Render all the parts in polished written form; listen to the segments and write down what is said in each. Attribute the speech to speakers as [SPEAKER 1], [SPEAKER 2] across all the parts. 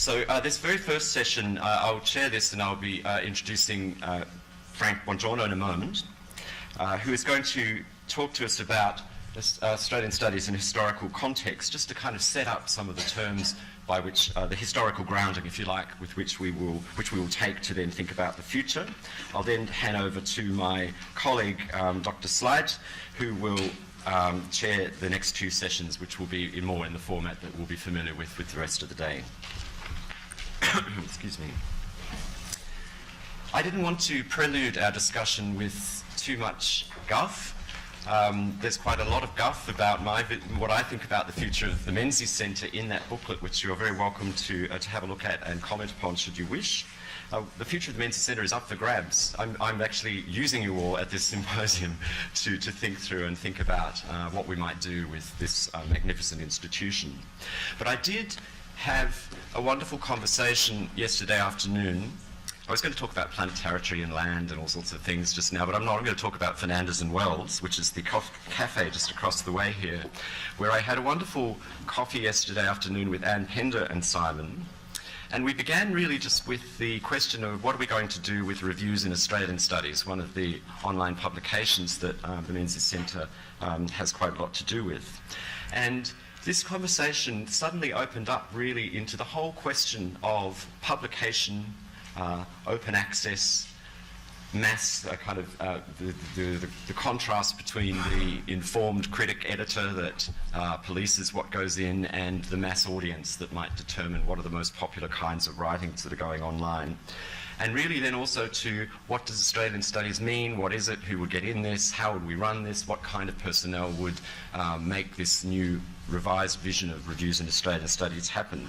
[SPEAKER 1] So this very first session, I'll chair this and I'll be introducing Frank Bongiorno in a moment, who is going to talk to us about Australian studies in historical context, just to kind of set up some of the terms by which the historical grounding, if you like, with which we will take to then think about the future. I'll then hand over to my colleague, Dr. Sleight, who will chair the next two sessions, which will be more in the format that we'll be familiar with the rest of the day. Excuse me. I didn't want to prelude our discussion with too much guff. There's quite a lot of guff about what I think about the future of the Menzies Centre in that booklet, which you're very welcome to have a look at and comment upon should you wish. The future of the Menzies Centre is up for grabs. I'm actually using you all at this symposium to think through and think about what we might do with this magnificent institution. But I did have a wonderful conversation yesterday afternoon. I was going to talk about planetary and land and all sorts of things just now, but I'm not. I'm going to talk about Fernandez and Wells, which is the cafe just across the way here, where I had a wonderful coffee yesterday afternoon with Anne Pender and Simon. And we began really just with the question of what are we going to do with reviews in Australian studies, one of the online publications that the Menzies Centre has quite a lot to do with. And this conversation suddenly opened up really into the whole question of publication, open access, mass, the contrast between the informed critic editor that polices what goes in and the mass audience that might determine what are the most popular kinds of writings that are going online. And really then also to what does Australian studies mean, what is it, who would get in this, how would we run this, what kind of personnel would make this new revised vision of reviews in Australian studies happen.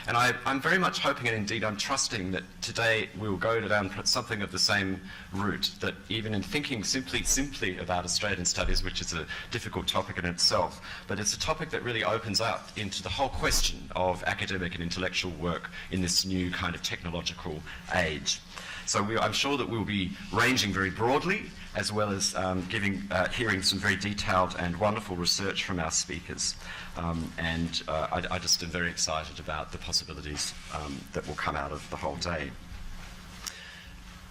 [SPEAKER 1] And I'm very much hoping, and indeed I'm trusting, that today we'll go down something of the same route, that even in thinking simply about Australian studies, which is a difficult topic in itself, but it's a topic that really opens up into the whole question of academic and intellectual work in this new kind of technological age. So I'm sure that we'll be ranging very broadly, as well as hearing some very detailed and wonderful research from our speakers. I just am very excited about the possibilities that will come out of the whole day.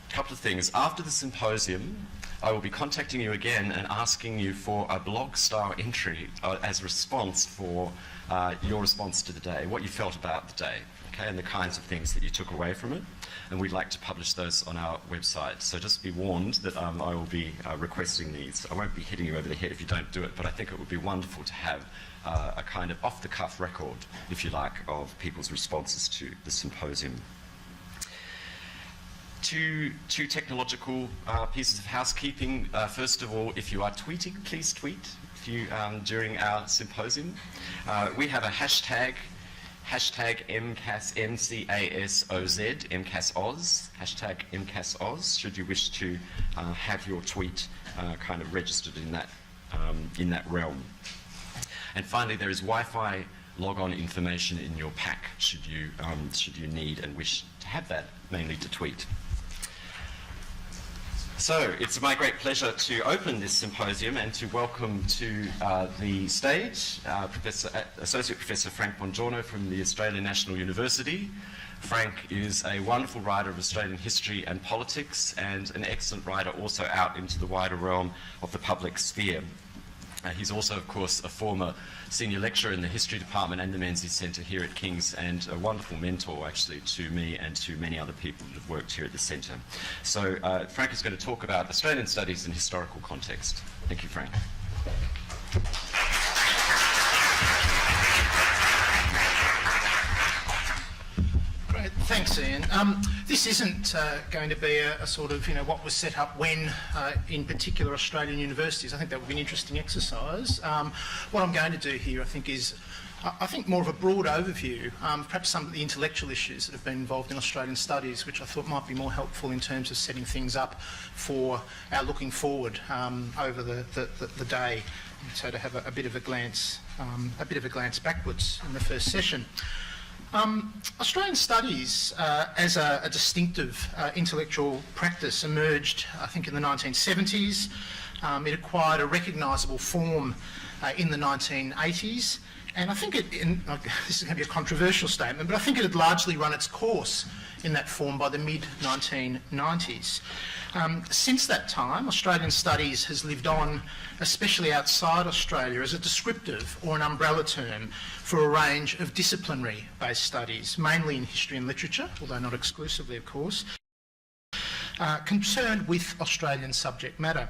[SPEAKER 1] A couple of things. After the symposium, I will be contacting you again and asking you for a blog-style entry as response for your response to the day, what you felt about the day, okay, and the kinds of things that you took away from it. And we'd like to publish those on our website. So just be warned that I will be requesting these. I won't be hitting you over the head if you don't do it, but I think it would be wonderful to have a kind of off-the-cuff record, if you like, of people's responses to the symposium. Two technological pieces of housekeeping. First of all, if you are tweeting, please tweet during our symposium. We have a hashtag MCAS, MCASOZ, MCASOZ, hashtag MCASOZ, should you wish to have your tweet kind of registered in that realm. And finally, there is Wi-Fi log-on information in your pack, should you need and wish to have that, mainly to tweet. So it's my great pleasure to open this symposium and to welcome to the stage Associate Professor Frank Bongiorno from the Australian National University. Frank is a wonderful writer of Australian history and politics and an excellent writer also out into the wider realm of the public sphere. He's also, of course, a former senior lecturer in the history department and the Menzies Centre here at King's, and a wonderful mentor, actually, to me and to many other people that have worked here at the centre. So Frank is going to talk about Australian studies in historical context. Thank you, Frank.
[SPEAKER 2] Great, thanks, Ian. This isn't going to be a sort of, what was set up when in particular Australian universities. I think that would be an interesting exercise. What I'm going to do here, I think, is more of a broad overview, perhaps some of the intellectual issues that have been involved in Australian studies, which I thought might be more helpful in terms of setting things up for our looking forward over the day. So to have a bit of a glance backwards in the first session. Australian studies as a distinctive intellectual practice emerged, I think, in the 1970s. It acquired a recognisable form in the 1980s, And I think this is going to be a controversial statement, but I think it had largely run its course in that form by the mid-1990s. Since that time, Australian studies has lived on, especially outside Australia, as a descriptive or an umbrella term for a range of disciplinary-based studies, mainly in history and literature, although not exclusively, of course, concerned with Australian subject matter.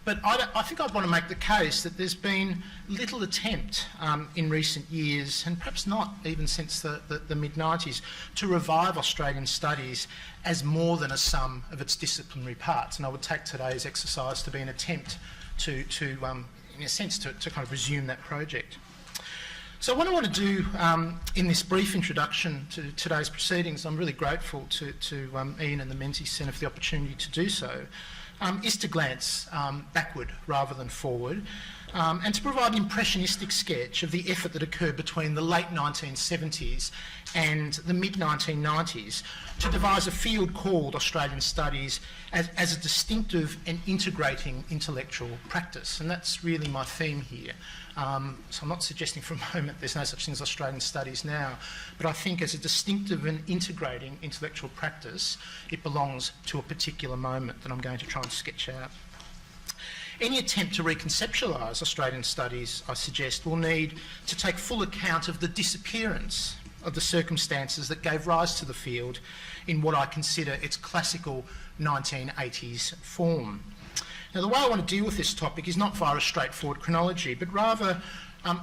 [SPEAKER 2] But I think I'd want to make the case that there's been little attempt in recent years, and perhaps not even since the mid-90s, to revive Australian studies as more than a sum of its disciplinary parts. And I would take today's exercise to be an attempt to in a sense, to kind of resume that project. So what I want to do in this brief introduction to today's proceedings, I'm really grateful to Ian and the Menzies Centre for the opportunity to do so, is to glance backward rather than forward, and to provide an impressionistic sketch of the effort that occurred between the late 1970s and the mid-1990s to devise a field called Australian Studies as a distinctive and integrating intellectual practice. And that's really my theme here. So I'm not suggesting for a moment there's no such thing as Australian Studies now, but I think as a distinctive and integrating intellectual practice, it belongs to a particular moment that I'm going to try and sketch out. Any attempt to reconceptualise Australian studies, I suggest, will need to take full account of the disappearance of the circumstances that gave rise to the field in what I consider its classical 1980s form. Now, the way I want to deal with this topic is not via a straightforward chronology, but rather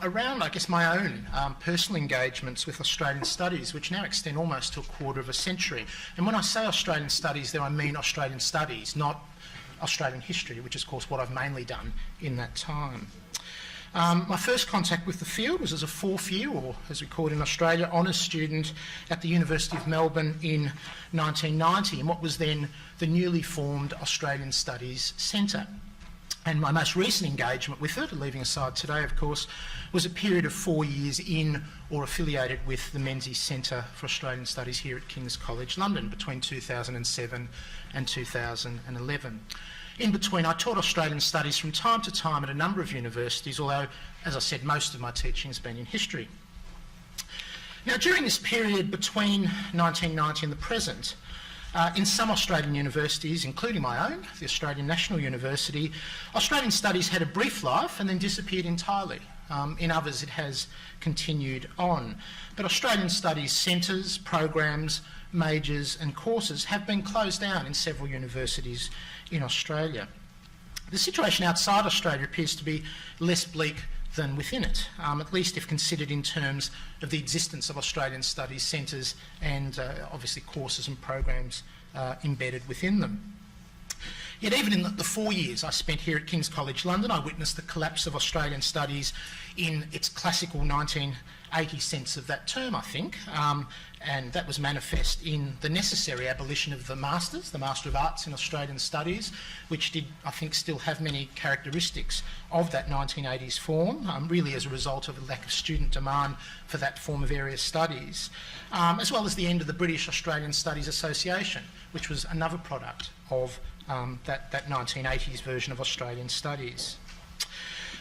[SPEAKER 2] around, I guess, my own personal engagements with Australian studies, which now extend almost to a quarter of a century. And when I say Australian studies there, I mean Australian studies, not Australian history, which is, of course, what I've mainly done in that time. My first contact with the field was as a fourth year, or as we call it in Australia, honours student at the University of Melbourne in 1990, in what was then the newly formed Australian Studies Centre. And my most recent engagement with it, leaving aside today, of course, was a period of 4 years in or affiliated with the Menzies Centre for Australian Studies here at King's College London between 2007 and 2011. In between, I taught Australian Studies from time to time at a number of universities, although, as I said, most of my teaching has been in history. Now, during this period between 1990 and the present, in some Australian universities, including my own, the Australian National University, Australian Studies had a brief life and then disappeared entirely. In others, it has continued on. But Australian Studies centres, programs, majors and courses have been closed down in several universities in Australia. The situation outside Australia appears to be less bleak than within it, at least if considered in terms of the existence of Australian Studies centres and obviously courses and programs embedded within them. Yet even in the 4 years I spent here at King's College London, I witnessed the collapse of Australian Studies in its classical 1980 sense of that term, I think, and that was manifest in the necessary abolition of the Master of Arts in Australian Studies, which did, I think, still have many characteristics of that 1980s form, really as a result of a lack of student demand for that form of area studies, as well as the end of the British Australian Studies Association, which was another product of that 1980s version of Australian Studies.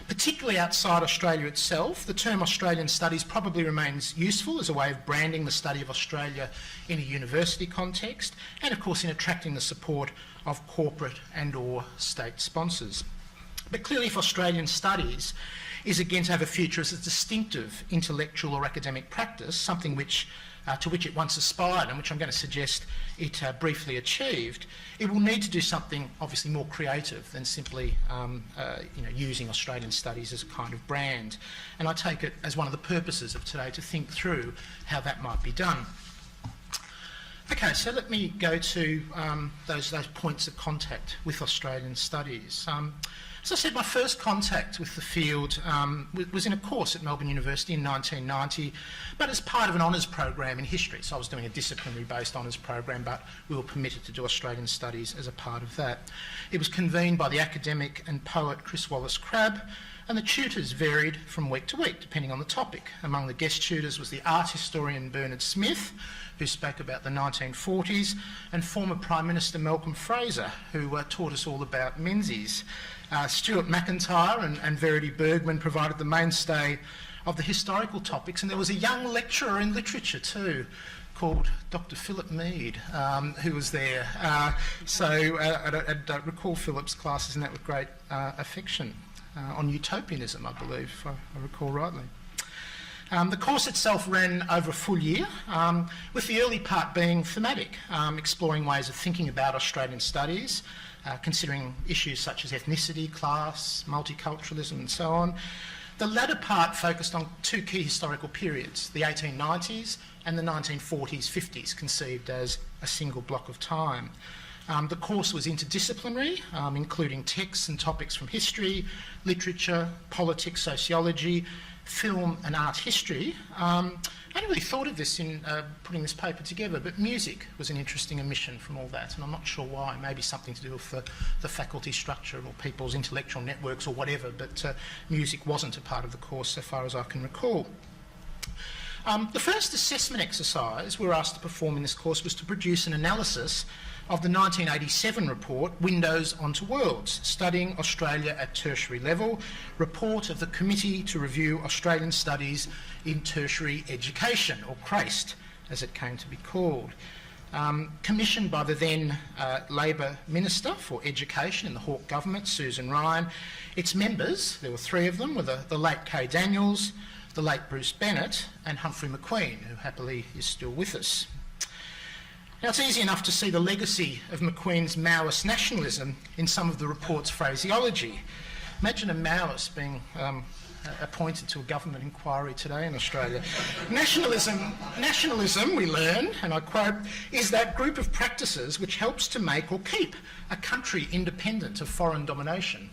[SPEAKER 2] Particularly outside Australia itself, the term Australian Studies probably remains useful as a way of branding the study of Australia in a university context and, of course, in attracting the support of corporate and/or state sponsors. But clearly, if Australian Studies is again to have a future as a distinctive intellectual or academic practice, something which to which it once aspired and which I'm going to suggest it briefly achieved, it will need to do something obviously more creative than simply using Australian Studies as a kind of brand. And I take it as one of the purposes of today to think through how that might be done. Okay, so let me go to those points of contact with Australian Studies. As I said, my first contact with the field was in a course at Melbourne University in 1990, but as part of an honours program in history. So I was doing a disciplinary-based honours program, but we were permitted to do Australian Studies as a part of that. It was convened by the academic and poet Chris Wallace-Crabb, and the tutors varied from week to week, depending on the topic. Among the guest tutors was the art historian Bernard Smith, who spoke about the 1940s, and former Prime Minister Malcolm Fraser, who taught us all about Menzies. Stuart McIntyre and Verity Bergman provided the mainstay of the historical topics, and there was a young lecturer in literature too, called Dr. Philip Mead, who was there. So I recall Philip's classes in that with great affection, on utopianism, I believe, if I recall rightly. The course itself ran over a full year, with the early part being thematic, exploring ways of thinking about Australian studies, considering issues such as ethnicity, class, multiculturalism and so on. The latter part focused on two key historical periods, the 1890s and the 1940s, 50s, conceived as a single block of time. The course was interdisciplinary, including texts and topics from history, literature, politics, sociology, film and art history. I hadn't really thought of this in putting this paper together, but music was an interesting omission from all that, and I'm not sure why. Maybe something to do with the faculty structure or people's intellectual networks or whatever, but music wasn't a part of the course so far as I can recall. The first assessment exercise we were asked to perform in this course was to produce an analysis of the 1987 report, Windows onto Worlds, Studying Australia at Tertiary Level, report of the Committee to Review Australian Studies in Tertiary Education, or CRAST, as it came to be called. Commissioned by the then Labor Minister for Education in the Hawke government, Susan Ryan. Its members, there were three of them, were the late Kay Daniels, the late Bruce Bennett, and Humphrey McQueen, who happily is still with us. Now, it's easy enough to see the legacy of McQueen's Maoist nationalism in some of the report's phraseology. Imagine a Maoist being appointed to a government inquiry today in Australia. Nationalism, we learn, and I quote, is that group of practices which helps to make or keep a country independent of foreign domination.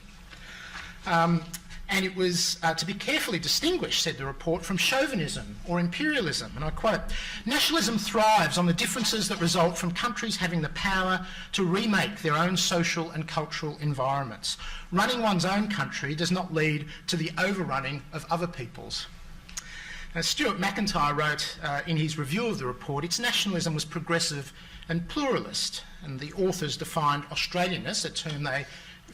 [SPEAKER 2] And it was to be carefully distinguished, said the report, from chauvinism or imperialism. And I quote, nationalism thrives on the differences that result from countries having the power to remake their own social and cultural environments. Running one's own country does not lead to the overrunning of other people's. Now, Stuart McIntyre wrote in his review of the report, its nationalism was progressive and pluralist, and the authors defined Australianness, a term they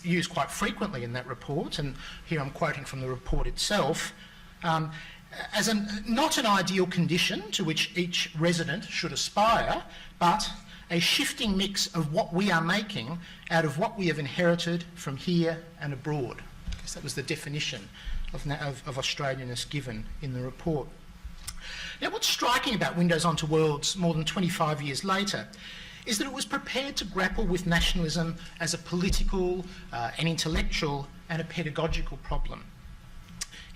[SPEAKER 2] use quite frequently in that report, and here I'm quoting from the report itself, as not an ideal condition to which each resident should aspire, but a shifting mix of what we are making out of what we have inherited from here and abroad. I guess that was the definition of Australianness given in the report. Now, what's striking about Windows onto Worlds more than 25 years later is that it was prepared to grapple with nationalism as a political, an intellectual and a pedagogical problem.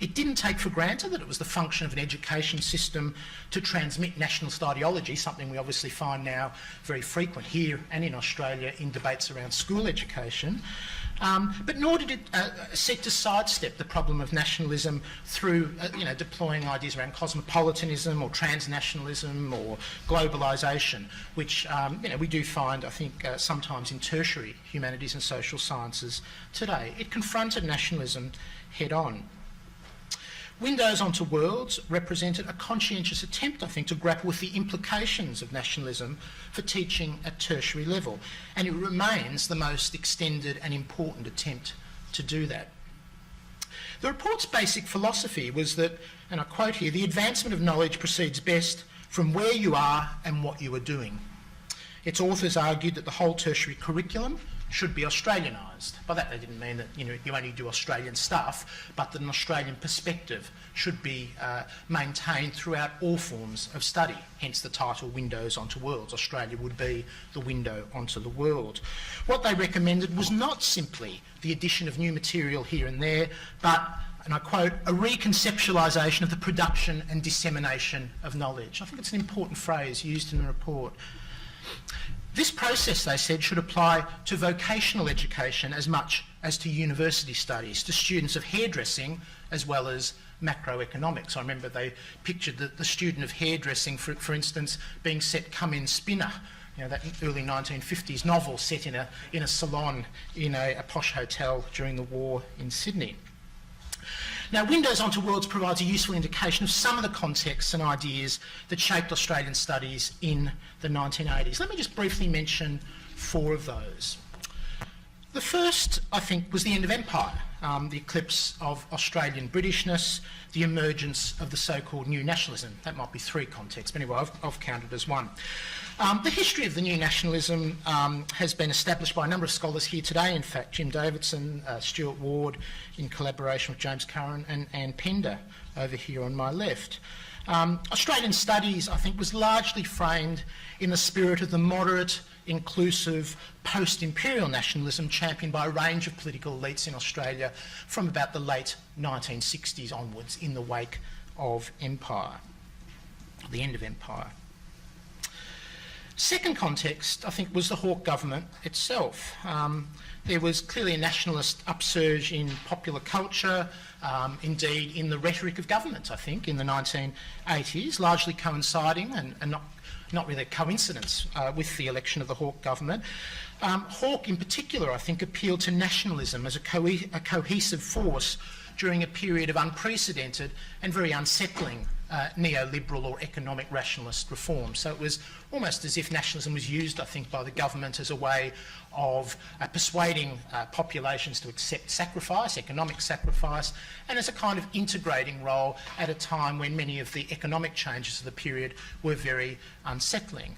[SPEAKER 2] It didn't take for granted that it was the function of an education system to transmit nationalist ideology, something we obviously find now very frequent here and in Australia in debates around school education. But nor did it seek to sidestep the problem of nationalism through deploying ideas around cosmopolitanism or transnationalism or globalisation, which we do find, I think, sometimes in tertiary humanities and social sciences today. It confronted nationalism head-on. Windows onto Worlds represented a conscientious attempt, I think, to grapple with the implications of nationalism for teaching at tertiary level, and it remains the most extended and important attempt to do that. The report's basic philosophy was that, and I quote here, the advancement of knowledge proceeds best from where you are and what you are doing. Its authors argued that the whole tertiary curriculum should be Australianised. By that they didn't mean that you only do Australian stuff, but that an Australian perspective should be maintained throughout all forms of study, hence the title Windows onto Worlds. Australia would be the window onto the world. What they recommended was not simply the addition of new material here and there, but, and I quote, a reconceptualisation of the production and dissemination of knowledge. I think it's an important phrase used in the report. This process, they said, should apply to vocational education as much as to university studies, to students of hairdressing as well as macroeconomics. I remember they pictured the student of hairdressing, for instance, being set come-in spinner, that early 1950s novel set in a salon in a posh hotel during the war in Sydney. Now, Windows onto Worlds provides a useful indication of some of the contexts and ideas that shaped Australian studies in the 1980s. Let me just briefly mention four of those. The first, I think, was the end of empire, the eclipse of Australian Britishness, the emergence of the so-called new nationalism. That might be three contexts, but anyway, I've counted as one. The history of the new nationalism has been established by a number of scholars here today. In fact, Jim Davidson, Stuart Ward, in collaboration with James Curran, and Anne Pender over here on my left. Australian studies, I think, was largely framed in the spirit of the moderate, inclusive, post-imperial nationalism championed by a range of political elites in Australia from about the late 1960s onwards in the wake of empire, the end of empire. Second context, I think, was the Hawke government itself. There was clearly a nationalist upsurge in popular culture, indeed in the rhetoric of government, I think, in the 1980s, largely coinciding and not really a coincidence with the election of the Hawke government. Hawke in particular, I think, appealed to nationalism as a cohesive force during a period of unprecedented and very unsettling neoliberal or economic rationalist reform. So it was almost as if nationalism was used, I think, by the government as a way of persuading populations to accept sacrifice, economic sacrifice, and as a kind of integrating role at a time when many of the economic changes of the period were very unsettling.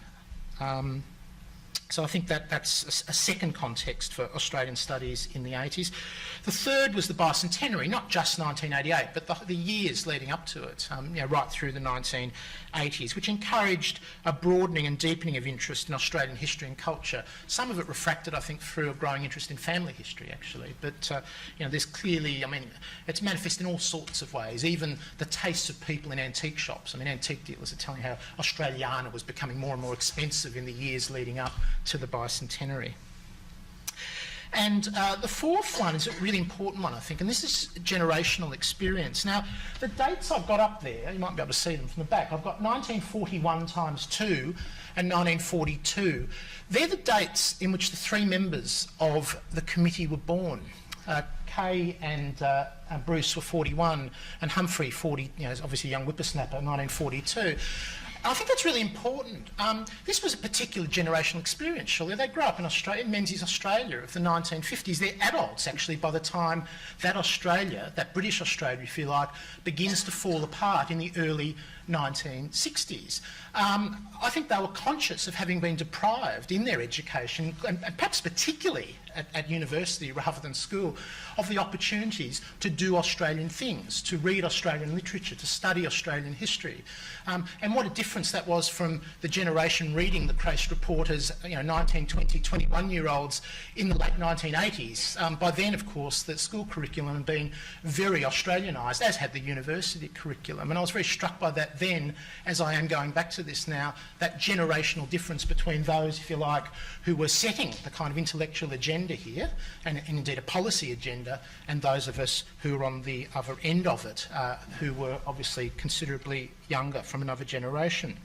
[SPEAKER 2] So I think that's a second context for Australian studies in the 80s. The third was the bicentenary, not just 1988, but the years leading up to it, right through the 1980s, which encouraged a broadening and deepening of interest in Australian history and culture. Some of it refracted, I think, through a growing interest in family history, actually. But, there's clearly, it's manifest in all sorts of ways, even the tastes of people in antique shops. Antique dealers are telling how Australiana was becoming more and more expensive in the years leading up to the bicentenary. And the fourth one is a really important one, I think, and this is generational experience. Now, the dates I've got up there, you might be able to see them from the back. I've got 1941 times 2 and 1942. They're the dates in which the three members of the committee were born. Kay and Bruce were 41, and Humphrey, 40, obviously a young whippersnapper, 1942. I think that's really important. This was a particular generational experience, surely. They grew up in Australia, in Menzies, Australia of the 1950s. They're adults, actually, by the time that Australia, that British Australia, if you like, begins to fall apart in the early 1960s. I think they were conscious of having been deprived in their education, and perhaps particularly at university rather than school, of the opportunities to do Australian things, to read Australian literature, to study Australian history. And what a difference that was from the generation reading the Crace reporters, 19, 20, 21-year-olds in the late 1980s. By then, of course, the school curriculum had been very Australianised, as had the university curriculum. And I was very struck by that then, as I am going back to this now, that generational difference between those, if you like, who were setting the kind of intellectual agenda here, and indeed a policy agenda, and those of us who were on the other end of it, who were obviously considerably younger, from another generation.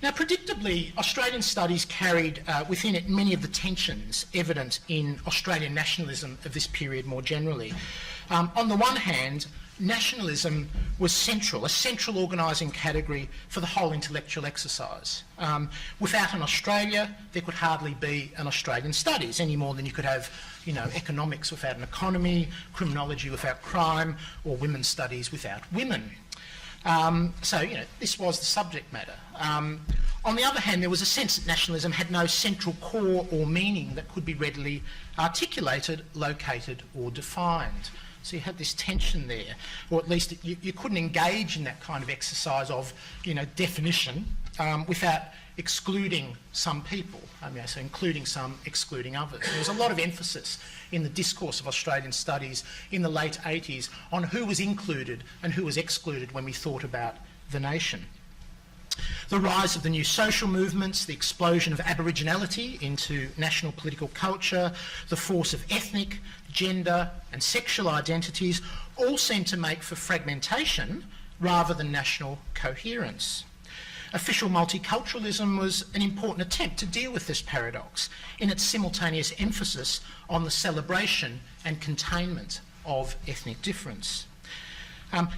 [SPEAKER 2] Now, predictably, Australian studies carried within it many of the tensions evident in Australian nationalism of this period more generally. On the one hand, nationalism was central, a central organising category for the whole intellectual exercise. Without an Australia, there could hardly be an Australian studies, any more than you could have, economics without an economy, criminology without crime, or women's studies without women. This was the subject matter. On the other hand, there was a sense that nationalism had no central core or meaning that could be readily articulated, located, or defined. So you had this tension there, or at least you couldn't engage in that kind of exercise of, definition without excluding some people, so including some, excluding others. There was a lot of emphasis in the discourse of Australian studies in the late 80s on who was included and who was excluded when we thought about the nation. The rise of the new social movements, the explosion of Aboriginality into national political culture, the force of ethnic, gender and sexual identities all seem to make for fragmentation rather than national coherence. Official multiculturalism was an important attempt to deal with this paradox in its simultaneous emphasis on the celebration and containment of ethnic difference.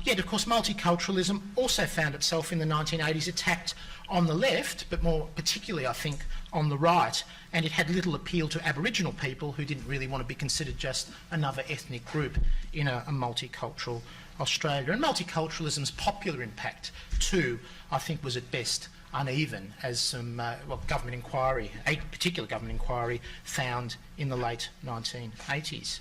[SPEAKER 2] Yet, of course, multiculturalism also found itself in the 1980s attacked on the left, but more particularly, I think, on the right, and it had little appeal to Aboriginal people who didn't really want to be considered just another ethnic group in a multicultural Australia. And multiculturalism's popular impact, too, I think was at best uneven, as some government inquiry, a particular government inquiry, found in the late 1980s.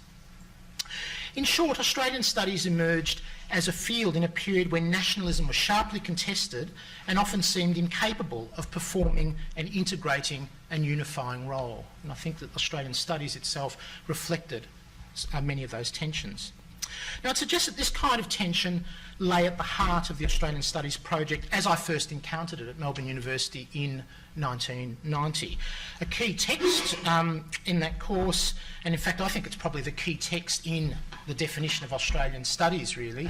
[SPEAKER 2] In short, Australian studies emerged as a field in a period when nationalism was sharply contested and often seemed incapable of performing and integrating and unifying role. And I think that Australian studies itself reflected many of those tensions. Now, it suggests that this kind of tension lay at the heart of the Australian Studies project as I first encountered it at Melbourne University in 1990. A key text in that course, and in fact I think it's probably the key text in the definition of Australian Studies really,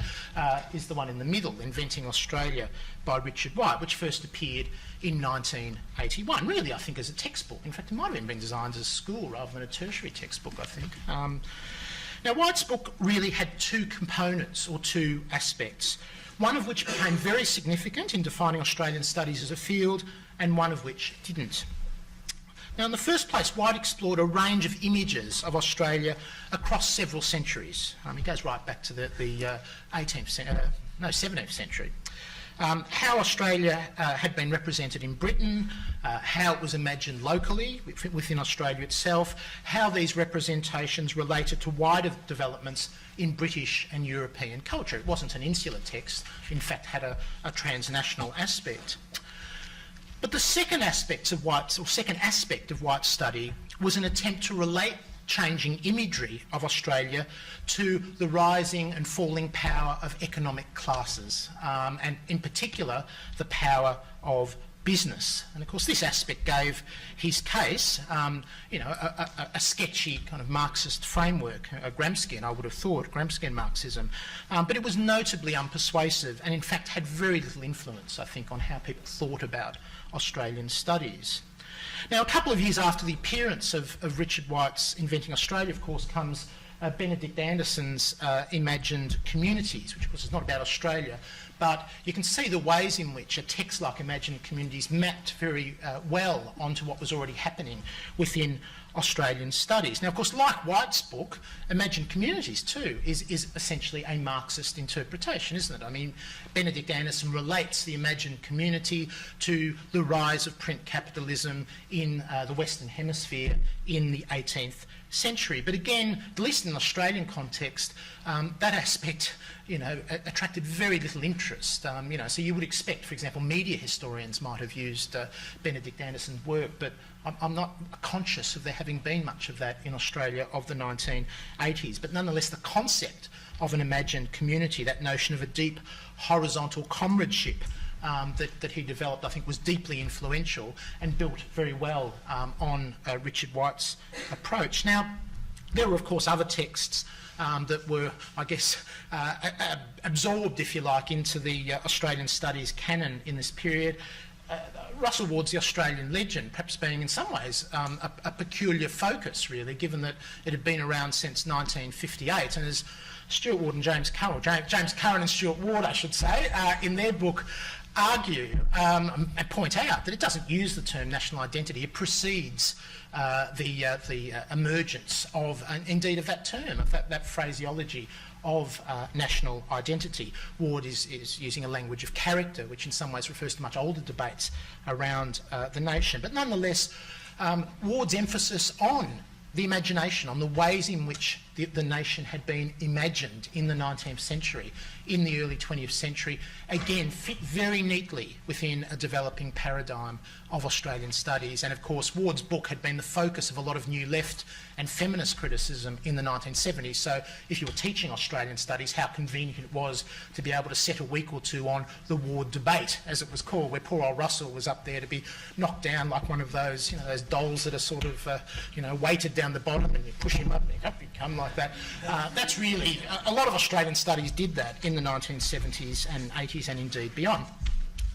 [SPEAKER 2] is the one in the middle, Inventing Australia by Richard White, which first appeared in 1981, really I think as a textbook. In fact it might have been designed as a school rather than a tertiary textbook, I think. Now, White's book really had two components, or two aspects, one of which became very significant in defining Australian studies as a field, and one of which didn't. Now, in the first place, White explored a range of images of Australia across several centuries. He goes right back to the 17th century. How Australia had been represented in Britain, how it was imagined locally within Australia itself, how these representations related to wider developments in British and European culture. It wasn't an insular text, in fact had a transnational aspect. But the second aspect of White's study was an attempt to relate changing imagery of Australia to the rising and falling power of economic classes, and in particular the power of business. And of course this aspect gave his case a sketchy kind of Marxist framework, a Gramscian, I would have thought, Gramscian Marxism, but it was notably unpersuasive and in fact had very little influence, I think, on how people thought about Australian studies. Now, a couple of years after the appearance of Richard White's Inventing Australia, of course, comes Benedict Anderson's Imagined Communities, which of course is not about Australia, but you can see the ways in which a text like Imagined Communities mapped very well onto what was already happening within Australian studies. Now, of course, like White's book, Imagined Communities too is essentially a Marxist interpretation, isn't it? I mean, Benedict Anderson relates the imagined community to the rise of print capitalism in the Western Hemisphere in the 18th century. But again, at least in an Australian context, that aspect, attracted very little interest. So you would expect, for example, media historians might have used Benedict Anderson's work, but I'm not conscious of there having been much of that in Australia of the 1980s. But nonetheless, the concept of an imagined community, that notion of a deep horizontal comradeship that he developed, I think, was deeply influential and built very well on Richard White's approach. Now, there were, of course, other texts that were, I guess, absorbed, if you like, into the Australian studies canon in this period. Russell Ward's The Australian Legend, perhaps being in some ways a peculiar focus, really, given that it had been around since 1958. And as Stuart Ward and James Curran and Stuart Ward, I should say, in their book, argue and point out that it doesn't use the term national identity. It precedes the emergence of, indeed, of that term, of that phraseology of national identity. Ward is using a language of character, which in some ways refers to much older debates around the nation. But nonetheless, Ward's emphasis on the imagination, on the ways in which the nation had been imagined in the 19th century, in the early 20th century, again fit very neatly within a developing paradigm of Australian studies. And of course, Ward's book had been the focus of a lot of new left and feminist criticism in the 1970s. So if you were teaching Australian studies, how convenient it was to be able to set a week or two on the Ward debate, as it was called, where poor old Russell was up there to be knocked down like one of those, those dolls that are sort of, weighted down the bottom, and you push him up and up you come like that. That's really, a lot of Australian studies did that in the 1970s and 80s and indeed beyond.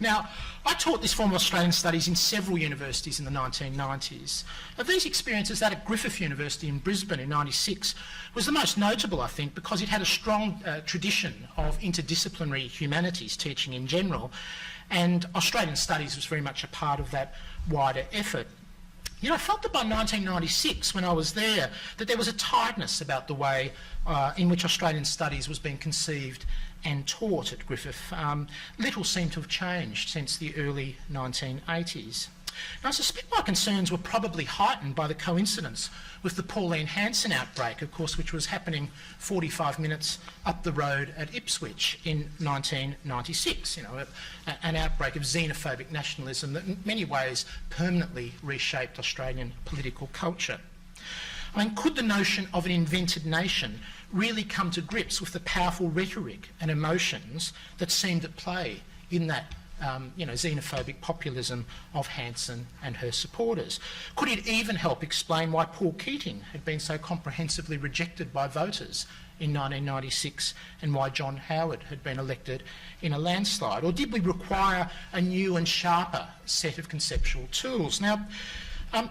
[SPEAKER 2] Now, I taught this form of Australian studies in several universities in the 1990s. Of these experiences, that at Griffith University in Brisbane in '96 was the most notable, I think, because it had a strong tradition of interdisciplinary humanities teaching in general, and Australian studies was very much a part of that wider effort. You know, I felt that by 1996, when I was there, that there was a tiredness about the way in which Australian studies was being conceived and taught at Griffith. Little seemed to have changed since the early 1980s. Now, I suspect my concerns were probably heightened by the coincidence with the Pauline Hanson outbreak, of course, which was happening 45 minutes up the road at Ipswich in 1996, you know, an outbreak of xenophobic nationalism that in many ways permanently reshaped Australian political culture. I mean, could the notion of an invented nation really come to grips with the powerful rhetoric and emotions that seemed at play in that xenophobic populism of Hanson and her supporters? Could it even help explain why Paul Keating had been so comprehensively rejected by voters in 1996 and why John Howard had been elected in a landslide? Or did we require a new and sharper set of conceptual tools? Now,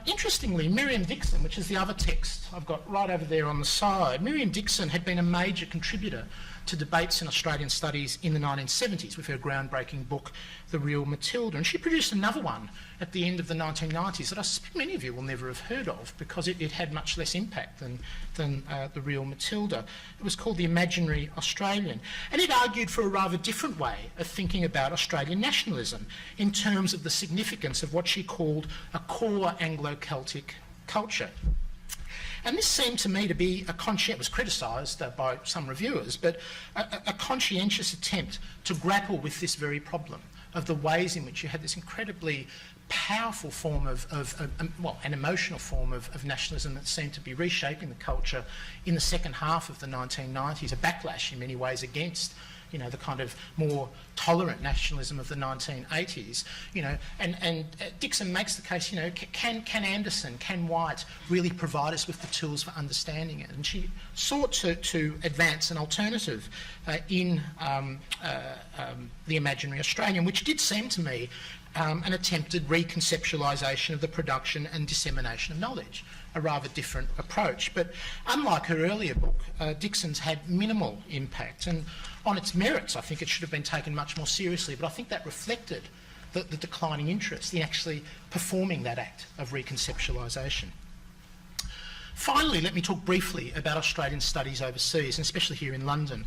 [SPEAKER 2] interestingly, Miriam Dixon, which is the other text I've got right over there on the side, Miriam Dixon had been a major contributor to debates in Australian studies in the 1970s with her groundbreaking book, The Real Matilda. And she produced another one at the end of the 1990s that I suspect many of you will never have heard of because it had much less impact than The Real Matilda. It was called The Imaginary Australian. And it argued for a rather different way of thinking about Australian nationalism in terms of the significance of what she called a core Anglo-Celtic culture. And this seemed to me to be it was criticised by some reviewers, but a conscientious attempt to grapple with this very problem of the ways in which you had this incredibly powerful form an emotional form of nationalism that seemed to be reshaping the culture in the second half of the 1990s, a backlash in many ways against the kind of more tolerant nationalism of the 1980s, and Dixon makes the case, can Anderson, can White really provide us with the tools for understanding it? And she sought to advance an alternative in The Imaginary Australian, which did seem to me an attempted reconceptualisation of the production and dissemination of knowledge, a rather different approach. But unlike her earlier book, Dixon's had minimal impact, and on its merits I think it should have been taken much more seriously, but I think that reflected the declining interest in actually performing that act of reconceptualisation. Finally, let me talk briefly about Australian studies overseas, and especially here in London.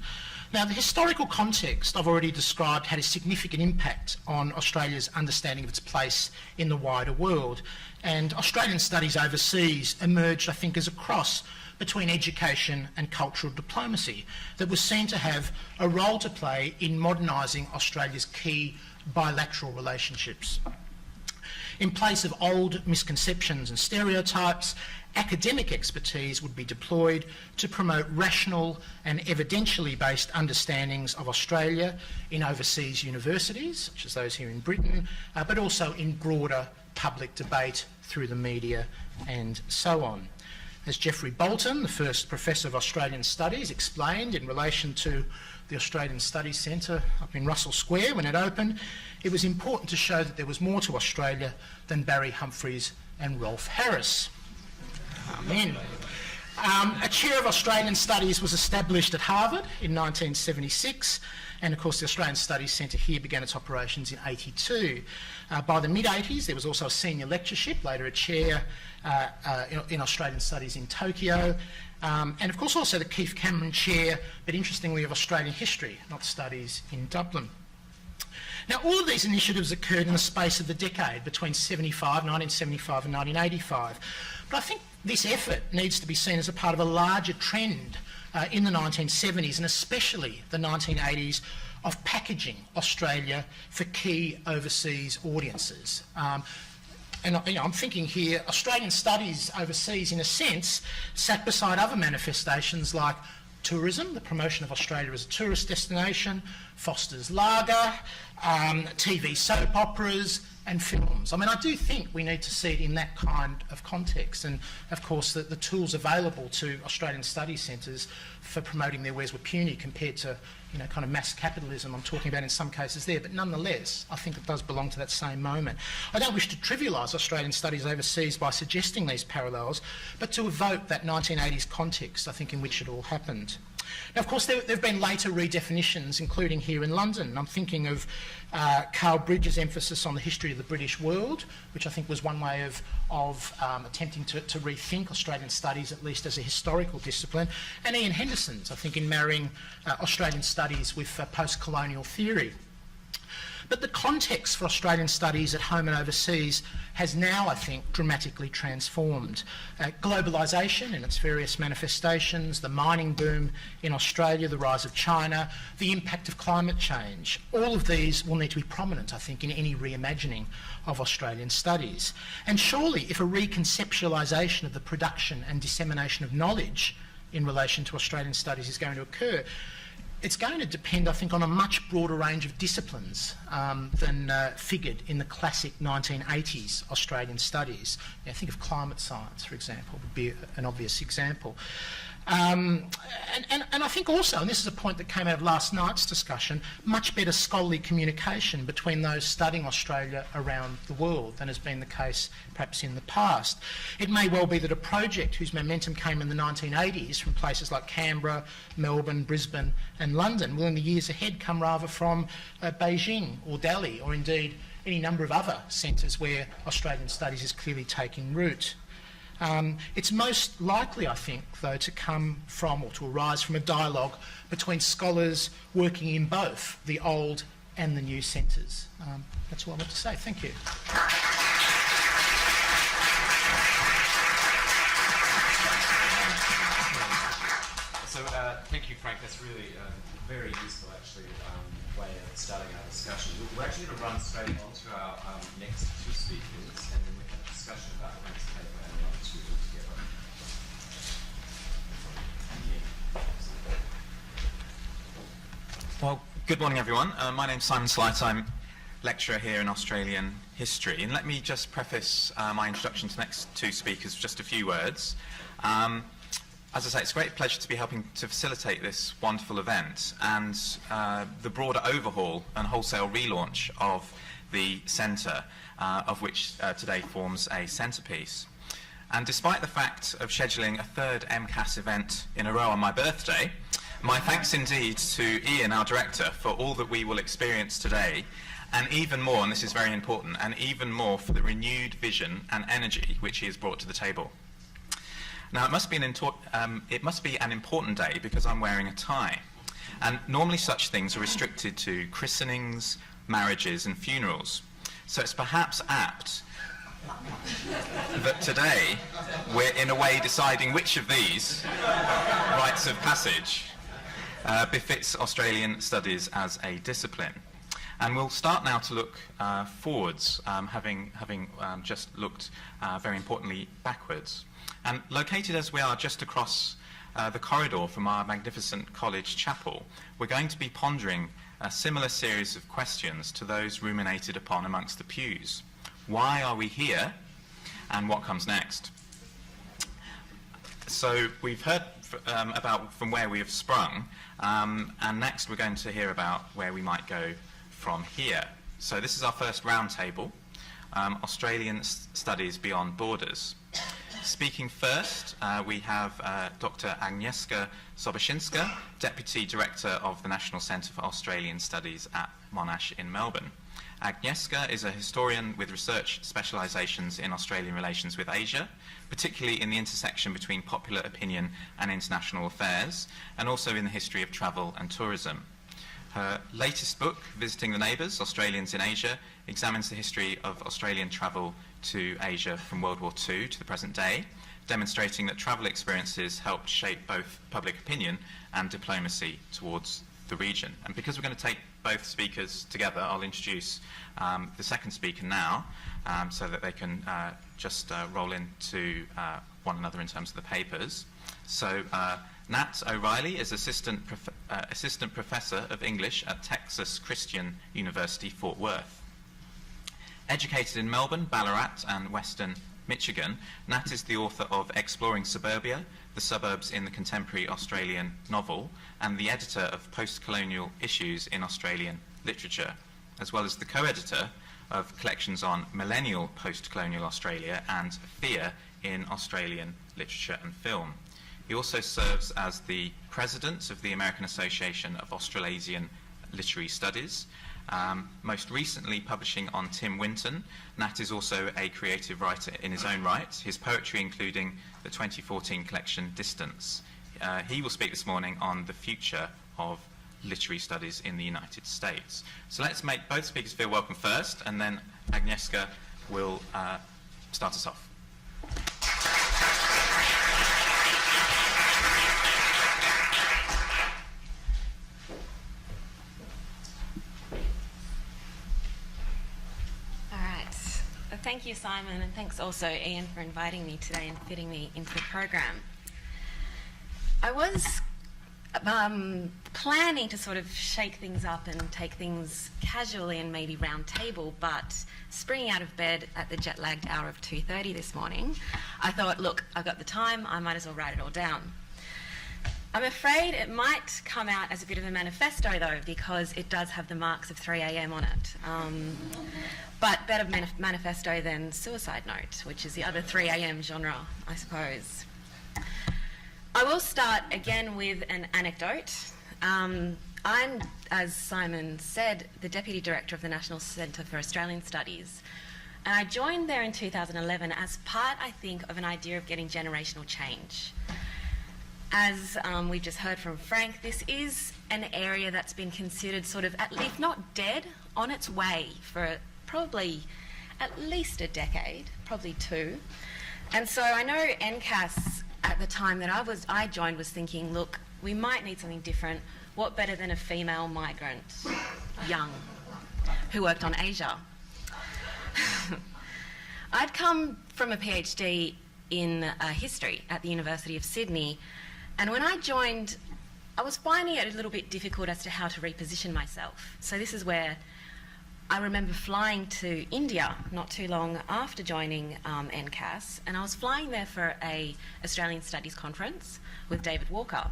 [SPEAKER 2] Now, the historical context I've already described had a significant impact on Australia's understanding of its place in the wider world, and Australian studies overseas emerged, I think, as a cross between education and cultural diplomacy that was seen to have a role to play in modernising Australia's key bilateral relationships. In place of old misconceptions and stereotypes, academic expertise would be deployed to promote rational and evidentially based understandings of Australia in overseas universities, such as those here in Britain, but also in broader public debate through the media and so on. As Geoffrey Bolton, the first Professor of Australian Studies, explained in relation to the Australian Studies Centre up in Russell Square when it opened, it was important to show that there was more to Australia than Barry Humphries and Rolf Harris. Amen. A chair of Australian Studies was established at Harvard in 1976, and of course the Australian Studies Centre here began its operations in '82. By the mid-'80s there was also a senior lectureship, later a chair in Australian Studies in Tokyo, and of course also the Keith Cameron Chair, but interestingly of Australian History, not Studies, in Dublin. Now, all of these initiatives occurred in the space of the decade between 1975 and 1985, but I think this effort needs to be seen as a part of a larger trend in the 1970s and especially the 1980s of packaging Australia for key overseas audiences. And I'm thinking here, Australian studies overseas, in a sense, sat beside other manifestations like tourism, the promotion of Australia as a tourist destination, Foster's Lager, TV soap operas, and films. I mean, I do think we need to see it in that kind of context, and of course the tools available to Australian studies centres for promoting their wares were puny compared to, you know, kind of mass capitalism I'm talking about in some cases there, but nonetheless I think it does belong to that same moment. I don't wish to trivialise Australian studies overseas by suggesting these parallels, but to evoke that 1980s context, I think, in which it all happened. Now, of course, there have been later redefinitions, including here in London. I'm thinking of Carl Bridges' emphasis on the history of the British world, which I think was one way of attempting to rethink Australian studies, at least as a historical discipline, and Ian Henderson's, I think, in marrying Australian studies with post-colonial theory. But the context for Australian studies at home and overseas has now, I think, dramatically transformed. Globalisation in its various manifestations, the mining boom in Australia, the rise of China, the impact of climate change, all of these will need to be prominent, I think, in any reimagining of Australian studies. And surely, if a reconceptualisation of the production and dissemination of knowledge in relation to Australian studies is going to occur, it's going to depend, I think, on a much broader range of disciplines than figured in the classic 1980s Australian studies. You know, think of climate science, for example, would be an obvious example. And I think also, and this is a point that came out of last night's discussion, much better scholarly communication between those studying Australia around the world than has been the case perhaps in the past. It may well be that a project whose momentum came in the 1980s from places like Canberra, Melbourne, Brisbane and London will in the years ahead come rather from Beijing or Delhi, or indeed any number of other centres where Australian studies is clearly taking root. It's most likely, I think, though, to come from or to arise from a dialogue between scholars working in both the old and the new centres. That's all I want to say. Thank you.
[SPEAKER 1] So thank you, Frank. That's really very useful, actually, way of starting our discussion. We're actually going to run straight on to our next two speakers, and then we have a discussion about the next paper and the other two together.
[SPEAKER 3] Well, good morning, everyone. My name's Simon Sleight. I'm lecturer here in Australian history. And let me just preface my introduction to the next two speakers with just a few words. As I say, it's a great pleasure to be helping to facilitate this wonderful event and the broader overhaul and wholesale relaunch of the centre, of which today forms a centrepiece. And despite the fact of scheduling a third MCAS event in a row on my birthday, my thanks indeed to Ian, our director, for all that we will experience today, and even more, and this is very important, and even more for the renewed vision and energy which he has brought to the table. Now, it must be an important day because I'm wearing a tie. And normally such things are restricted to christenings, marriages and funerals. So it's perhaps apt that today we're in a way deciding which of these rites of passage befits Australian studies as a discipline. And we'll start now to look forwards, having just looked very importantly backwards. And located as we are just across the corridor from our magnificent college chapel, we're going to be pondering a similar series of questions to those ruminated upon amongst the pews. Why are we here, and what comes next? So we've heard about from where we have sprung, and next we're going to hear about where we might go from here. So this is our first roundtable, Australian Studies Beyond Borders. Speaking first, we have Dr. Agnieszka Sobaszynska, Deputy Director of the National Centre for Australian Studies at Monash in Melbourne. Agnieszka is a historian with research specialisations in Australian relations with Asia, particularly in the intersection between popular opinion and international affairs, and also in the history of travel and tourism. Her latest book, Visiting the Neighbours, Australians in Asia, examines the history of Australian travel to Asia from World War II to the present day, demonstrating that travel experiences helped shape both public opinion and diplomacy towards the region. And because we're going to take both speakers together, I'll introduce the second speaker now, so that they can just roll into one another in terms of the papers. So Nat O'Reilly is Assistant Professor of English at Texas Christian University, Fort Worth. Educated in Melbourne, Ballarat and Western Michigan, Nat is the author of Exploring Suburbia, the Suburbs in the Contemporary Australian Novel, and the editor of Post-Colonial Issues in Australian Literature, as well as the co-editor of collections on millennial post-colonial Australia and fear in Australian literature and film. He also serves as the president of the American Association of Australasian Literary Studies. Most recently publishing on Tim Winton, Nat is also a creative writer in his own right, his poetry including the 2014 collection Distance. He will speak this morning on the future of literary studies in the United States. So let's make both speakers feel welcome first, and then Agnieszka will start us off.
[SPEAKER 4] Thank you, Simon, and thanks also, Ian, for inviting me today and fitting me into the program. I was planning to sort of shake things up and take things casually and maybe round table, but springing out of bed at the jet-lagged hour of 2:30 this morning, I thought, look, I've got the time, I might as well write it all down. I'm afraid it might come out as a bit of a manifesto, though, because it does have the marks of 3 a.m. on it. But better manifesto than suicide note, which is the other 3 a.m. genre, I suppose. I will start again with an anecdote. I'm, as Simon said, the Deputy Director of the National Centre for Australian Studies. And I joined there in 2011 as part, I think, of an idea of getting generational change. As we've just heard from Frank, this is an area that's been considered sort of, if not dead, on its way for probably at least a decade, probably 2. And so I know MCAS at the time that I joined was thinking, look, we might need something different. What better than a female migrant, young, who worked on Asia? I'd come from a PhD in history at the University of Sydney, and when I joined, I was finding it a little bit difficult as to how to reposition myself. So this is where I remember flying to India not too long after joining MCAS, and I was flying there for a Australian Studies conference with David Walker.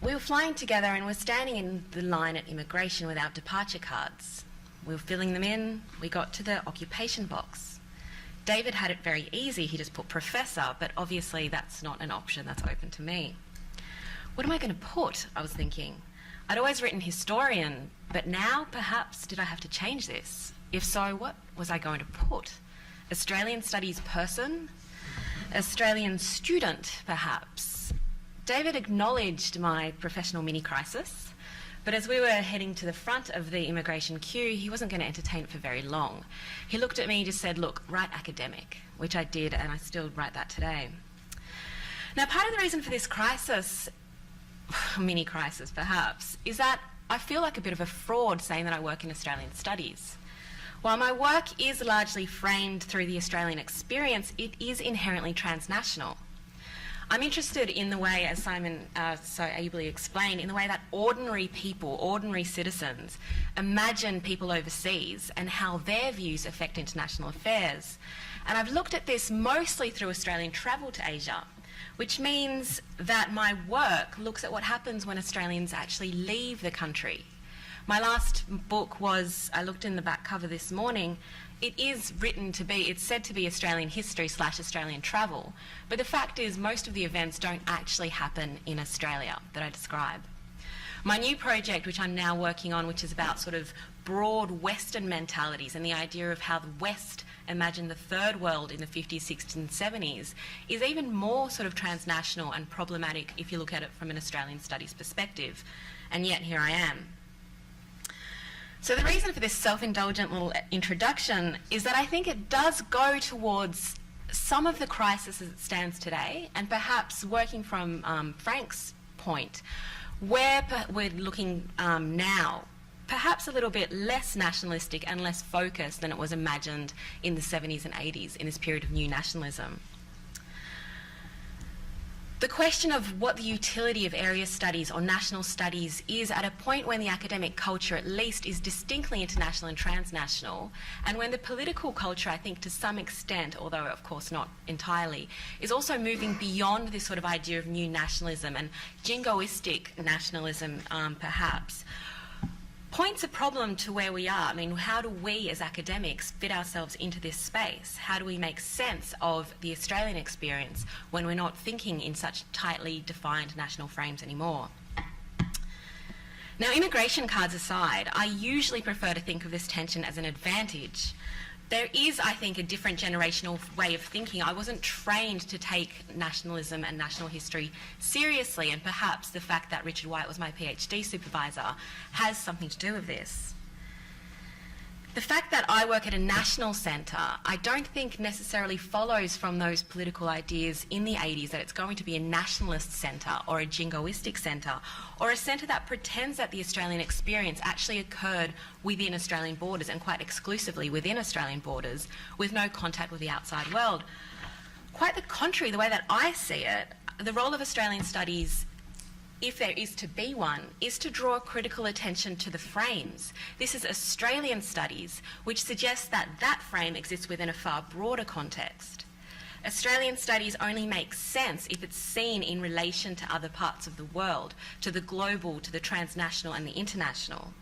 [SPEAKER 4] We were flying together and we're standing in the line at immigration with our departure cards. We were filling them in, we got to the occupation box. David had it very easy, he just put professor, but obviously that's not an option that's open to me. What am I going to put, I was thinking. I'd always written historian, but now perhaps did I have to change this? If so, what was I going to put? Australian Studies person? Australian student, perhaps? David acknowledged my professional mini-crisis, but as we were heading to the front of the immigration queue, he wasn't going to entertain it for very long. He looked at me and just said, look, write academic, which I did, and I still write that today. Now, part of the reason for this crisis, mini-crisis perhaps, is that I feel like a bit of a fraud saying that I work in Australian studies. While my work is largely framed through the Australian experience, it is inherently transnational. I'm interested in the way, as Simon so ably explained, in the way that ordinary people, ordinary citizens, imagine people overseas and how their views affect international affairs. And I've looked at this mostly through Australian travel to Asia, which means that my work looks at what happens when Australians actually leave the country. My last book was, I looked in the back cover this morning, it is written to be, it's said to be Australian history / Australian travel, but the fact is most of the events don't actually happen in Australia that I describe. My new project, which I'm now working on, which is about sort of broad Western mentalities and the idea of how the West imagined the third world in the 50s, 60s and 70s, is even more sort of transnational and problematic if you look at it from an Australian studies perspective. And yet here I am. So the reason for this self-indulgent little introduction is that I think it does go towards some of the crisis as it stands today, and perhaps working from Frank's point, where we're looking now, perhaps a little bit less nationalistic and less focused than it was imagined in the 70s and 80s in this period of new nationalism. The question of what the utility of area studies or national studies is at a point when the academic culture at least is distinctly international and transnational, and when the political culture, I think to some extent, although of course not entirely, is also moving beyond this sort of idea of new nationalism and jingoistic nationalism perhaps, points a problem to where we are. I mean, how do we as academics fit ourselves into this space? How do we make sense of the Australian experience when we're not thinking in such tightly defined national frames anymore? Now, immigration cards aside, I usually prefer to think of this tension as an advantage. There is, I think, a different generational way of thinking. I wasn't trained to take nationalism and national history seriously, and perhaps the fact that Richard White was my PhD supervisor has something to do with this. The fact that I work at a national centre, I don't think necessarily follows from those political ideas in the 80s that it's going to be a nationalist centre or a jingoistic centre, or a centre that pretends that the Australian experience actually occurred within Australian borders and quite exclusively within Australian borders with no contact with the outside world. Quite the contrary, the way that I see it, the role of Australian studies, if there is to be one, is to draw critical attention to the frames. This is Australian studies, which suggests that that frame exists within a far broader context. Australian studies only makes sense if it's seen in relation to other parts of the world, to the global, to the transnational and the international.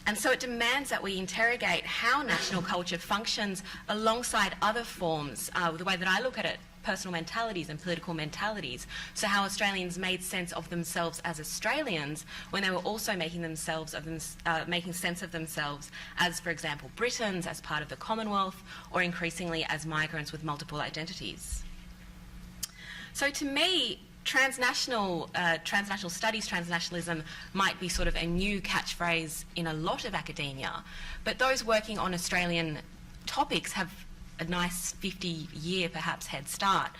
[SPEAKER 4] And so it demands that we interrogate how national culture functions alongside other forms, the way that I look at it, personal mentalities and political mentalities. So how Australians made sense of themselves as Australians when they were also making sense of themselves as, for example, Britons, as part of the Commonwealth, or increasingly as migrants with multiple identities. So to me, transnational studies, transnationalism might be sort of a new catchphrase in a lot of academia, but those working on Australian topics have a nice 50-year perhaps head start.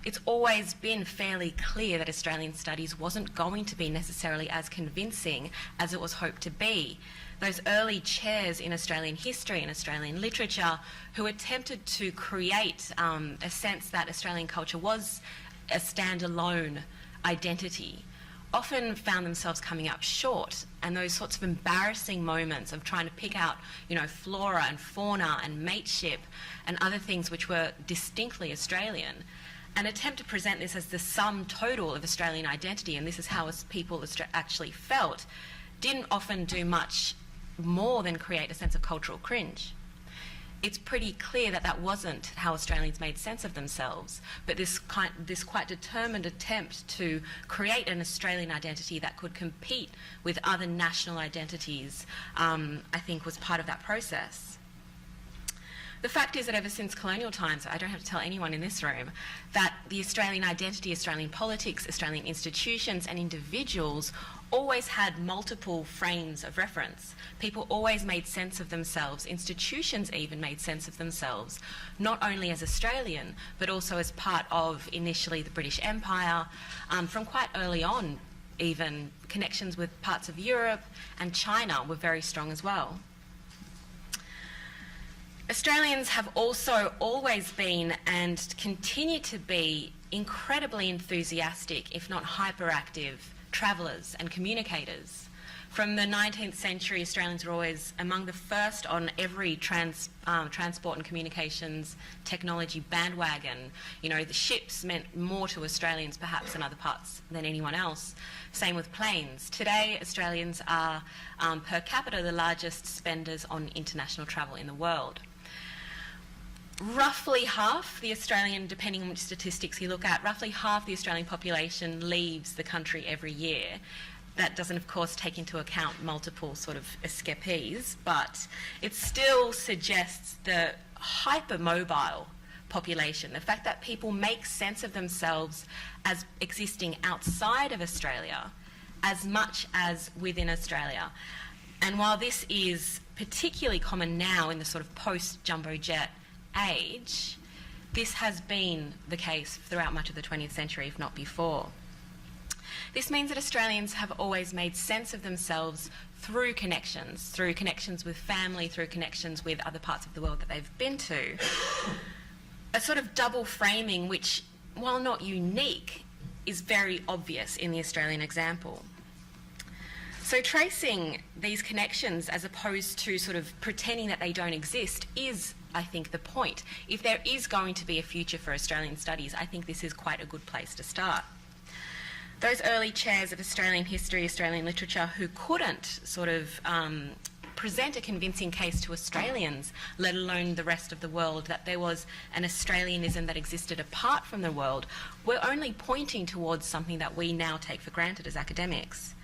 [SPEAKER 4] It's always been fairly clear that Australian studies wasn't going to be necessarily as convincing as it was hoped to be. Those early chairs in Australian history and Australian literature who attempted to create a sense that Australian culture was a standalone identity often found themselves coming up short, and those sorts of embarrassing moments of trying to pick out, flora and fauna and mateship and other things which were distinctly Australian, and attempt to present this as the sum total of Australian identity, and this is how people actually felt, didn't often do much more than create a sense of cultural cringe. It's pretty clear that that wasn't how Australians made sense of themselves, but this quite determined attempt to create an Australian identity that could compete with other national identities, I think was part of that process. The fact is that ever since colonial times, I don't have to tell anyone in this room, that the Australian identity, Australian politics, Australian institutions and individuals always had multiple frames of reference. People always made sense of themselves, institutions even made sense of themselves, not only as Australian, but also as part of initially the British Empire, from quite early on even. Connections with parts of Europe and China were very strong as well. Australians have also always been and continue to be incredibly enthusiastic, if not hyperactive, travellers and communicators. From the 19th century, Australians were always among the first on every transport and communications technology bandwagon. The ships meant more to Australians perhaps in other parts than anyone else. Same with planes. Today, Australians are per capita the largest spenders on international travel in the world. Roughly half the Australian, depending on which statistics you look at, roughly half the Australian population leaves the country every year. That doesn't, of course, take into account multiple sort of escapees, but it still suggests the hypermobile population, the fact that people make sense of themselves as existing outside of Australia as much as within Australia. And while this is particularly common now in the sort of post-jumbo jet age, this has been the case throughout much of the 20th century, if not before. This means that Australians have always made sense of themselves through connections with family, through connections with other parts of the world that they've been to. A sort of double framing which, while not unique, is very obvious in the Australian example. So tracing these connections as opposed to sort of pretending that they don't exist is, I think, the point. If there is going to be a future for Australian studies, I think this is quite a good place to start. Those early chairs of Australian history, Australian literature, who couldn't sort of present a convincing case to Australians, let alone the rest of the world, that there was an Australianism that existed apart from the world, were only pointing towards something that we now take for granted as academics.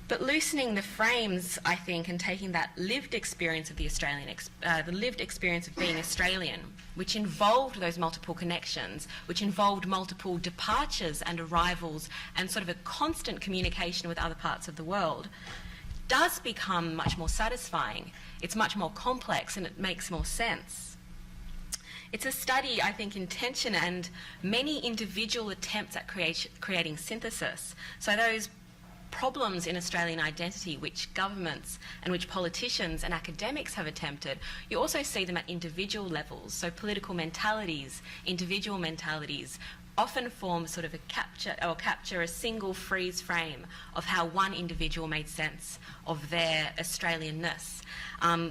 [SPEAKER 4] But loosening the frames, I think, and taking that lived experience of the lived experience of being Australian, which involved those multiple connections, which involved multiple departures and arrivals, and sort of a constant communication with other parts of the world, does become much more satisfying. It's much more complex, and it makes more sense. It's a study, I think, in tension and many individual attempts at creating synthesis. So those problems in Australian identity which governments and which politicians and academics have attempted, you also see them at individual levels. So political mentalities, individual mentalities, often form sort of capture a single freeze frame of how one individual made sense of their Australianness.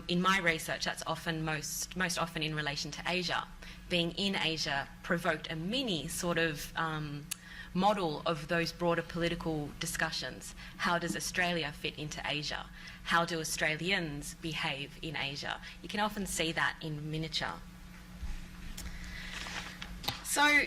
[SPEAKER 4] In my research, that's often most often in relation to Asia. Being in Asia provoked a mini sort of model of those broader political discussions. How does Australia fit into Asia? How do Australians behave in Asia? You can often see that in miniature. So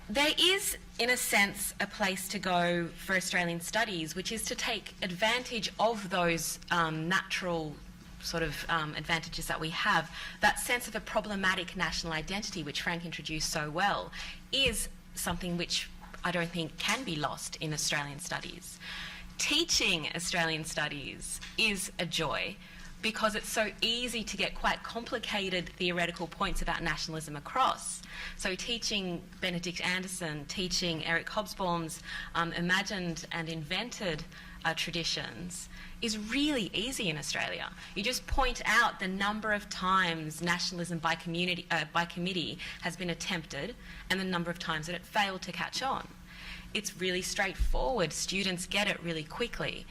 [SPEAKER 4] there is, in a sense, a place to go for Australian studies, which is to take advantage of those natural sort of advantages that we have. That sense of a problematic national identity, which Frank introduced so well, is something which I don't think can be lost in Australian studies. Teaching Australian studies is a joy because it's so easy to get quite complicated theoretical points about nationalism across. So teaching Benedict Anderson, teaching Eric Hobsbawm's imagined and invented traditions is really easy in Australia. You just point out the number of times nationalism by committee has been attempted and the number of times that it failed to catch on. It's really straightforward. Students get it really quickly.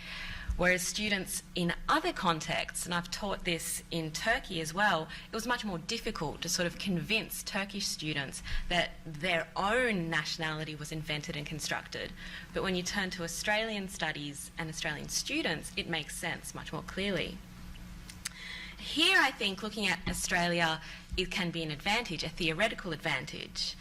[SPEAKER 4] Whereas students in other contexts, and I've taught this in Turkey as well, it was much more difficult to sort of convince Turkish students that their own nationality was invented and constructed. But when you turn to Australian studies and Australian students, it makes sense much more clearly. Here, I think, looking at Australia, it can be an advantage, a theoretical advantage.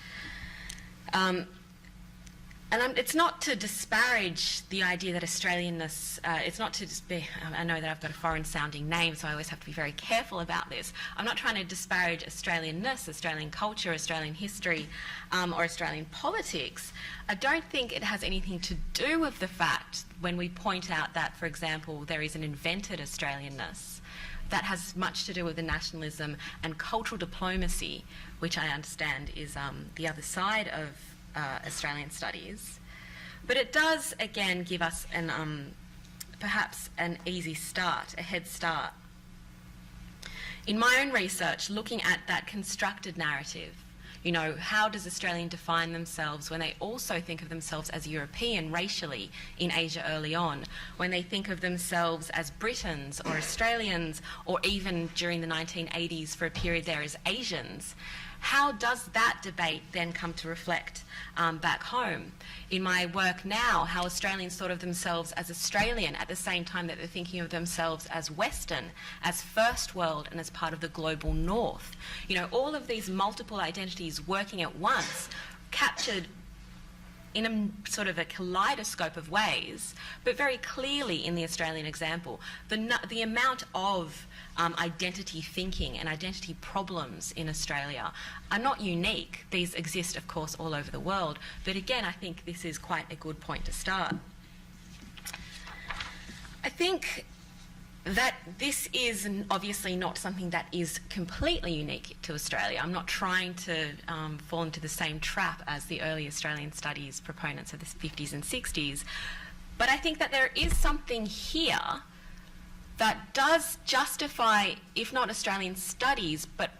[SPEAKER 4] And it's not to disparage the idea that Australianness, it's not to just be, I know that I've got a foreign sounding name, so I always have to be very careful about this. I'm not trying to disparage Australianness, Australian culture, Australian history, or Australian politics. I don't think it has anything to do with the fact when we point out that, for example, there is an invented Australianness. That has much to do with the nationalism and cultural diplomacy, which I understand is the other side of Australian studies. But it does, again, give us perhaps an easy start, a head start. In my own research, looking at that constructed narrative, you know, how does Australian define themselves when they also think of themselves as European racially in Asia early on, when they think of themselves as Britons or Australians, or even during the 1980s for a period there as Asians? How does that debate then come to reflect back home? In my work now, how Australians thought of themselves as Australian at the same time that they're thinking of themselves as Western, as First World, and as part of the global North. You know, all of these multiple identities working at once, captured in a sort of a kaleidoscope of ways, but very clearly in the Australian example. The amount of identity thinking and identity problems in Australia are not unique. These exist, of course, all over the world. But again, I think this is quite a good point to start. I think that this is obviously not something that is completely unique to Australia. I'm not trying to fall into the same trap as the early Australian studies proponents of the 50s and 60s. But I think that there is something here that does justify, if not Australian studies, but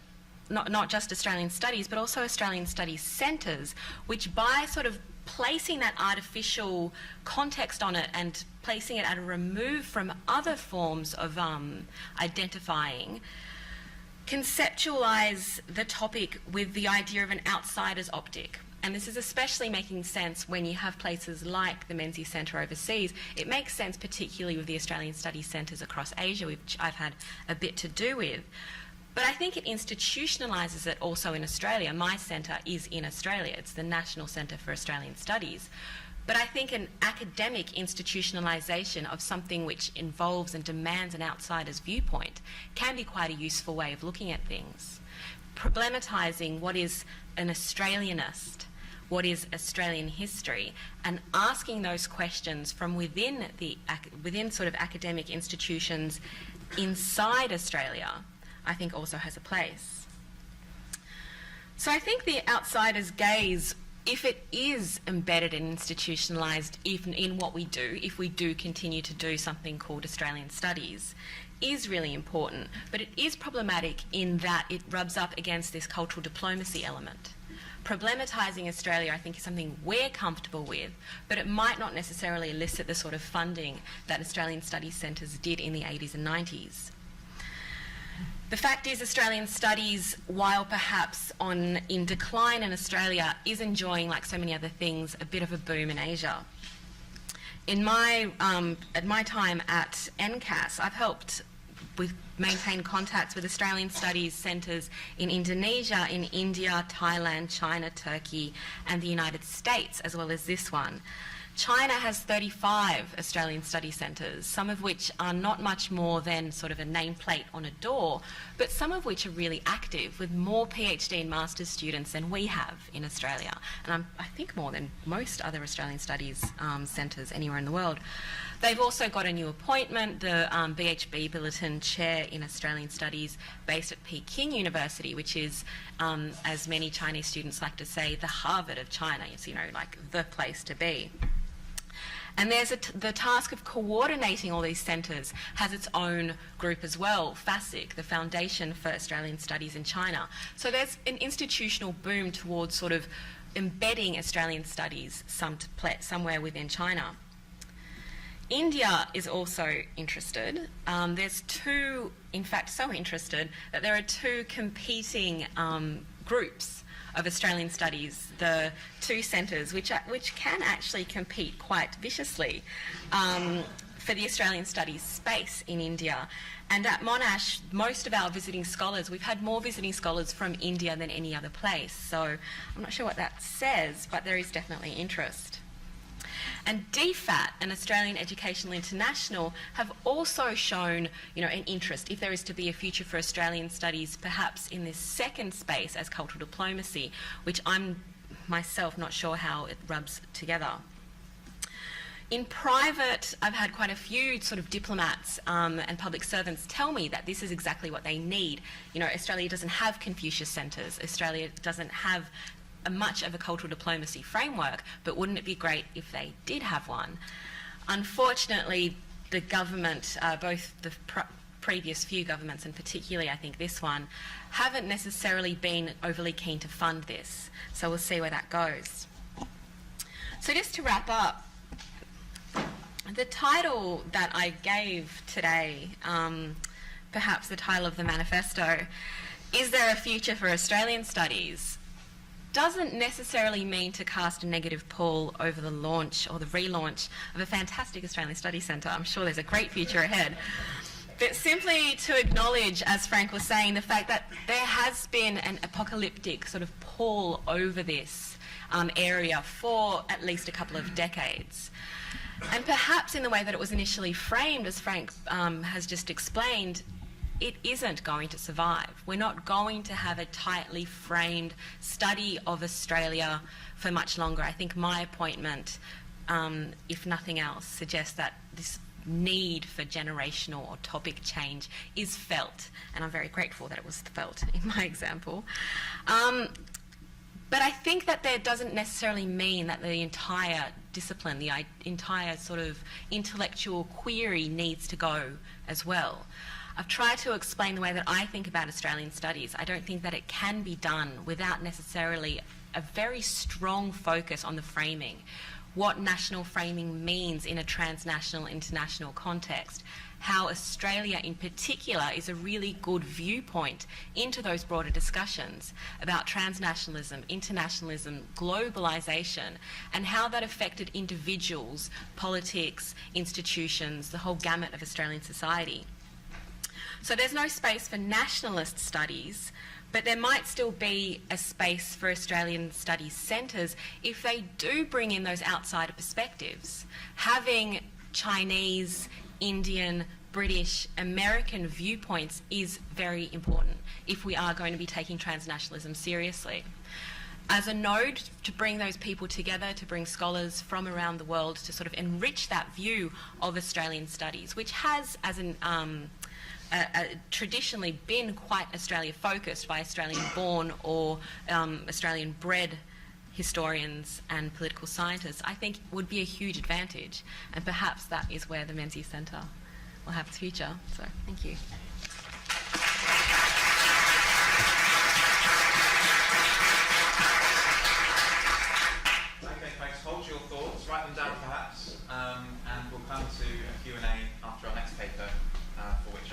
[SPEAKER 4] not just Australian studies, but also Australian studies centres, which by sort of placing that artificial context on it and placing it at a remove from other forms of identifying, conceptualise the topic with the idea of an outsider's optic. And this is especially making sense when you have places like the Menzies Centre overseas. It makes sense particularly with the Australian Studies Centres across Asia, which I've had a bit to do with. But I think it institutionalises it also in Australia. My centre is in Australia. It's the National Centre for Australian Studies. But I think an academic institutionalisation of something which involves and demands an outsider's viewpoint can be quite a useful way of looking at things. Problematising what is an Australianist, what is Australian history, and asking those questions from within sort of academic institutions inside Australia, I think also has a place. So I think the outsider's gaze, if it is embedded and institutionalised even in what we do, if we do continue to do something called Australian Studies, is really important. But it is problematic in that it rubs up against this cultural diplomacy element. Problematising Australia, I think, is something we're comfortable with, but it might not necessarily elicit the sort of funding that Australian Studies centres did in the 80s and 90s. The fact is, Australian Studies, while perhaps in decline in Australia, is enjoying, like so many other things, a bit of a boom in Asia. At my time at MCAS, I've helped maintain contacts with Australian Studies centres in Indonesia, in India, Thailand, China, Turkey, and the United States, as well as this one. China has 35 Australian Study centres, some of which are not much more than sort of a nameplate on a door, but some of which are really active, with more PhD and master's students than we have in Australia, and I think more than most other Australian Studies centres anywhere in the world. They've also got a new appointment, the BHB Billiton Chair in Australian Studies, based at Peking University, which is, as many Chinese students like to say, the Harvard of China. It's, like the place to be. And there's the task of coordinating all these centres has its own group as well, FASIC, the Foundation for Australian Studies in China. So there's an institutional boom towards sort of embedding Australian studies somewhere within China. India is also interested. There's two, in fact, so interested that there are two competing groups of Australian Studies, the two centres, which can actually compete quite viciously for the Australian Studies space in India. And at Monash, most of our visiting scholars, we've had more visiting scholars from India than any other place. So I'm not sure what that says, but there is definitely interest. And DFAT and Australian Educational International have also shown, an interest, if there is to be a future for Australian Studies, perhaps in this second space as cultural diplomacy, which I'm myself not sure how it rubs together. In private, I've had quite a few sort of diplomats and public servants tell me that this is exactly what they need. Australia doesn't have Confucius centres. Australia doesn't have much of a cultural diplomacy framework, but wouldn't it be great if they did have one? Unfortunately, the government, both the previous few governments and particularly I think this one, haven't necessarily been overly keen to fund this. So we'll see where that goes. So just to wrap up, the title that I gave today, perhaps the title of the manifesto, Is There a Future for Australian Studies?, doesn't necessarily mean to cast a negative pall over the launch or the relaunch of a fantastic Australian Studies Centre. I'm sure there's a great future ahead. But simply to acknowledge, as Frank was saying, the fact that there has been an apocalyptic sort of pall over this area for at least a couple of decades. And perhaps in the way that it was initially framed, as Frank has just explained, it isn't going to survive. We're not going to have a tightly framed study of Australia for much longer. I think my appointment, if nothing else, suggests that this need for generational or topic change is felt, and I'm very grateful that it was felt in my example. But I think that that doesn't necessarily mean that the entire discipline, the entire sort of intellectual query needs to go as well. I've tried to explain the way that I think about Australian studies. I don't think that it can be done without necessarily a very strong focus on the framing, what national framing means in a transnational, international context, how Australia in particular is a really good viewpoint into those broader discussions about transnationalism, internationalism, globalisation, and how that affected individuals, politics, institutions, the whole gamut of Australian society. So there's no space for nationalist studies, but there might still be a space for Australian studies centres if they do bring in those outsider perspectives. Having Chinese, Indian, British, American viewpoints is very important if we are going to be taking transnationalism seriously. As a node to bring those people together, to bring scholars from around the world to sort of enrich that view of Australian studies, which has, as an traditionally been quite Australia-focused by Australian-born or Australian-bred historians and political scientists, I think would be a huge advantage. And perhaps that is where the Menzies Centre will have its future. So, thank you.
[SPEAKER 3] Okay, folks, hold your thoughts, write them down perhaps, and we'll come to a Q&A after our next paper, for which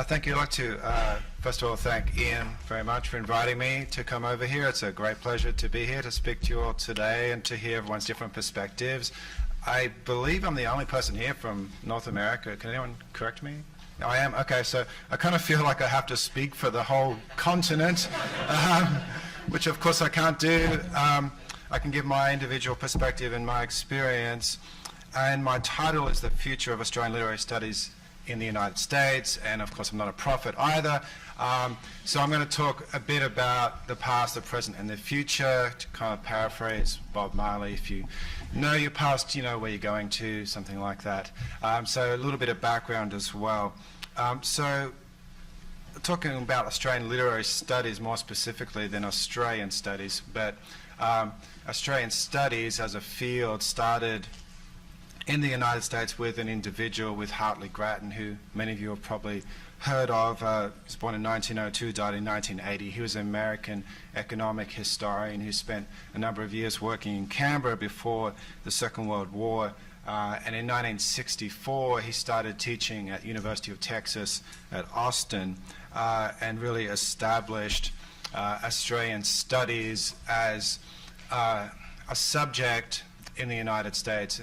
[SPEAKER 5] Thank you. I'd like to, first of all, thank Ian very much for inviting me to come over here. It's a great pleasure to be here to speak to you all today and to hear everyone's different perspectives. I believe I'm the only person here from North America. Can anyone correct me? I am? Okay, so I kind of feel like I have to speak for the whole continent, which of course I can't do. I can give my individual perspective and my experience, and my title is The Future of Australian Literary Studies in the United States, and of course I'm not a prophet either. So I'm going to talk a bit about the past, the present, and the future, to kind of paraphrase Bob Marley. If you know your past, you know where you're going to, something like that. So a little bit of background as well. So talking about Australian literary studies more specifically than Australian studies, but Australian studies as a field started in the United States with an individual, with Hartley Grattan, who many of you have probably heard of. He was born in 1902, died in 1980. He was an American economic historian who spent a number of years working in Canberra before the Second World War. And in 1964, he started teaching at University of Texas at Austin and really established Australian studies as a subject in the United States.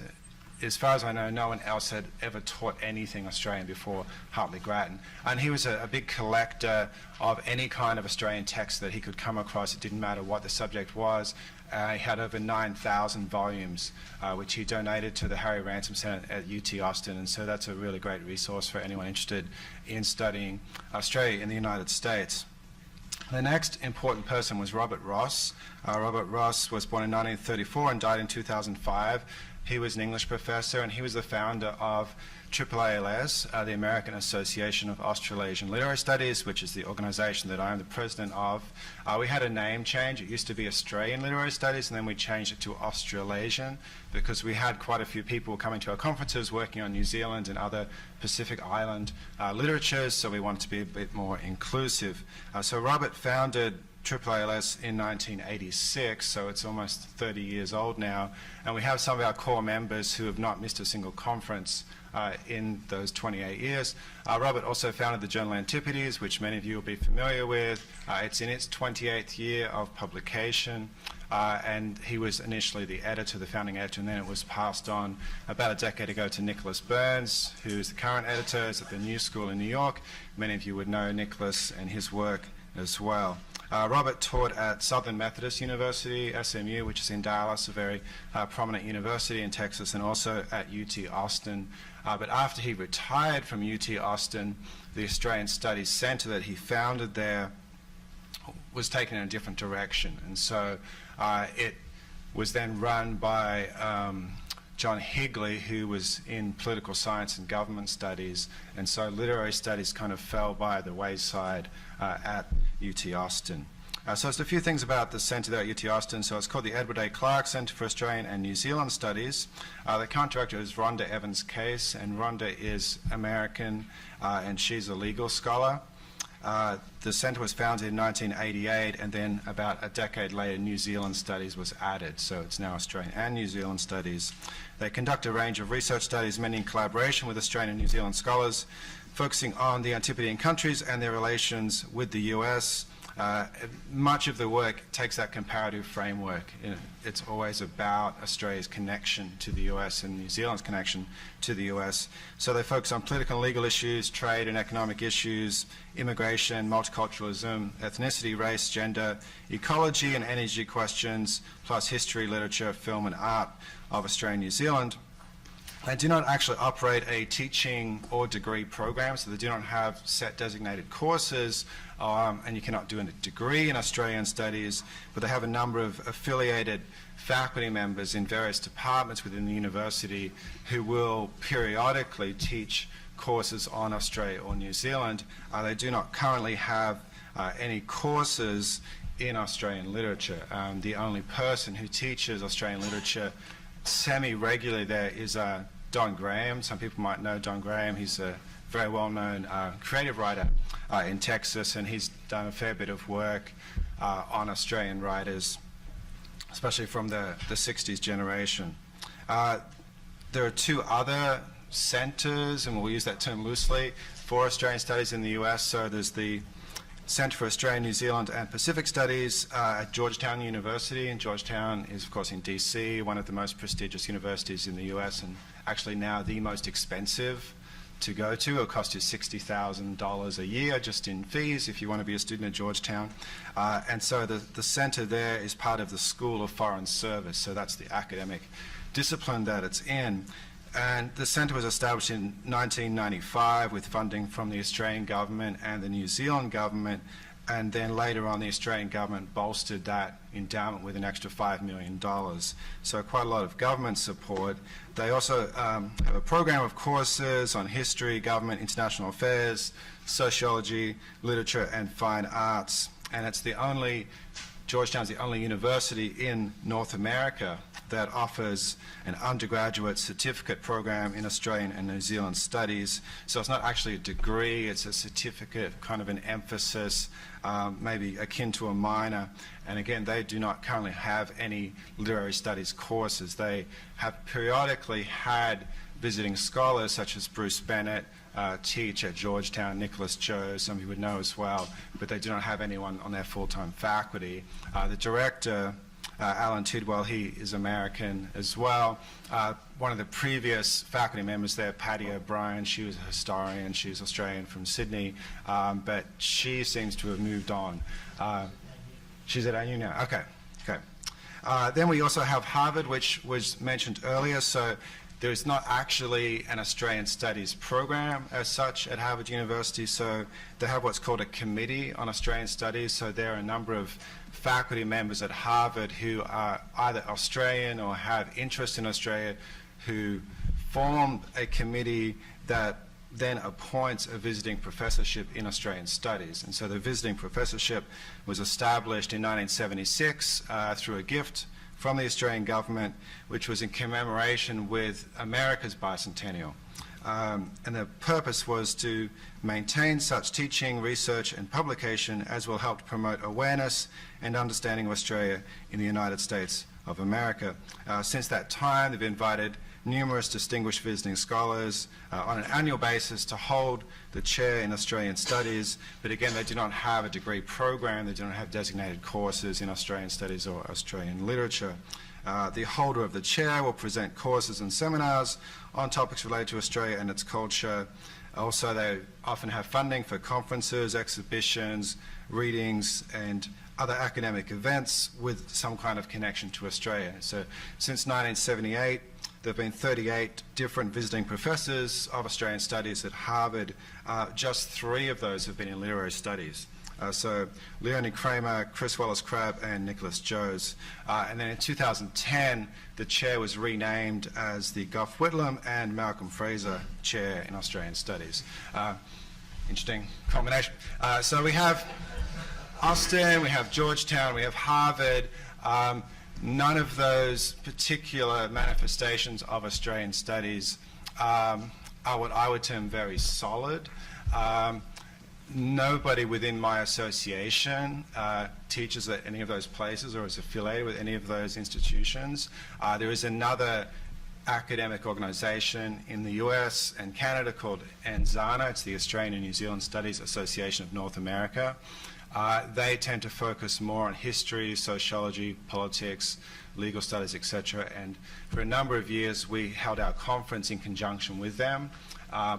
[SPEAKER 5] As far as I know, no one else had ever taught anything Australian before Hartley Grattan. And he was a big collector of any kind of Australian text that he could come across. It didn't matter what the subject was. He had over 9,000 volumes, which he donated to the Harry Ransom Centre at UT Austin. And so that's a really great resource for anyone interested in studying Australia in the United States. The next important person was Robert Ross. Robert Ross was born in 1934 and died in 2005. He was an English professor, and he was the founder of AAALS, the American Association of Australasian Literary Studies, which is the organization that I am the president of. We had a name change. It used to be Australian Literary Studies, and then we changed it to Australasian because we had quite a few people coming to our conferences working on New Zealand and other Pacific Island literatures, so we wanted to be a bit more inclusive. So Robert founded AAALS in 1986, so it's almost 30 years old now, and we have some of our core members who have not missed a single conference in those 28 years. Robert also founded the journal Antipodes, which many of you will be familiar with. It's in its 28th year of publication, and he was initially the editor, the founding editor, and then it was passed on about a decade ago to Nicholas Burns, who's the current editor, is at the New School in New York. Many of you would know Nicholas and his work as well. Robert taught at Southern Methodist University, SMU, which is in Dallas, a very prominent university in Texas, and also at UT Austin. But after he retired from UT Austin, the Australian Studies Centre that he founded there was taken in a different direction. And so it was then run by John Higley, who was in political science and government studies, and so literary studies kind of fell by the wayside at UT Austin. So just a few things about the centre there at UT Austin. So it's called the Edward A. Clark Centre for Australian and New Zealand Studies. The current director is Rhonda Evans-Case, and Rhonda is American, and she's a legal scholar. The centre was founded in 1988, and then about a decade later, New Zealand Studies was added. So it's now Australian and New Zealand Studies. They conduct a range of research studies, many in collaboration with Australian and New Zealand scholars, focusing on the Antipodean countries and their relations with the US. Much of the work takes that comparative framework. It's always about Australia's connection to the US and New Zealand's connection to the US. So they focus on political and legal issues, trade and economic issues, immigration, multiculturalism, ethnicity, race, gender, ecology and energy questions, plus history, literature, film and art of Australia and New Zealand. They do not actually operate a teaching or degree program, so they do not have set designated courses, and you cannot do a degree in Australian studies, but they have a number of affiliated faculty members in various departments within the university who will periodically teach courses on Australia or New Zealand. They do not currently have any courses in Australian literature. The only person who teaches Australian literature semi-regularly there is Don Graham. Some people might know Don Graham. He's a very well-known creative writer in Texas, and he's done a fair bit of work on Australian writers, especially from the 60s generation. There are two other centers, and we'll use that term loosely, for Australian studies in the US. So there's the Centre for Australian, New Zealand and Pacific Studies at Georgetown University, and Georgetown is of course in DC, one of the most prestigious universities in the US, and actually now the most expensive to go to. It'll cost you $60,000 a year just in fees if you want to be a student at Georgetown. And so the centre there is part of the School of Foreign Service, so that's the academic discipline that it's in. And the centre was established in 1995 with funding from the Australian government and the New Zealand government, and then later on the Australian government bolstered that endowment with an extra $5 million. So quite a lot of government support. They also have a program of courses on history, government, international affairs, sociology, literature and fine arts. And it's the only, Georgetown's the only university in North America that offers an undergraduate certificate program in Australian and New Zealand studies. So it's not actually a degree, it's a certificate, kind of an emphasis, maybe akin to a minor. And again, they do not currently have any literary studies courses. They have periodically had visiting scholars such as Bruce Bennett teach at Georgetown, Nicholas Joe, some of you would know as well, but they do not have anyone on their full-time faculty. The director, Alan Tidwell, he is American as well. One of the previous faculty members there, Patty O'Brien, she was a historian, she's Australian from Sydney, but she seems to have moved on. She's at ANU now, okay. Then we also have Harvard, which was mentioned earlier, so there is not actually an Australian Studies program as such at Harvard University, so they have what's called a Committee on Australian Studies, so there are a number of faculty members at Harvard who are either Australian or have interest in Australia who form a committee that then appoints a visiting professorship in Australian Studies. And so the visiting professorship was established in 1976 through a gift from the Australian government, which was in commemoration with America's bicentennial. And the purpose was to maintain such teaching, research and publication as will help to promote awareness and understanding of Australia in the United States of America. Since that time, they've invited numerous distinguished visiting scholars on an annual basis to hold the chair in Australian Studies, but again, they do not have a degree program, they do not have designated courses in Australian Studies or Australian literature. The holder of the chair will present courses and seminars on topics related to Australia and its culture. Also, they often have funding for conferences, exhibitions, readings, and other academic events with some kind of connection to Australia. So since 1978, there have been 38 different visiting professors of Australian Studies at Harvard. Just 3 of those have been in literary studies. So Leonie Kramer, Chris Wallace-Crabb, and Nicholas Joes. And then in 2010, the chair was renamed as the Gough Whitlam and Malcolm Fraser Chair in Australian Studies. Interesting combination. So we have Austin, we have Georgetown, we have Harvard. None of those particular manifestations of Australian studies are what I would term very solid. Nobody within my association teaches at any of those places or is affiliated with any of those institutions. There is another academic organisation in the US and Canada called ANZANA. It's the Australian and New Zealand Studies Association of North America. They tend to focus more on history, sociology, politics, legal studies, etc. And for a number of years we held our conference in conjunction with them,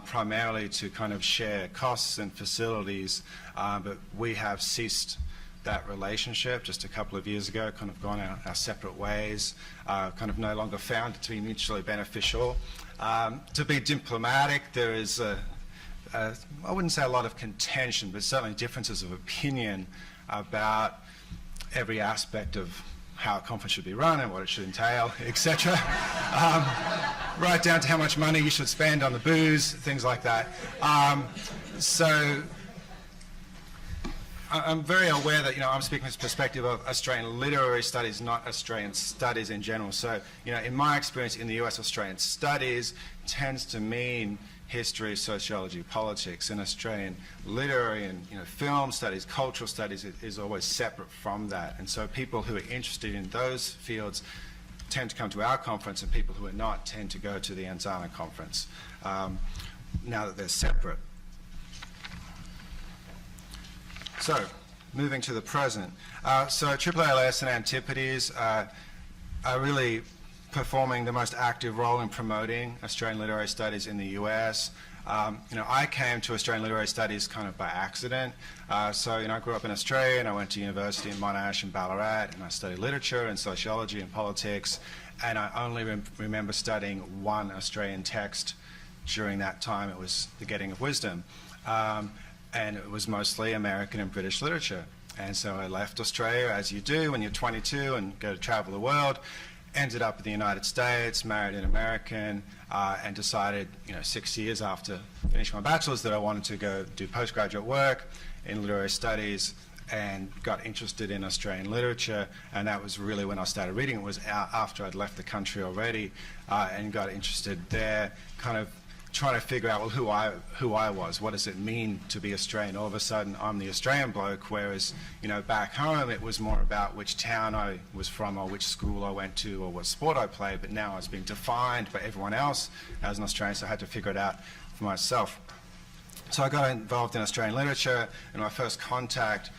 [SPEAKER 5] primarily to kind of share costs and facilities, but we have ceased that relationship just a couple of years ago, kind of gone our separate ways, kind of no longer found it to be mutually beneficial. To be diplomatic, there is I wouldn't say a lot of contention, but certainly differences of opinion about every aspect of how a conference should be run and what it should entail, etc. Right down to how much money you should spend on the booze, things like that. So I'm very aware that, I'm speaking from the perspective of Australian literary studies, not Australian studies in general. So, in my experience in the US, Australian studies tends to mean history, sociology, politics, and Australian literary and film studies, cultural studies is always separate from that. And so people who are interested in those fields tend to come to our conference, and people who are not tend to go to the ANZANA conference, now that they're separate. So, moving to the present. So AAALS and Antipodes are really performing the most active role in promoting Australian literary studies in the US. I came to Australian literary studies kind of by accident. So I grew up in Australia and I went to university in Monash and Ballarat, and I studied literature and sociology and politics, and I only remember studying one Australian text during that time. It was The Getting of Wisdom, and it was mostly American and British literature. And so I left Australia, as you do when you're 22 and go to travel the world. Ended up in the United States, married an American, and decided, 6 years after finishing my bachelor's, that I wanted to go do postgraduate work in literary studies, and got interested in Australian literature. And that was really when I started reading. It was after I'd left the country already, and got interested there, kind of trying to figure out, well, who I was. What does it mean to be Australian? All of a sudden, I'm the Australian bloke, whereas, back home, it was more about which town I was from, or which school I went to, or what sport I played. But now I was being defined by everyone else as an Australian, so I had to figure it out for myself. So I got involved in Australian literature, and my first contact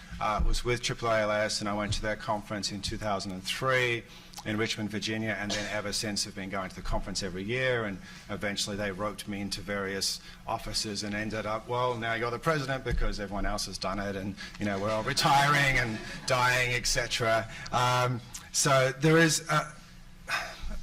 [SPEAKER 5] was with AAALS, and I went to their conference in 2003 in Richmond, Virginia, and then ever since have been going to the conference every year, and eventually they roped me into various offices and ended up, well, now you're the president because everyone else has done it, and we're all retiring and dying, etc. So there is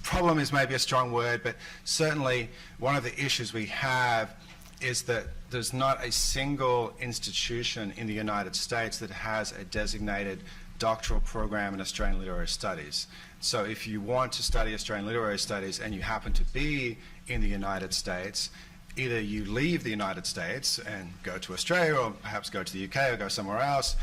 [SPEAKER 5] problem is maybe a strong word, but certainly one of the issues we have is that there's not a single institution in the United States that has a designated doctoral program in Australian literary studies. So if you want to study Australian literary studies and you happen to be in the United States, either you leave the United States and go to Australia, or perhaps go to the UK or go somewhere else,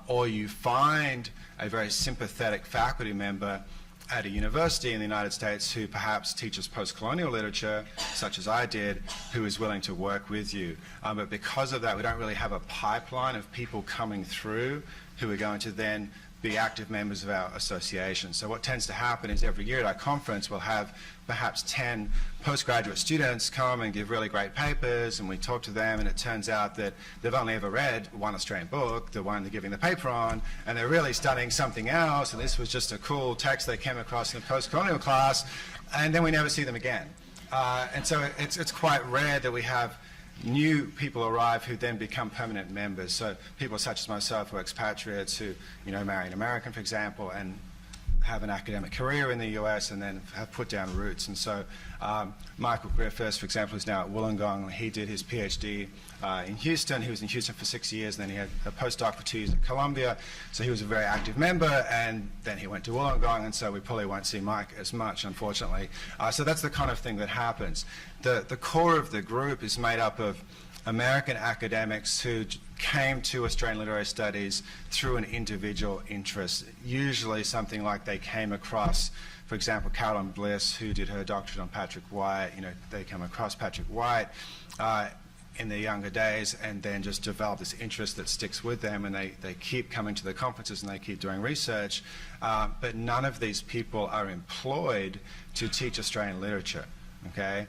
[SPEAKER 5] or you find a very sympathetic faculty member at a university in the United States who perhaps teaches post-colonial literature, such as I did, who is willing to work with you. But because of that, we don't really have a pipeline of people coming through who are going to then be active members of our association. So what tends to happen is every year at our conference we'll have perhaps 10 postgraduate students come and give really great papers, and we talk to them, and it turns out that they've only ever read one Australian book, the one they're giving the paper on, and they're really studying something else, and this was just a cool text they came across in a post-colonial class, and then we never see them again. And so it's quite rare that we have new people arrive who then become permanent members. So people such as myself who are expatriates who, marry an American, for example, and have an academic career in the US and then have put down roots. And so Michael Griffiths, for example, is now at Wollongong. He did his PhD in Houston. He was in Houston for 6 years, and then he had a postdoc for 2 years at Columbia. So he was a very active member, and then he went to Wollongong, and so we probably won't see Mike as much, unfortunately. So that's the kind of thing that happens. The core of the group is made up of American academics who came to Australian literary studies through an individual interest, usually something like they came across, for example, Carolyn Bliss, who did her doctorate on Patrick White, they come across Patrick White in their younger days and then just develop this interest that sticks with them, and they keep coming to the conferences and they keep doing research, but none of these people are employed to teach Australian literature. Okay,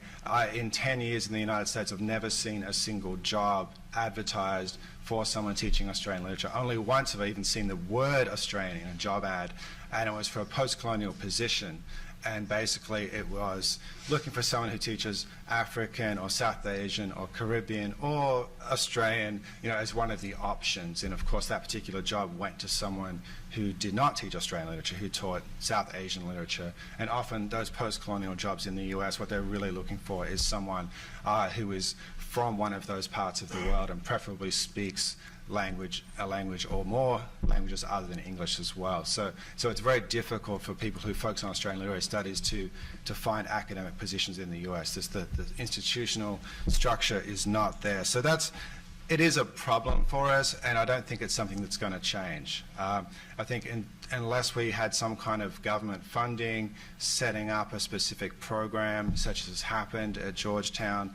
[SPEAKER 5] in 10 years in the United States, I've never seen a single job advertised for someone teaching Australian literature. Only once have I even seen the word Australian in a job ad, and it was for a post-colonial position. And basically it was looking for someone who teaches African or South Asian or Caribbean or Australian, as one of the options. And of course that particular job went to someone who did not teach Australian literature, who taught South Asian literature. And often those post-colonial jobs in the US, what they're really looking for is someone who is from one of those parts of the world and preferably speaks a language or more languages other than English as well. So it's very difficult for people who focus on Australian literary studies to find academic positions in the US. The institutional structure is not there. So it is a problem for us, and I don't think it's something that's going to change. I think unless we had some kind of government funding setting up a specific program such as has happened at Georgetown,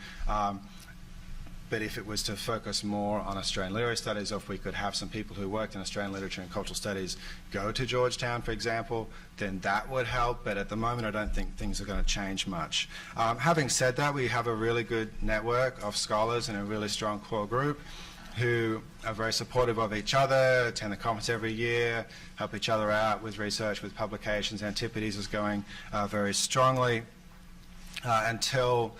[SPEAKER 5] but if it was to focus more on Australian literary studies, or if we could have some people who worked in Australian literature and cultural studies go to Georgetown, for example, then that would help. But at the moment, I don't think things are going to change much. Having said that, we have a really good network of scholars and a really strong core group who are very supportive of each other, attend the conference every year, help each other out with research, with publications. Antipodes is going very strongly. Until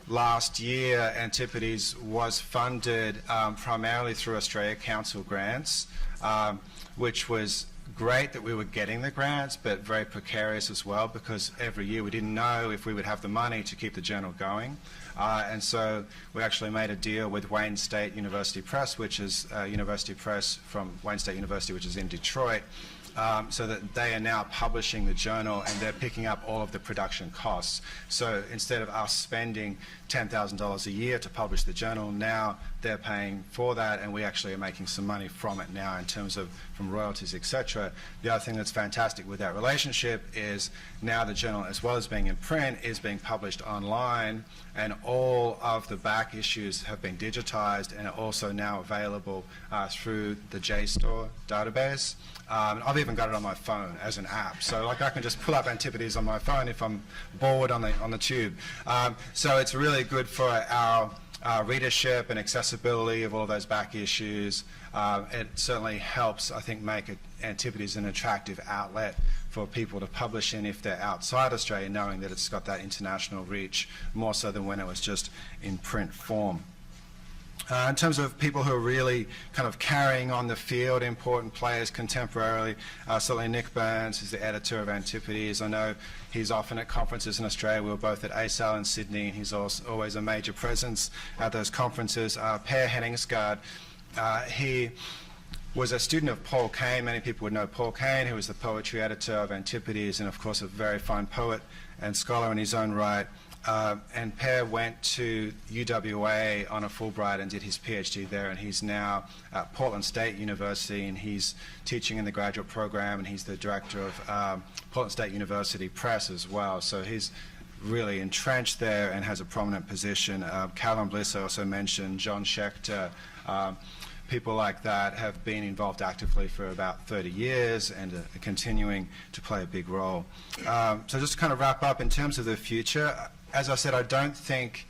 [SPEAKER 5] last year, Antipodes was funded primarily through Australia Council grants, which was great that we were getting the grants, but very precarious as well, because every year we didn't know if we would have the money to keep the journal going. And so we actually made a deal with Wayne State University Press, which is a university press from Wayne State University, which is in Detroit, so that they are now publishing the journal and they're picking up all of the production costs. So instead of us spending $10,000 a year to publish the journal, now they're paying for that, and we actually are making some money from it now in terms of from royalties, etc. The other thing that's fantastic with that relationship is now the journal, as well as being in print, is being published online, and all of the back issues have been digitized and are also now available through the JSTOR database. I've even got it on my phone as an app, so like I can just pull up Antipodes on my phone if I'm bored on the tube. So it's really good for our readership and accessibility of all those back issues. It certainly helps, I think, make Antipodes an attractive outlet for people to publish in if they're outside Australia, knowing that it's got that international reach, more so than when it was just in print form. In terms of people who are really kind of carrying on the field, important players contemporarily, certainly Nick Burns is the editor of Antipodes. I know he's often at conferences in Australia. We were both at ASAL in Sydney, and he's also always a major presence at those conferences. Per Henningsgaard, he was a student of Paul Kane. Many people would know Paul Kane, who was the poetry editor of Antipodes, and of course a very fine poet and scholar in his own right. And Per went to UWA on a Fulbright and did his PhD there, and he's now at Portland State University, and he's teaching in the graduate program, and he's the director of Portland State University Press as well. So he's really entrenched there and has a prominent position. Callum Bliss I also mentioned, John Schechter, people like that have been involved actively for about 30 years and are continuing to play a big role. So just to kind of wrap up, in terms of the future, as I said, I don't think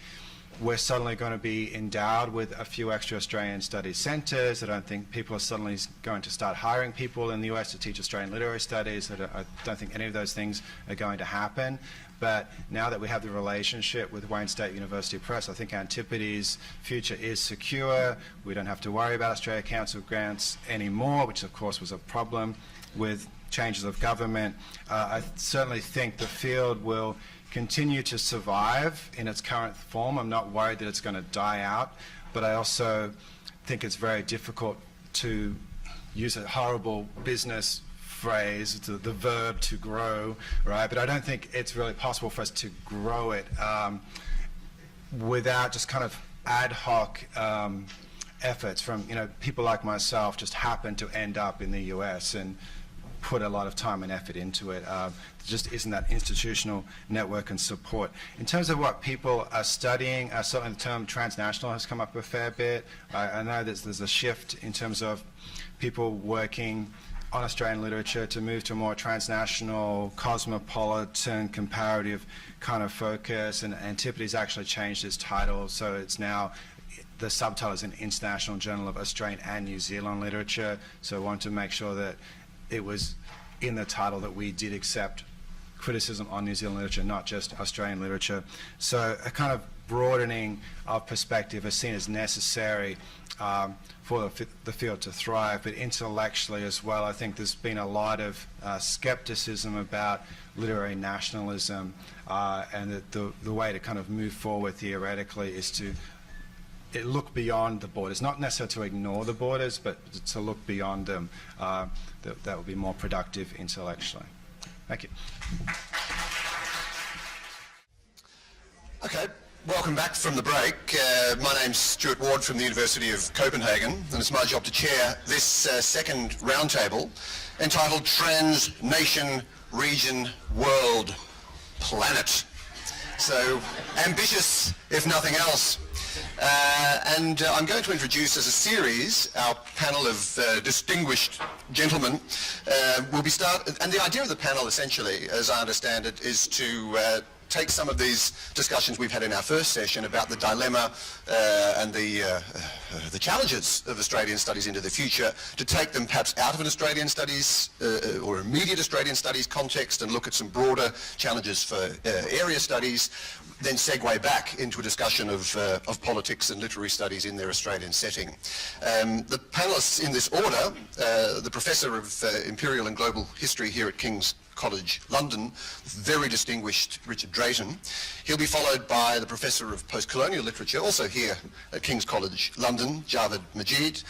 [SPEAKER 5] we're suddenly going to be endowed with a few extra Australian studies centres. I don't think people are suddenly going to start hiring people in the US to teach Australian literary studies. I don't think any of those things are going to happen. But now that we have the relationship with Wayne State University Press, I think Antipodes' future is secure. We don't have to worry about Australia Council grants anymore, which of course was a problem with changes of government. I certainly think the field will continue to survive in its current form. I'm not worried that it's going to die out, but I also think it's very difficult to use a horrible business phrase, the verb to grow, right? But I don't think it's really possible for us to grow it without just kind of ad hoc efforts from, people like myself just happen to end up in the US and put a lot of time and effort into it. There just isn't that institutional network and support. In terms of what people are studying, certainly the term transnational has come up a fair bit. I know that there's a shift in terms of people working on Australian literature to move to a more transnational, cosmopolitan, comparative kind of focus, and Antipodes actually changed its title, so it's now, the subtitle is an International Journal of Australian and New Zealand Literature, so I wanted to make sure that it was in the title that we did accept criticism on New Zealand literature, not just Australian literature. So a kind of broadening of perspective is seen as necessary for the field to thrive, but intellectually as well, I think there's been a lot of skepticism about literary nationalism, and that the way to kind of move forward theoretically is to look beyond the borders, not necessarily to ignore the borders, but to look beyond them. That would be more productive intellectually. Thank you.
[SPEAKER 6] Okay, welcome back from the break. My name's Stuart Ward from the University of Copenhagen, and it's my job to chair this second roundtable entitled Trans, Nation, Region, World, Planet. So ambitious, if nothing else. And I'm going to introduce as a series our panel of distinguished gentlemen. And the idea of the panel essentially, as I understand it, is to take some of these discussions we've had in our first session about the dilemma and the challenges of Australian studies into the future, to take them perhaps out of an Australian studies or immediate Australian studies context and look at some broader challenges for area studies, then segue back into a discussion of politics and literary studies in their Australian setting. The panellists in this order, the Professor of Imperial and Global History here at King's College London, very distinguished Richard Drayton. He'll be followed by the Professor of Post-Colonial Literature, also here at King's College London, Javed Majid.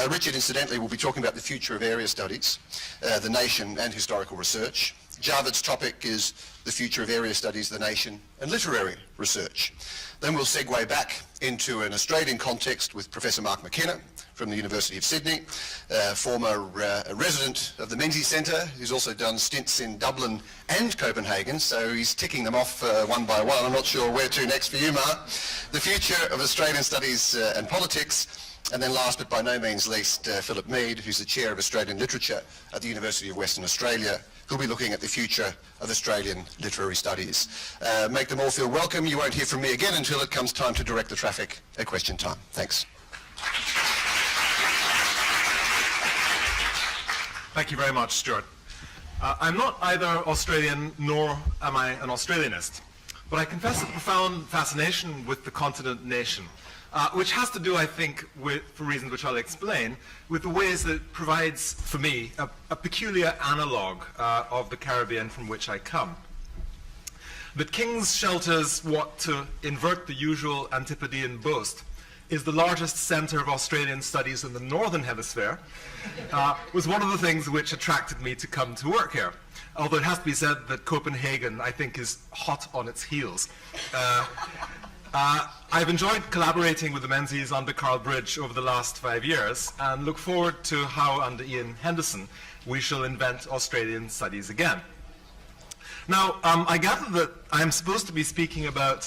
[SPEAKER 6] Richard, incidentally, will be talking about the future of area studies, the nation and historical research. Javed's topic is the future of area studies, the nation and literary research. Then we'll segue back into an Australian context with Professor Mark McKenna from the University of Sydney, former resident of the Menzies Centre, who's also done stints in Dublin and Copenhagen, so he's ticking them off one by one. I'm not sure where to next for you, Mark. The future of Australian studies and politics. And then last but by no means least, Philip Mead, who's the Chair of Australian Literature at the University of Western Australia, who'll be looking at the future of Australian literary studies. Make them all feel welcome. You won't hear from me again until it comes time to direct the traffic at question time. Thanks.
[SPEAKER 7] Thank you very much, Stuart. I'm not either Australian nor am I an Australianist, but I confess a profound fascination with the continent nation, which has to do, I think, with, for reasons which I'll explain, with the ways that it provides, for me, a peculiar analogue of the Caribbean from which I come. That King's shelters what, to invert the usual Antipodean boast, is the largest centre of Australian studies in the Northern Hemisphere, was one of the things which attracted me to come to work here. Although it has to be said that Copenhagen, I think, is hot on its heels. I've enjoyed collaborating with the Menzies under Carl Bridge over the last 5 years, and look forward to how, under Ian Henderson, we shall invent Australian studies again. Now, I gather that I'm supposed to be speaking about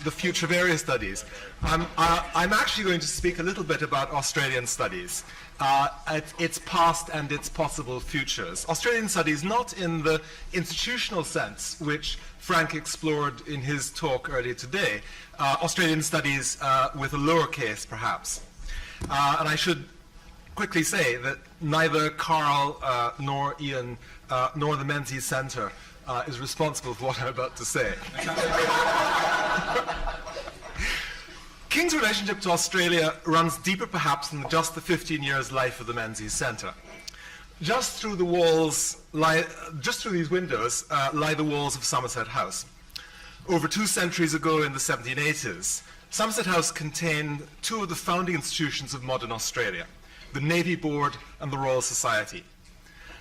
[SPEAKER 7] the future of area studies. I'm actually going to speak a little bit about Australian studies, its past and its possible futures. Australian studies, not in the institutional sense, which Frank explored in his talk earlier today. Australian studies with a lowercase, perhaps. And I should quickly say that neither Carl nor Ian nor the Menzies Centre is responsible for what I'm about to say. King's relationship to Australia runs deeper perhaps than just the 15 years life of the Menzies Centre. Just through the walls, just through these windows, lie the walls of Somerset House. Over 2 centuries ago in the 1780s, Somerset House contained 2 of the founding institutions of modern Australia, the Navy Board and the Royal Society.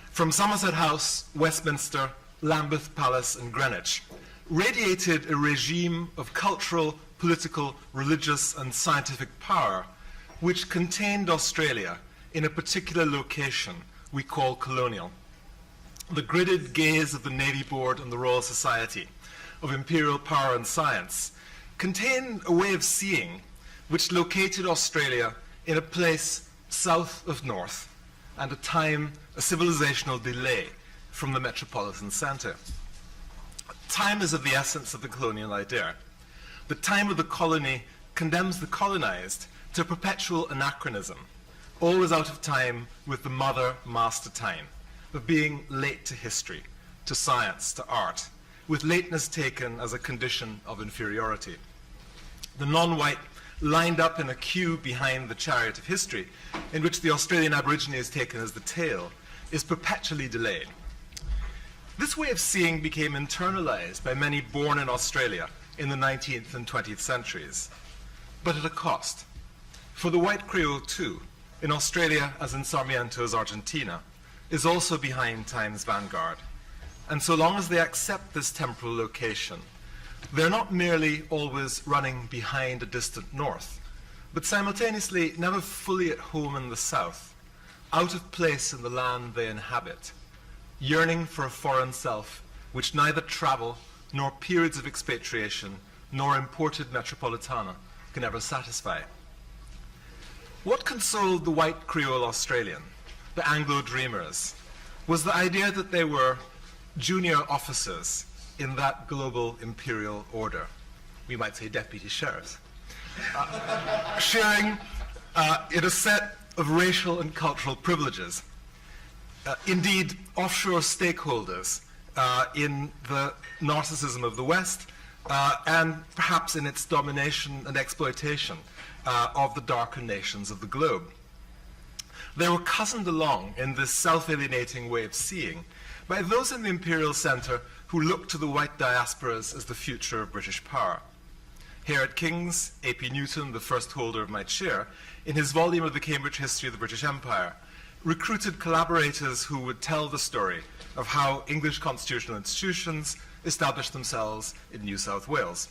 [SPEAKER 7] From Somerset House, Westminster, Lambeth Palace and Greenwich radiated a regime of cultural, political, religious and scientific power which contained Australia in a particular location we call colonial. The gridded gaze of the Navy Board and the Royal Society, of imperial power and science, contained a way of seeing which located Australia in a place south of north and a civilizational delay from the metropolitan centre. Time is of the essence of the colonial idea. The time of the colony condemns the colonized to perpetual anachronism, always out of time with the mother master time, of being late to history, to science, to art, with lateness taken as a condition of inferiority. The non-white lined up in a queue behind the chariot of history, in which the Australian Aborigine is taken as the tail, is perpetually delayed. This way of seeing became internalized by many born in Australia in the 19th and 20th centuries, but at a cost. For the white Creole too, in Australia as in Sarmiento's Argentina, is also behind time's vanguard. And so long as they accept this temporal location, they're not merely always running behind a distant north, but simultaneously never fully at home in the south, out of place in the land they inhabit, yearning for a foreign self which neither travel nor periods of expatriation nor imported metropolitana can ever satisfy. What consoled the white Creole Australian, the Anglo-dreamers, was the idea that they were junior officers in that global imperial order. We might say deputy sheriffs. Sharing in a set of racial and cultural privileges. Indeed, offshore stakeholders in the narcissism of the West and perhaps in its domination and exploitation of the darker nations of the globe. They were cozened along in this self-alienating way of seeing by those in the imperial centre who looked to the white diasporas as the future of British power. Here at King's, A.P. Newton, the first holder of my chair, in his volume of the Cambridge History of the British Empire, recruited collaborators who would tell the story of how English constitutional institutions established themselves in New South Wales.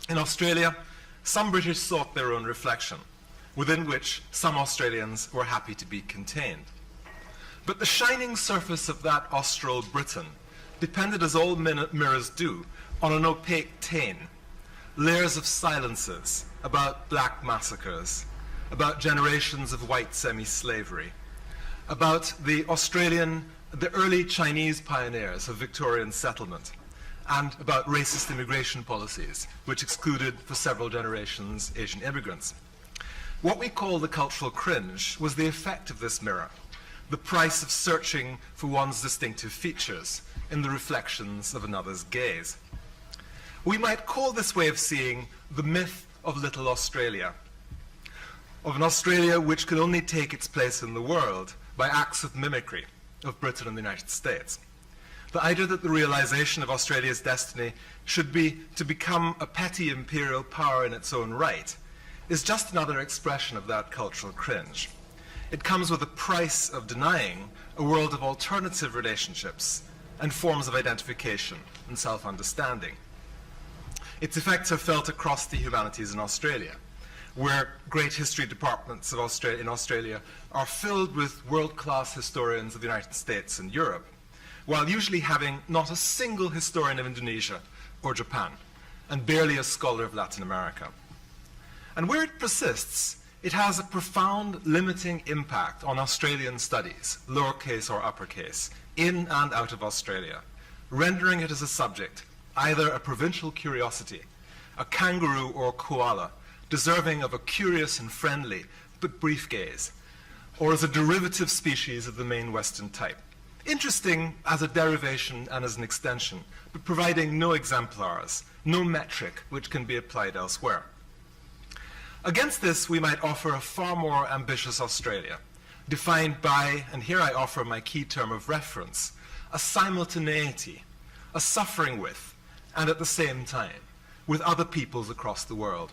[SPEAKER 7] In Australia, some British sought their own reflection, within which some Australians were happy to be contained. But the shining surface of that Austral Britain depended, as all mirrors do, on an opaque tain, layers of silences about black massacres, about generations of white semi-slavery, about the early Chinese pioneers of Victorian settlement, and about racist immigration policies, which excluded for several generations Asian immigrants. What we call the cultural cringe was the effect of this mirror, the price of searching for one's distinctive features in the reflections of another's gaze. We might call this way of seeing the myth of Little Australia, of an Australia which can only take its place in the world by acts of mimicry of Britain and the United States. The idea that the realization of Australia's destiny should be to become a petty imperial power in its own right is just another expression of that cultural cringe. It comes with a price of denying a world of alternative relationships and forms of identification and self-understanding. Its effects are felt across the humanities in Australia, where great history departments in Australia are filled with world-class historians of the United States and Europe, while usually having not a single historian of Indonesia or Japan, and barely a scholar of Latin America. And where it persists, it has a profound limiting impact on Australian studies, lowercase or uppercase, in and out of Australia, rendering it as a subject either a provincial curiosity, a kangaroo or koala, deserving of a curious and friendly but brief gaze, or as a derivative species of the main Western type. Interesting as a derivation and as an extension, but providing no exemplars, no metric which can be applied elsewhere. Against this, we might offer a far more ambitious Australia, defined by, and here I offer my key term of reference, a simultaneity, a suffering with, and at the same time, with other peoples across the world.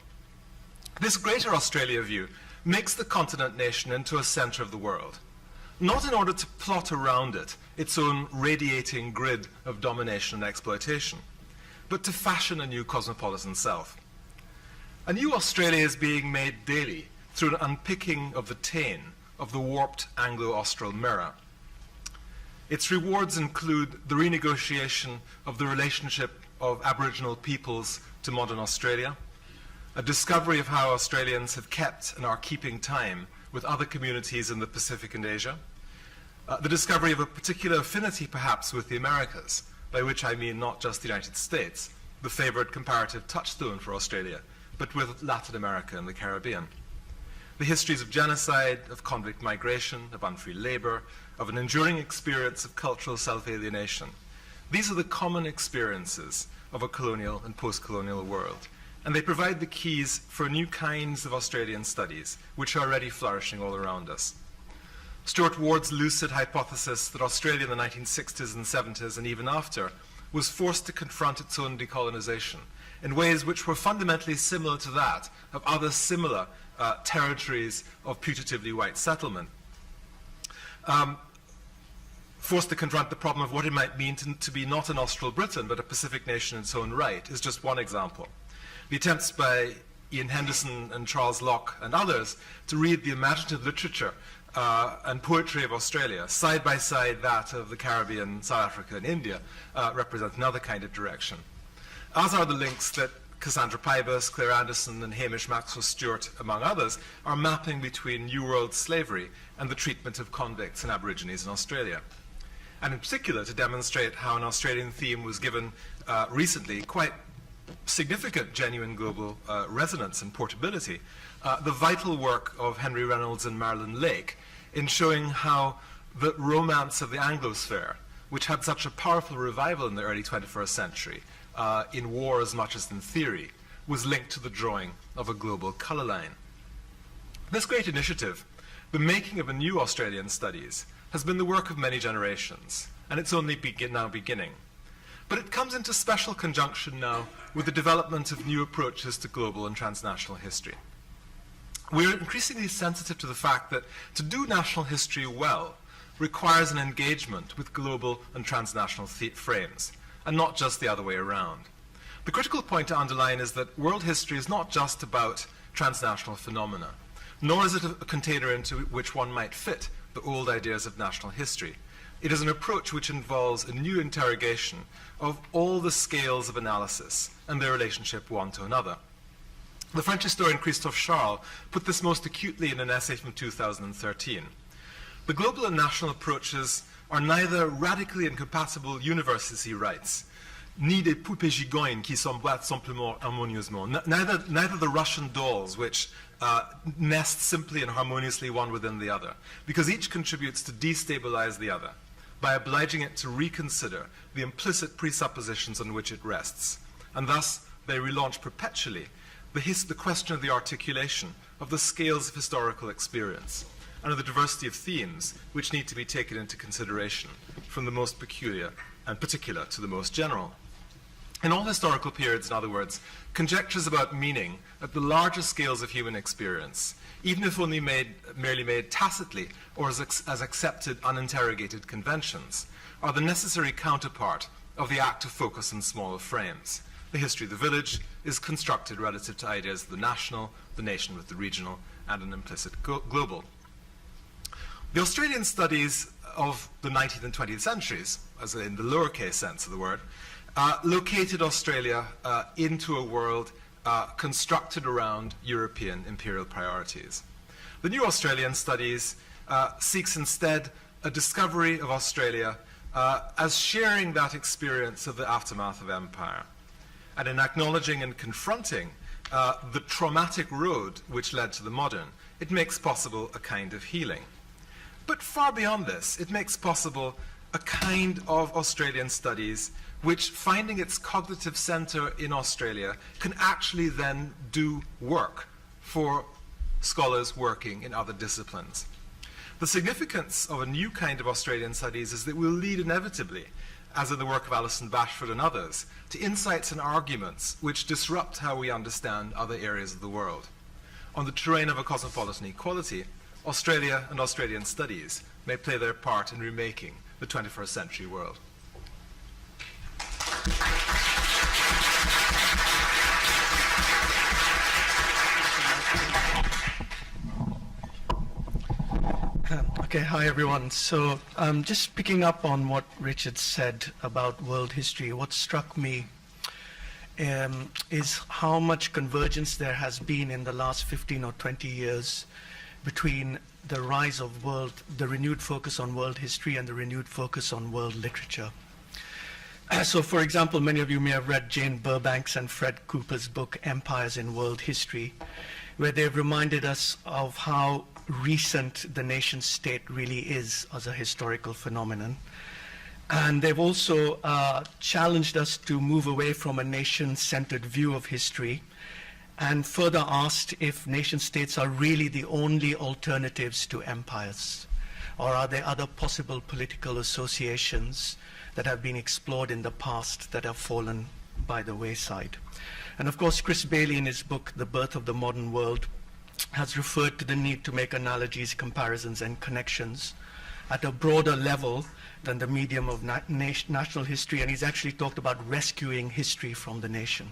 [SPEAKER 7] This greater Australia view makes the continent nation into a centre of the world, not in order to plot around it its own radiating grid of domination and exploitation, but to fashion a new cosmopolitan self. A new Australia is being made daily through an unpicking of the taint of the warped Anglo-Austral mirror. Its rewards include the renegotiation of the relationship of Aboriginal peoples to modern Australia, a discovery of how Australians have kept and are keeping time with other communities in the Pacific and Asia, the discovery of a particular affinity perhaps with the Americas, by which I mean not just the United States, the favoured comparative touchstone for Australia, but with Latin America and the Caribbean. The histories of genocide, of convict migration, of unfree labour, of an enduring experience of cultural self-alienation. These are the common experiences of a colonial and post-colonial world, and they provide the keys for new kinds of Australian studies, which are already flourishing all around us. Stuart Ward's lucid hypothesis that Australia in the 1960s and 70s and even after was forced to confront its own decolonisation in ways which were fundamentally similar to that of other similar territories of putatively white settlement. Forced to confront the problem of what it might mean to be not an Austral Britain, but a Pacific nation in its own right, is just one example. The attempts by Ian Henderson and Charles Locke and others to read the imaginative literature and poetry of Australia, side by side that of the Caribbean, South Africa, and India, represent another kind of direction. As are the links that Cassandra Pybus, Claire Anderson, and Hamish Maxwell Stewart, among others, are mapping between New World slavery and the treatment of convicts and Aborigines in Australia. And in particular, to demonstrate how an Australian theme was given recently quite significant genuine global resonance and portability, the vital work of Henry Reynolds and Marilyn Lake in showing how the romance of the Anglosphere, which had such a powerful revival in the early 21st century, in war as much as in theory, was linked to the drawing of a global colour line. This great initiative, the making of a new Australian studies, has been the work of many generations, and it's only now beginning. But it comes into special conjunction now with the development of new approaches to global and transnational history. We're increasingly sensitive to the fact that to do national history well requires an engagement with global and transnational frames, and not just the other way around. The critical point to underline is that world history is not just about transnational phenomena, nor is it a container into which one might fit the old ideas of national history. It is an approach which involves a new interrogation of all the scales of analysis and their relationship one to another. The French historian Christophe Charles put this most acutely in an essay from 2013. The global and national approaches are neither radically incompatible university rights, ni des poupées gigouines qui s'emboîtent simplement harmonieusement, neither the Russian dolls which nest simply and harmoniously one within the other, because each contributes to destabilize the other by obliging it to reconsider the implicit presuppositions on which it rests, and thus they relaunch perpetually the question of the articulation of the scales of historical experience and of the diversity of themes which need to be taken into consideration, from the most peculiar and particular to the most general. In all historical periods, in other words, conjectures about meaning at the larger scales of human experience, even if only merely made tacitly or as accepted uninterrogated conventions, are the necessary counterpart of the act of focus in smaller frames. The history of the village is constructed relative to ideas of the national, the nation with the regional, and an implicit global. The Australian studies of the 19th and 20th centuries, as in the lowercase sense of the word, located Australia into a world constructed around European imperial priorities. The new Australian studies seeks instead a discovery of Australia as sharing that experience of the aftermath of empire, and in acknowledging and confronting the traumatic road which led to the modern, it makes possible a kind of healing. But far beyond this, it makes possible a kind of Australian studies which, finding its cognitive centre in Australia, can actually then do work for scholars working in other disciplines. The significance of a new kind of Australian studies is that it will lead inevitably, as in the work of Alison Bashford and others, to insights and arguments which disrupt how we understand other areas of the world. On the terrain of a cosmopolitan equality, Australia and Australian studies may play their part in remaking the 21st century world.
[SPEAKER 8] Okay, hi everyone. So just picking up on what Richard said about world history, what struck me is how much convergence there has been in the last 15 or 20 years between the rise of the renewed focus on world history and the renewed focus on world literature. So for example, many of you may have read Jane Burbank's and Fred Cooper's book, Empires in World History, where they've reminded us of how recent the nation state really is as a historical phenomenon. And they've also challenged us to move away from a nation-centered view of history and further asked if nation states are really the only alternatives to empires, or are there other possible political associations that have been explored in the past that have fallen by the wayside. And of course, Chris Bailey in his book, The Birth of the Modern World, has referred to the need to make analogies, comparisons, and connections at a broader level than the medium of national history, and he's actually talked about rescuing history from the nation,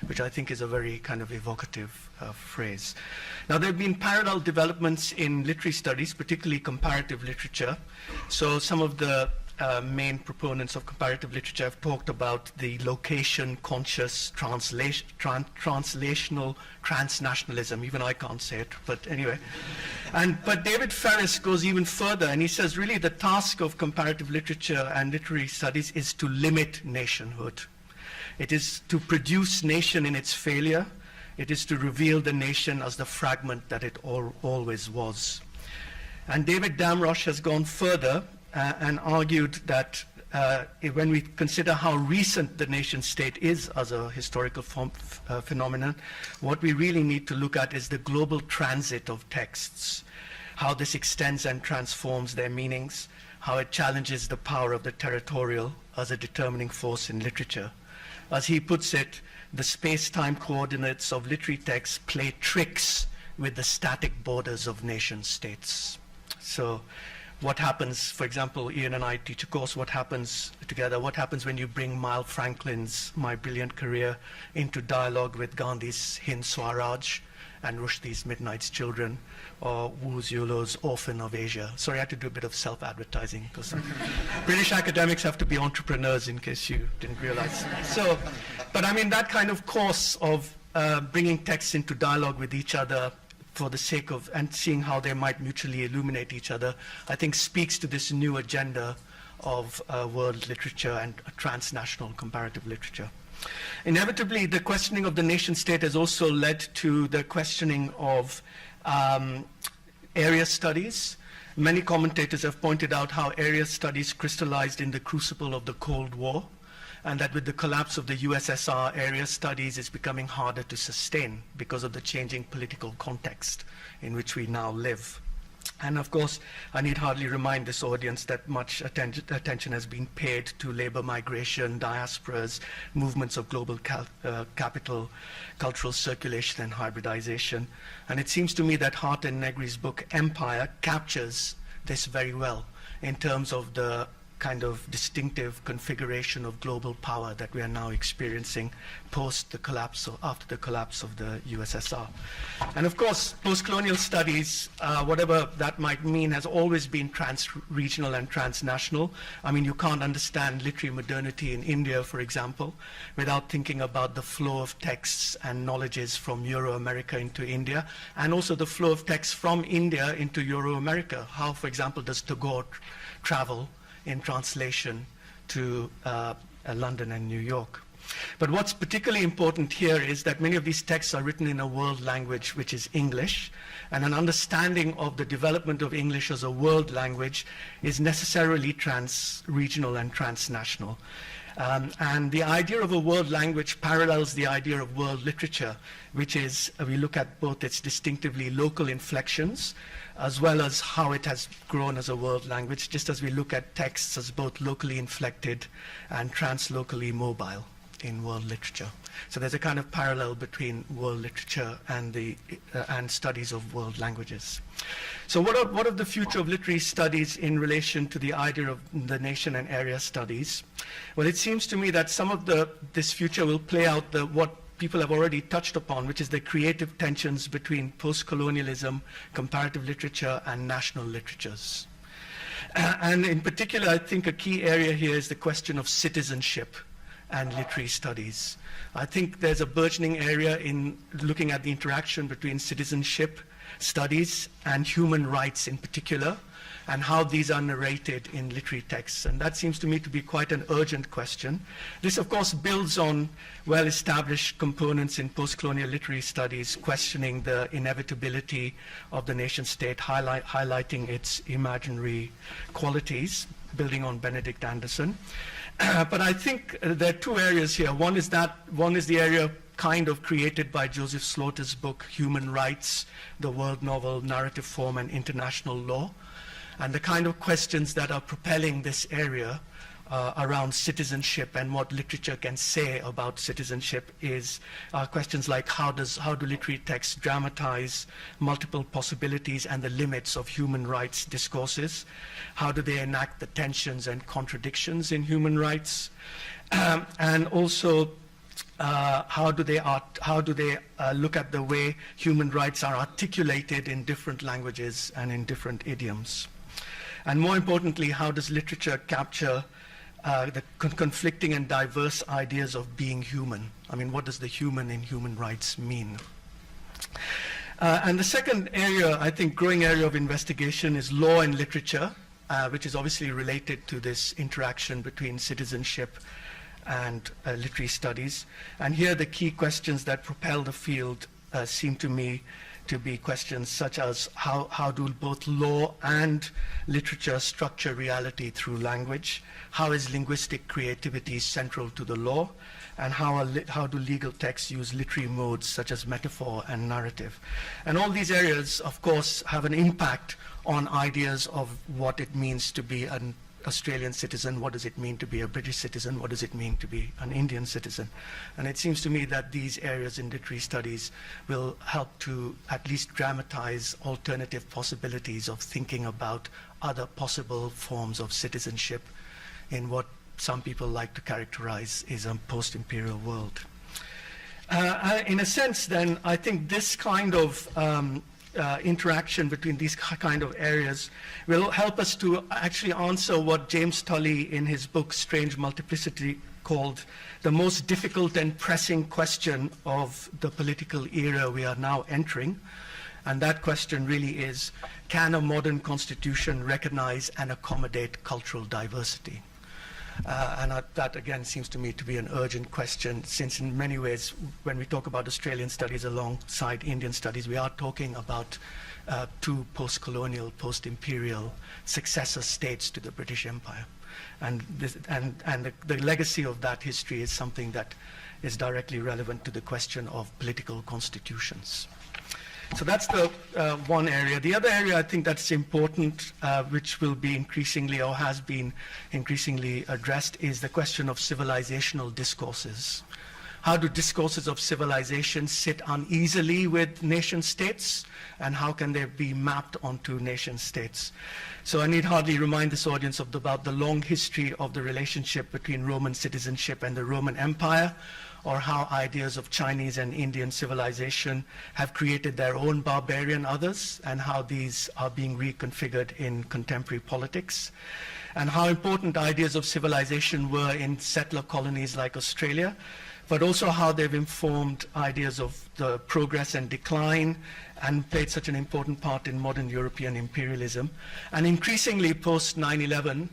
[SPEAKER 8] which I think is a very kind of evocative phrase. Now, there have been parallel developments in literary studies, particularly comparative literature. So some of the main proponents of comparative literature have talked about the location-conscious, translational transnationalism. Even I can't say it, but anyway. But David Ferris goes even further, and he says really the task of comparative literature and literary studies is to limit nationhood. It is to produce nation in its failure. It is to reveal the nation as the fragment that it always was. And David Damrosch has gone further and argued that when we consider how recent the nation state is as a historical phenomenon, what we really need to look at is the global transit of texts, how this extends and transforms their meanings, how it challenges the power of the territorial as a determining force in literature. As he puts it, the space-time coordinates of literary texts play tricks with the static borders of nation states. So what happens, for example, Ian and I teach a course, what happens together, what happens when you bring Miles Franklin's My Brilliant Career into dialogue with Gandhi's Hind Swaraj and Rushdie's Midnight's Children, or Wu Ziolo's Orphan of Asia. Sorry, I had to do a bit of self-advertising because British academics have to be entrepreneurs, in case you didn't realize. So, but I mean, that kind of course of bringing texts into dialogue with each other for the sake of, and seeing how they might mutually illuminate each other, I think speaks to this new agenda of world literature and transnational comparative literature. Inevitably, the questioning of the nation state has also led to the questioning of area studies. Many commentators have pointed out how area studies crystallized in the crucible of the Cold War, and that with the collapse of the USSR, area studies is becoming harder to sustain because of the changing political context in which we now live. And of course, I need hardly remind this audience that much attention has been paid to labor migration, diasporas, movements of global capital, cultural circulation, and hybridization. And it seems to me that Hart and Negri's book, Empire, captures this very well in terms of the kind of distinctive configuration of global power that we are now experiencing post the collapse, or after the collapse of the USSR. And of course, post-colonial studies, whatever that might mean, has always been trans-regional and transnational. I mean, you can't understand literary modernity in India, for example, without thinking about the flow of texts and knowledges from Euro-America into India, and also the flow of texts from India into Euro-America. How, for example, does Tagore travel in translation to London and New York? But what's particularly important here is that many of these texts are written in a world language, which is English, and an understanding of the development of English as a world language is necessarily trans-regional and transnational. And the idea of a world language parallels the idea of world literature, which is, we look at both its distinctively local inflections, as well as how it has grown as a world language, just as we look at texts as both locally inflected and translocally mobile in world literature. So there's a kind of parallel between world literature and the and studies of world languages. So what of the future of literary studies in relation to the idea of the nation and area studies? Well, it seems to me that some of this future will play out what people have already touched upon, which is the creative tensions between post-colonialism, comparative literature, and national literatures. And in particular, I think a key area here is the question of citizenship and literary studies. I think there's a burgeoning area in looking at the interaction between citizenship studies and human rights in particular, and how these are narrated in literary texts. And that seems to me to be quite an urgent question. This, of course, builds on well-established components in post-colonial literary studies, questioning the inevitability of the nation-state, highlighting its imaginary qualities, building on Benedict Anderson. But I think there are two areas here. One is the area kind of created by Joseph Slaughter's book, Human Rights, the World Novel, Narrative Form, and International Law. And the kind of questions that are propelling this area around citizenship and what literature can say about citizenship is questions like how do literary texts dramatize multiple possibilities and the limits of human rights discourses? How do they enact the tensions and contradictions in human rights? And also, how do they look at the way human rights are articulated in different languages and in different idioms? And more importantly, how does literature capture the conflicting and diverse ideas of being human? I mean, what does the human in human rights mean? And the second area, I think, growing area of investigation is law and literature, which is obviously related to this interaction between citizenship and literary studies. And here the key questions that propel the field seem to me to be questions such as how do both law and literature structure reality through language? How is linguistic creativity central to the law? And how do legal texts use literary modes such as metaphor and narrative? And all these areas, of course, have an impact on ideas of what it means to be an Australian citizen, what does it mean to be a British citizen, what does it mean to be an Indian citizen. And it seems to me that these areas in literary studies will help to at least dramatize alternative possibilities of thinking about other possible forms of citizenship in what some people like to characterize as a post-imperial world. In a sense, then, I think this kind of interaction between these kind of areas will help us to actually answer what James Tully in his book Strange Multiplicity called the most difficult and pressing question of the political era we are now entering. And that question really is, can a modern constitution recognize and accommodate cultural diversity? That again seems to me to be an urgent question, since in many ways when we talk about Australian studies alongside Indian studies, we are talking about two post-colonial, post-imperial successor states to the British Empire. And the legacy of that history is something that is directly relevant to the question of political constitutions. So that's the one area. The other area I think that's important, which will be increasingly or has been increasingly addressed, is the question of civilizational discourses. How do discourses of civilization sit uneasily with nation states, and how can they be mapped onto nation states? So I need hardly remind this audience about the long history of the relationship between Roman citizenship and the Roman Empire, or how ideas of Chinese and Indian civilization have created their own barbarian others, and how these are being reconfigured in contemporary politics, and how important ideas of civilization were in settler colonies like Australia, but also how they've informed ideas of the progress and decline and played such an important part in modern European imperialism. And increasingly post 9/11,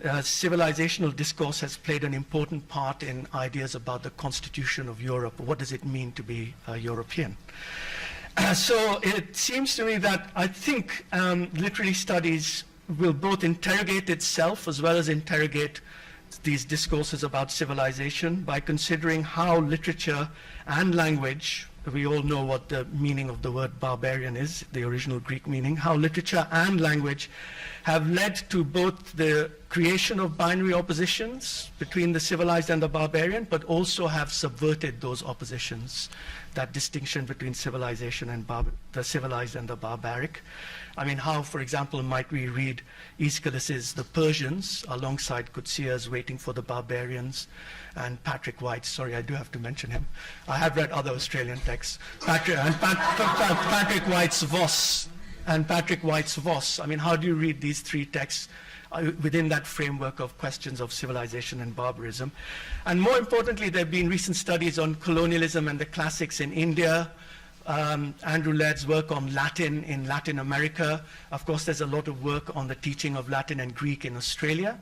[SPEAKER 8] civilizational discourse has played an important part in ideas about the constitution of Europe. What does it mean to be a European? So it seems to me that I think literary studies will both interrogate itself as well as interrogate these discourses about civilization by considering how literature and language, we all know what the meaning of the word barbarian is, the original Greek meaning, how literature and language have led to both the creation of binary oppositions between the civilized and the barbarian, but also have subverted those oppositions, that distinction between civilization and the civilized and the barbaric. I mean, how, for example, might we read Aeschylus's The Persians alongside Coetzee's Waiting for the Barbarians, and Patrick White's, sorry, I do have to mention him. I have read other Australian texts. Patrick White's Voss, and Patrick White's Voss. I mean, how do you read these three texts within that framework of questions of civilization and barbarism? And more importantly, there have been recent studies on colonialism and the classics in India, Andrew Laird's work on Latin in Latin America. Of course, there's a lot of work on the teaching of Latin and Greek in Australia.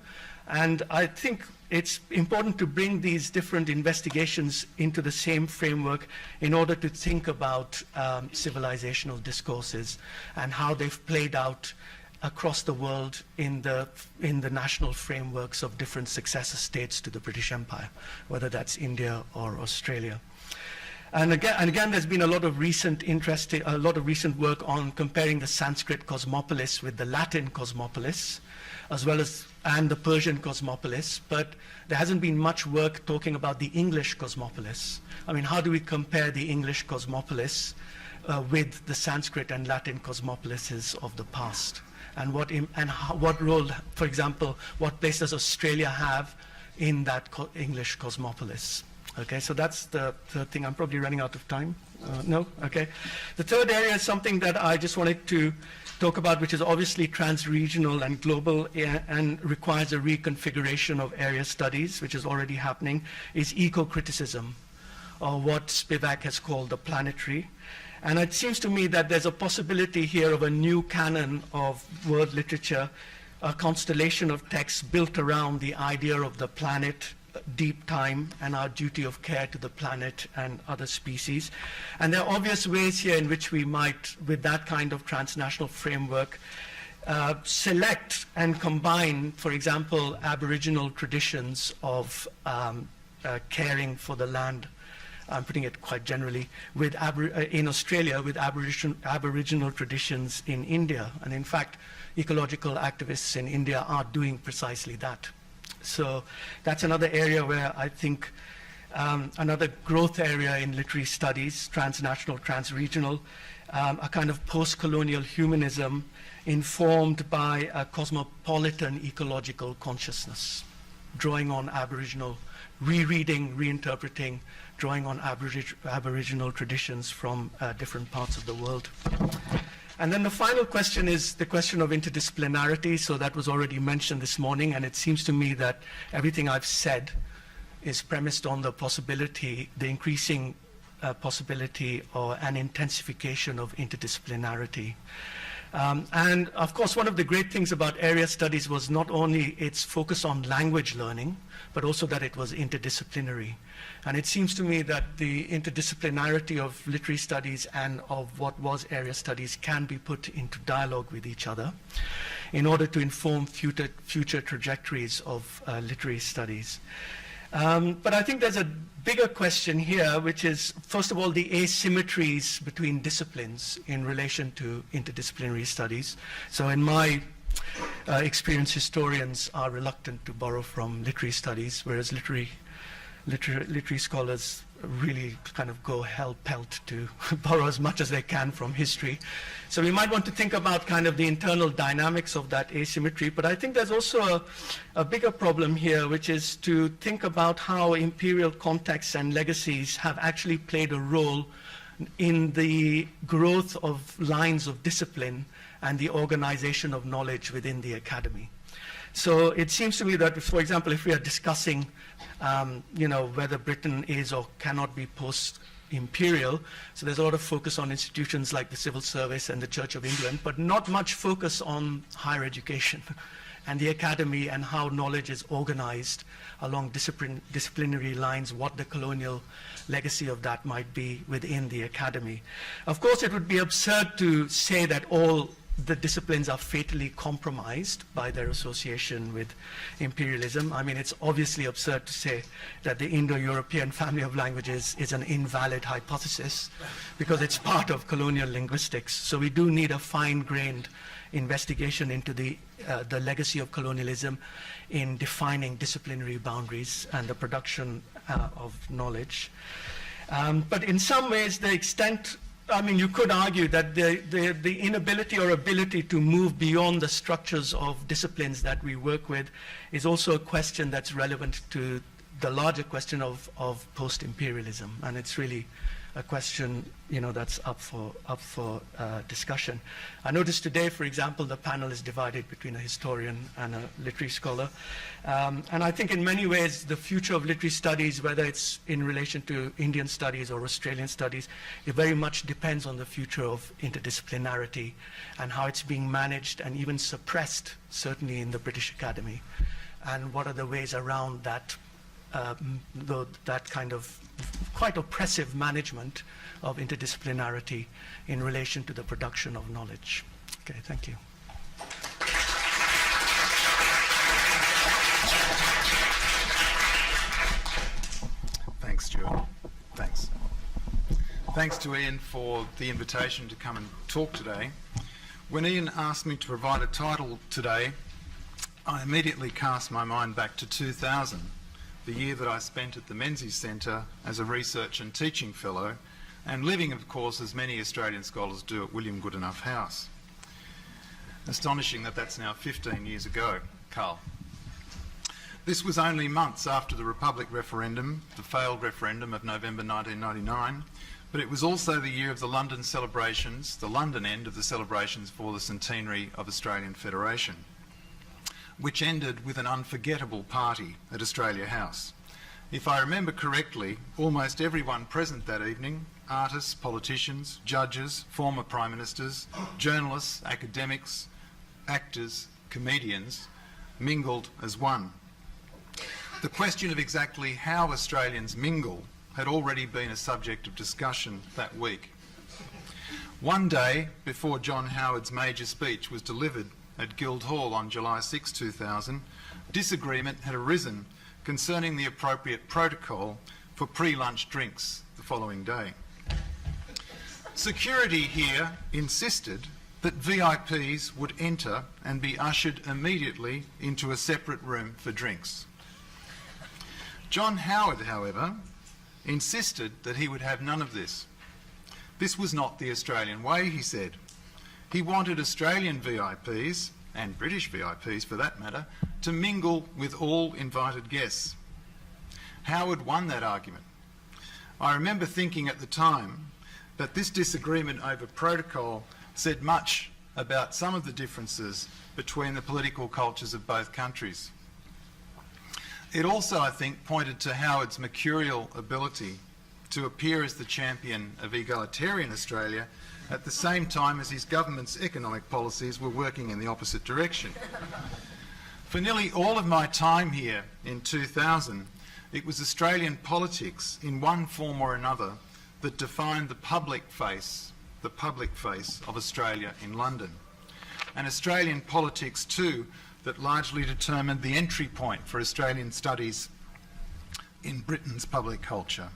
[SPEAKER 8] And I think it's important to bring these different investigations into the same framework in order to think about civilizational discourses and how they've played out across the world in the national frameworks of different successor states to the British Empire, whether that's India or Australia. And again, there's been a lot of recent work on comparing the Sanskrit cosmopolis with the Latin cosmopolis, as well as and the Persian cosmopolis, but there hasn't been much work talking about the English cosmopolis. I mean, how do we compare the English cosmopolis with the Sanskrit and Latin cosmopolises of the past? And what role, for example, what place does Australia have in that English cosmopolis? Okay, so that's the third thing. I'm probably running out of time. No? Okay. The third area is something that I just wanted to talk about, which is obviously trans-regional and global and requires a reconfiguration of area studies, which is already happening, is eco-criticism, or what Spivak has called the planetary. And it seems to me that there's a possibility here of a new canon of world literature, a constellation of texts built around the idea of the planet, deep time, and our duty of care to the planet and other species. And there are obvious ways here in which we might, with that kind of transnational framework, select and combine, for example, Aboriginal traditions of caring for the land, I'm putting it quite generally, with in Australia with Aboriginal traditions in India. And in fact, ecological activists in India are doing precisely that. So that's another area where I think another growth area in literary studies, transnational, transregional, a kind of post-colonial humanism informed by a cosmopolitan ecological consciousness, drawing on Aboriginal, rereading, reinterpreting, drawing on Aboriginal traditions from different parts of the world. And then the final question is the question of interdisciplinarity. So that was already mentioned this morning, and it seems to me that everything I've said is premised on the possibility, the increasing possibility or an intensification of interdisciplinarity. And of course, one of the great things about area studies was not only its focus on language learning, but also that it was interdisciplinary. And it seems to me that the interdisciplinarity of literary studies and of what was area studies can be put into dialogue with each other in order to inform future trajectories of literary studies. But I think there's a bigger question here, which is, first of all, the asymmetries between disciplines in relation to interdisciplinary studies. So in my experience, historians are reluctant to borrow from literary studies, whereas literary scholars really kind of go hell-pelt to borrow as much as they can from history. So we might want to think about kind of the internal dynamics of that asymmetry, but I think there's also a bigger problem here, which is to think about how imperial contexts and legacies have actually played a role in the growth of lines of discipline and the organization of knowledge within the academy. So it seems to me that, for example, if we are discussing whether Britain is or cannot be post-imperial, so there's a lot of focus on institutions like the civil service and the Church of England, but not much focus on higher education and the academy and how knowledge is organized along disciplinary lines, what the colonial legacy of that might be within the academy. Of course, it would be absurd to say that all the disciplines are fatally compromised by their association with imperialism. I mean, it's obviously absurd to say that the Indo-European family of languages is an invalid hypothesis because it's part of colonial linguistics. So we do need a fine-grained investigation into the legacy of colonialism in defining disciplinary boundaries and the production of knowledge. But in some ways, the extent, I mean, you could argue that the inability or ability to move beyond the structures of disciplines that we work with is also a question that's relevant to the larger question of post-imperialism. And it's really a question, that's up for discussion. I noticed today, for example, the panel is divided between a historian and a literary scholar. And I think in many ways, the future of literary studies, whether it's in relation to Indian studies or Australian studies, it very much depends on the future of interdisciplinarity and how it's being managed and even suppressed, certainly in the British Academy. And what are the ways around that, that kind of quite oppressive management of interdisciplinarity in relation to the production of knowledge. Okay, thank you.
[SPEAKER 9] Thanks, Stuart. Thanks. Thanks to Ian for the invitation to come and talk today. When Ian asked me to provide a title today, I immediately cast my mind back to 2000, the year that I spent at the Menzies Centre as a research and teaching fellow, and living, of course, as many Australian scholars do, at William Goodenough House. Astonishing that that's now 15 years ago, Carl. This was only months after the Republic referendum, the failed referendum of November 1999, but it was also the year of the London celebrations, the London end of the celebrations for the centenary of Australian Federation, which ended with an unforgettable party at Australia House. If I remember correctly, almost everyone present that evening, artists, politicians, judges, former prime ministers, journalists, academics, actors, comedians, mingled as one. The question of exactly how Australians mingle had already been a subject of discussion that week. One day before John Howard's major speech was delivered at Guildhall on July 6, 2000, disagreement had arisen concerning the appropriate protocol for pre-lunch drinks the following day. Security here insisted that VIPs would enter and be ushered immediately into a separate room for drinks. John Howard, however, insisted that he would have none of this. This was not the Australian way, he said. He wanted Australian VIPs, and British VIPs for that matter, to mingle with all invited guests. Howard won that argument. I remember thinking at the time that this disagreement over protocol said much about some of the differences between the political cultures of both countries. It also, I think, pointed to Howard's mercurial ability to appear as the champion of egalitarian Australia at the same time as his government's economic policies were working in the opposite direction. For nearly all of my time here in 2000, it was Australian politics in one form or another that defined the public face of Australia in London. And Australian politics too that largely determined the entry point for Australian studies in Britain's public culture.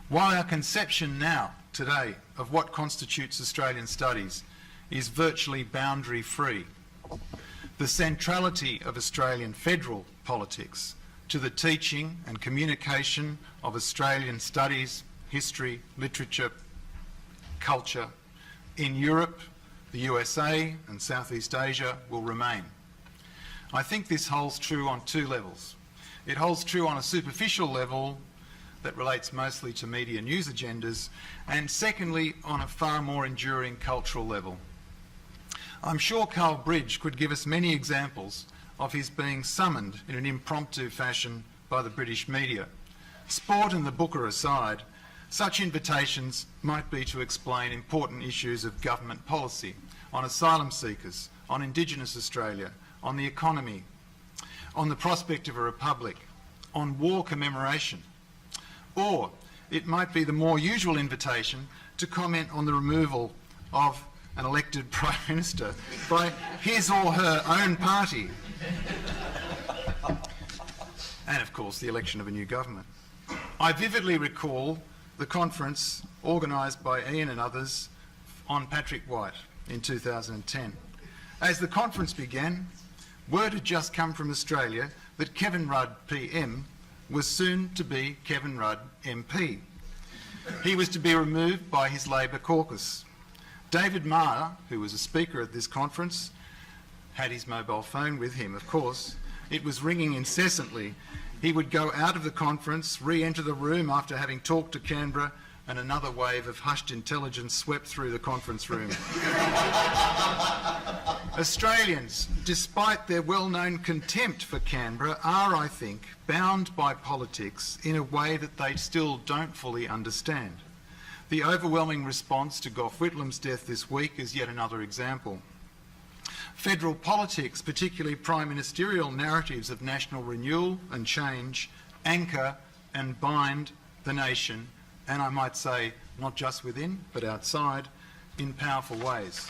[SPEAKER 9] While our conception now, today, of what constitutes Australian studies is virtually boundary-free, the centrality of Australian federal politics to the teaching and communication of Australian studies, history, literature, culture in Europe, the USA and Southeast Asia will remain. I think this holds true on two levels. It holds true on a superficial level that relates mostly to media news agendas, and secondly, on a far more enduring cultural level. I'm sure Carl Bridge could give us many examples of his being summoned in an impromptu fashion by the British media. Sport and the Booker aside, such invitations might be to explain important issues of government policy, on asylum seekers, on Indigenous Australia, on the economy, on the prospect of a republic, on war commemoration. Or it might be the more usual invitation to comment on the removal of an elected Prime Minister by his or her own party. And of course the election of a new government. I vividly recall the conference organised by Ian and others on Patrick White in 2010. As the conference began, word had just come from Australia that Kevin Rudd PM was soon to be Kevin Rudd MP. He was to be removed by his Labor caucus. David Marr, who was a speaker at this conference, had his mobile phone with him, of course. It was ringing incessantly. He would go out of the conference, re-enter the room after having talked to Canberra, and another wave of hushed intelligence swept through the conference room. Australians, despite their well-known contempt for Canberra, are, I think, bound by politics in a way that they still don't fully understand. The overwhelming response to Gough Whitlam's death this week is yet another example. Federal politics, particularly prime ministerial narratives of national renewal and change, anchor and bind the nation, and I might say not just within but outside, in powerful ways.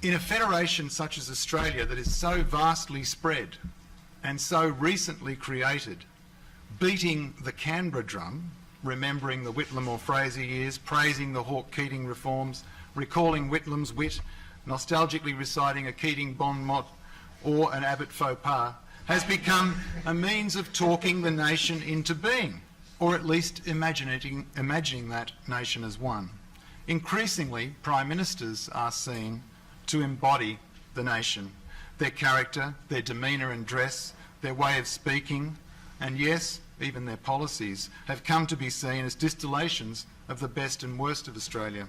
[SPEAKER 9] In a federation such as Australia that is so vastly spread and so recently created, beating the Canberra drum, remembering the Whitlam or Fraser years, praising the Hawke-Keating reforms, recalling Whitlam's wit, nostalgically reciting a Keating bon mot or an Abbott faux pas, has become a means of talking the nation into being, or at least imagining that nation as one. Increasingly, prime ministers are seen to embody the nation, their character, their demeanour and dress, their way of speaking, and yes, even their policies, have come to be seen as distillations of the best and worst of Australia.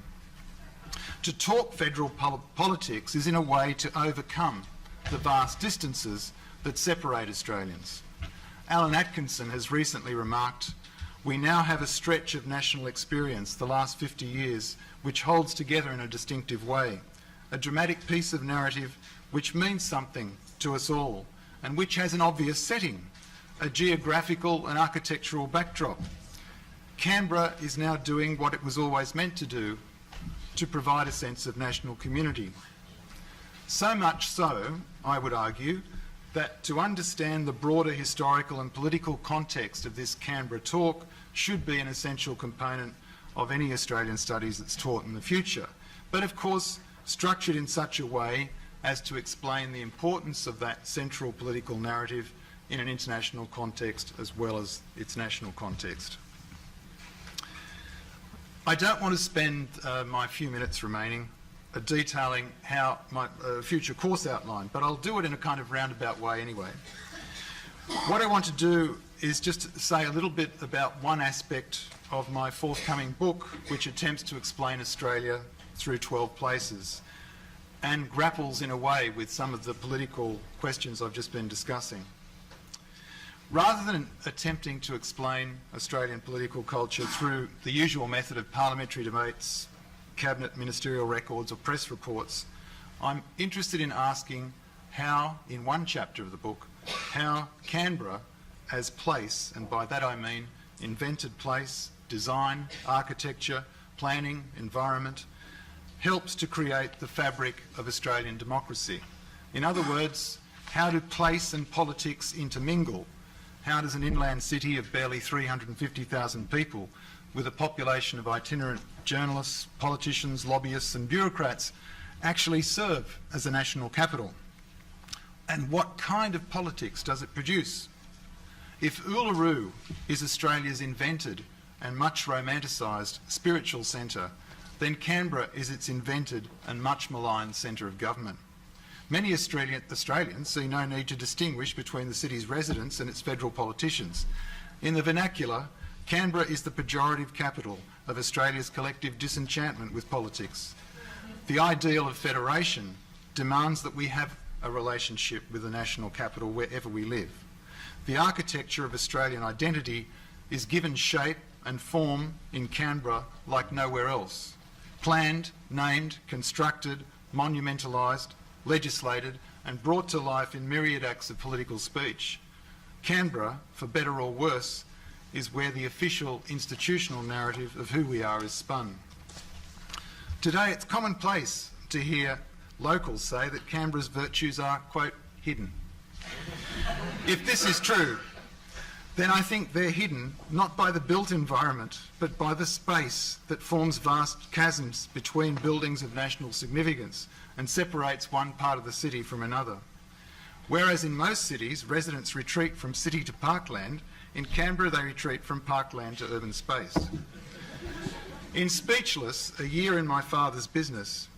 [SPEAKER 9] To talk federal politics is in a way to overcome the vast distances that separate Australians. Alan Atkinson has recently remarked, "We now have a stretch of national experience, the last 50 years, which holds together in a distinctive way, a dramatic piece of narrative which means something to us all and which has an obvious setting, a geographical and architectural backdrop. Canberra is now doing what it was always meant to do, to provide a sense of national community." So much so, I would argue, that to understand the broader historical and political context of this Canberra talk should be an essential component of any Australian studies that's taught in the future, but of course structured in such a way as to explain the importance of that central political narrative in an international context as well as its national context. I don't want to spend my few minutes remaining detailing how my future course outline, but I'll do it in a kind of roundabout way anyway. What I want to do is just say a little bit about one aspect of my forthcoming book, which attempts to explain Australia through 12 places and grapples in a way with some of the political questions I've just been discussing. Rather than attempting to explain Australian political culture through the usual method of parliamentary debates, cabinet ministerial records or press reports, I'm interested in asking how, in one chapter of the book, how Canberra as place, and by that I mean invented place, design, architecture, planning, environment, helps to create the fabric of Australian democracy. In other words, how do place and politics intermingle? How does an inland city of barely 350,000 people, with a population of itinerant journalists, politicians, lobbyists and bureaucrats, actually serve as a national capital? And what kind of politics does it produce? If Uluru is Australia's invented and much romanticised spiritual centre, then Canberra is its invented and much maligned centre of government. Many Australians see no need to distinguish between the city's residents and its federal politicians. In the vernacular, Canberra is the pejorative capital of Australia's collective disenchantment with politics. The ideal of federation demands that we have a relationship with the national capital wherever we live. The architecture of Australian identity is given shape and form in Canberra like nowhere else. Planned, named, constructed, monumentalised, legislated and brought to life in myriad acts of political speech. Canberra, for better or worse, is where the official institutional narrative of who we are is spun. Today it's commonplace to hear locals say that Canberra's virtues are, quote, hidden. If this is true, then I think they're hidden not by the built environment, but by the space that forms vast chasms between buildings of national significance and separates one part of the city from another. Whereas in most cities, residents retreat from city to parkland, in Canberra they retreat from parkland to urban space. In Speechless, A Year in My Father's Business,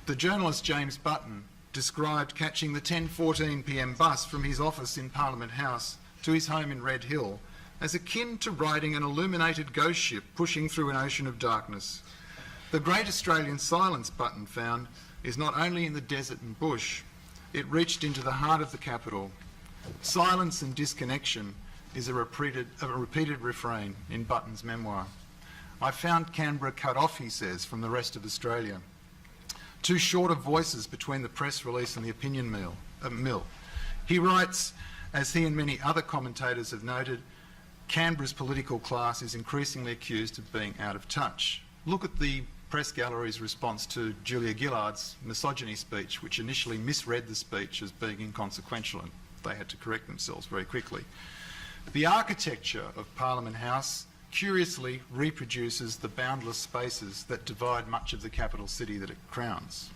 [SPEAKER 9] the journalist James Button described catching the 10:14 p.m. bus from his office in Parliament House to his home in Red Hill as akin to riding an illuminated ghost ship pushing through an ocean of darkness. The Great Australian Silence Button found is not only in the desert and bush, it reached into the heart of the capital. Silence and disconnection is a repeated refrain in Button's memoir. I found Canberra cut off, he says, from the rest of Australia. Too short of voices between the press release and the opinion mill. He writes, as he and many other commentators have noted, Canberra's political class is increasingly accused of being out of touch. Look at the press gallery's response to Julia Gillard's misogyny speech, which initially misread the speech as being inconsequential, and they had to correct themselves very quickly. The architecture of Parliament House curiously reproduces the boundless spaces that divide much of the capital city that it crowns.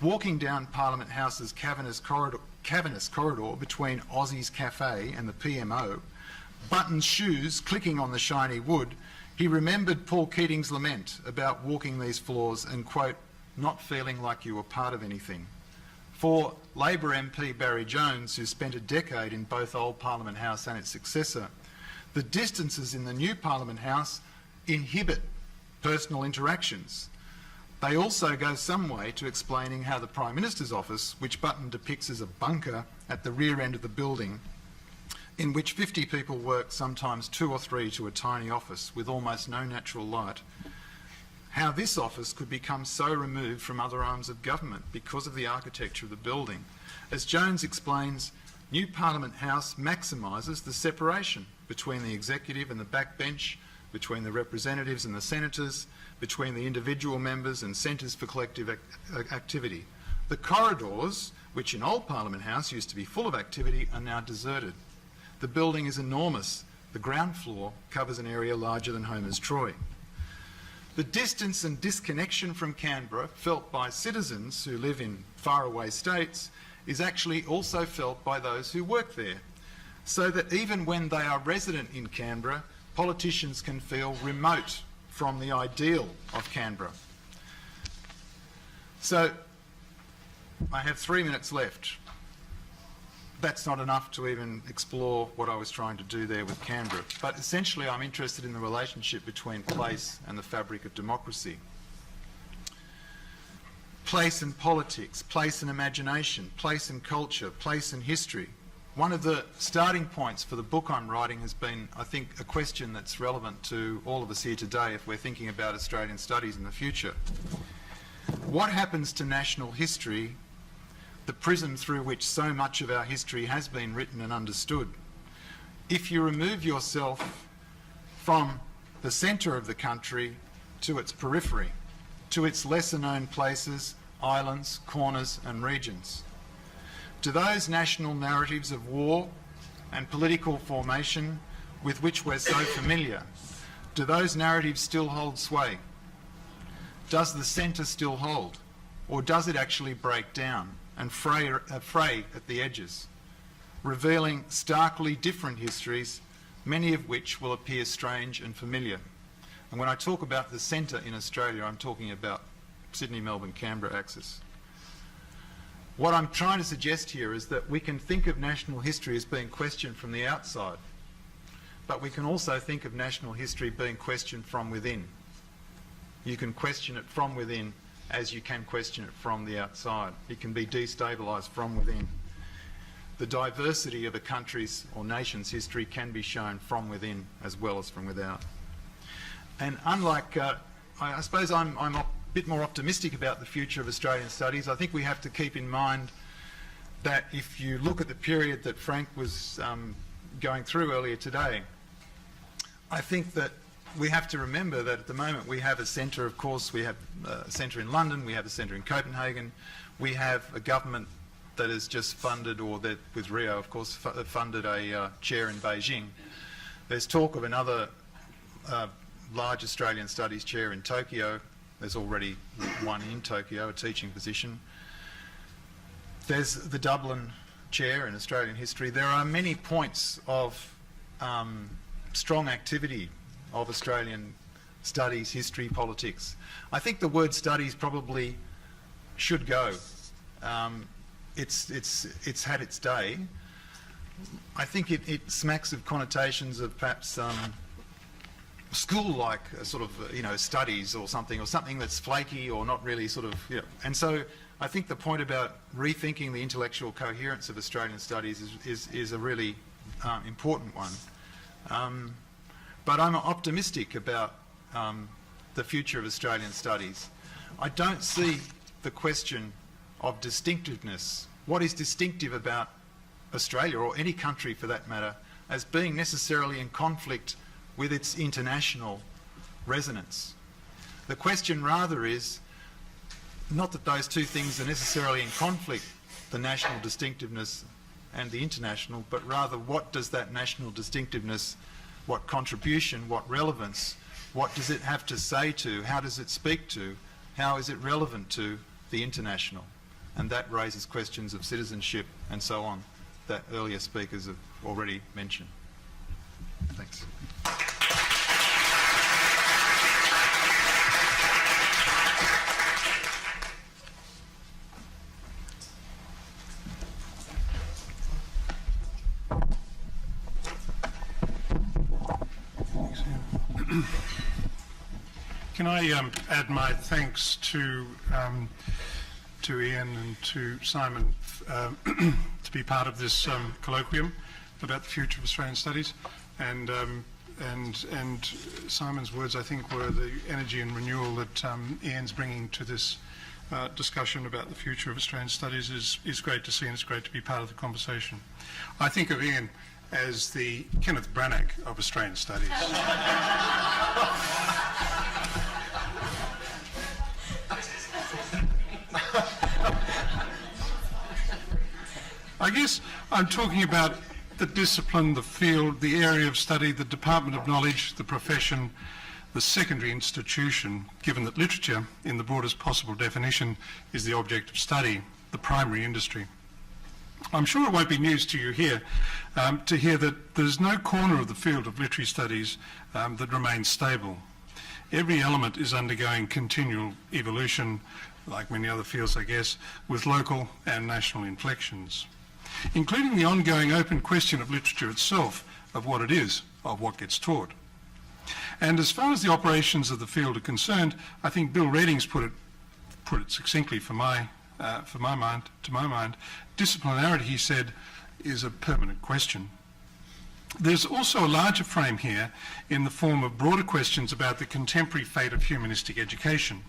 [SPEAKER 9] Walking down Parliament House's cavernous corridor between Aussie's Cafe and the PMO, Button's shoes clicking on the shiny wood, he remembered Paul Keating's lament about walking these floors and, quote, not feeling like you were part of anything. For Labor MP Barry Jones, who spent a decade in both Old Parliament House and its successor, the distances in the new Parliament House inhibit personal interactions. They also go some way to explaining how the Prime Minister's office, which Button depicts as a bunker at the rear end of the building, in which 50 people work, sometimes 2 or 3 to a tiny office with almost no natural light, how this office could become so removed from other arms of government because of the architecture of the building. As Jones explains, new Parliament House maximises the separation between the executive and the backbench, between the representatives and the senators, between the individual members and centres for collective activity. The corridors, which in Old Parliament House used to be full of activity, are now deserted. The building is enormous. The ground floor covers an area larger than Homer's Troy. The distance and disconnection from Canberra, felt by citizens who live in faraway states, is actually also felt by those who work there, so that even when they are resident in Canberra, politicians can feel remote from the ideal of Canberra. So, I have 3 minutes left. That's not enough to even explore what I was trying to do there with Canberra. But essentially, I'm interested in the relationship between place and the fabric of democracy. Place and politics, place and imagination, place and culture, place and history. One of the starting points for the book I'm writing has been, I think, a question that's relevant to all of us here today if we're thinking about Australian studies in the future. What happens to national history, the prism through which so much of our history has been written and understood, if you remove yourself from the centre of the country to its periphery, to its lesser-known places, islands, corners and regions? Do those national narratives of war and political formation with which we're so familiar, do those narratives still hold sway? Does the centre still hold? Or does it actually break down and fray at the edges, revealing starkly different histories, many of which will appear strange and familiar? And when I talk about the centre in Australia, I'm talking about Sydney, Melbourne, Canberra axis. What I'm trying to suggest here is that we can think of national history as being questioned from the outside, but we can also think of national history being questioned from within. You can question it from within as you can question it from the outside. It can be destabilised from within. The diversity of a country's or nation's history can be shown from within as well as from without. And unlike, I suppose I'm a bit more optimistic about the future of Australian studies. I think we have to keep in mind that if you look at the period that Frank was going through earlier today, I think that we have to remember that at the moment we have a centre, of course, we have a centre in London, we have a centre in Copenhagen, we have a government that has just funded, or that with Rio, of course, funded a chair in Beijing. There's talk of another large Australian studies chair in Tokyo. There's already one in Tokyo, a teaching position. There's the Dublin chair in Australian history. There are many points of strong activity of Australian studies, history, politics. I think the word studies probably should go. It's had its day. I think it smacks of connotations of perhaps school-like sort of studies or something that's flaky or not really sort of And so I think the point about rethinking the intellectual coherence of Australian studies is a really important one. But I'm optimistic about the future of Australian studies. I don't see the question of distinctiveness, what is distinctive about Australia, or any country for that matter, as being necessarily in conflict with its international resonance. The question rather is not that those two things are necessarily in conflict, the national distinctiveness and the international, but rather what does that national distinctiveness, what contribution, what relevance, what does it have to say to, how does it speak to, how is it relevant to the international? And that raises questions of citizenship and so on that earlier speakers have already mentioned. Thanks.
[SPEAKER 10] Can I add my thanks to Ian and to Simon to be part of this colloquium about the future of Australian studies, and Simon's words, I think, were the energy and renewal that Ian's bringing to this discussion about the future of Australian studies is great to see, and it's great to be part of the conversation. I think of Ian as the Kenneth Branagh of Australian studies. I guess I'm talking about the discipline, the field, the area of study, the department of knowledge, the profession, the secondary institution, given that literature, in the broadest possible definition, is the object of study, the primary industry. I'm sure it won't be news to you here to hear that there's no corner of the field of literary studies that remains stable. Every element is undergoing continual evolution, like many other fields, I guess, with local and national inflections, including the ongoing open question of literature itself, of what it is, of what gets taught. And as far as the operations of the field are concerned, I think Bill Reading's put it succinctly to my mind. Disciplinarity, he said, is a permanent question. There's also a larger frame here in the form of broader questions about the contemporary fate of humanistic education.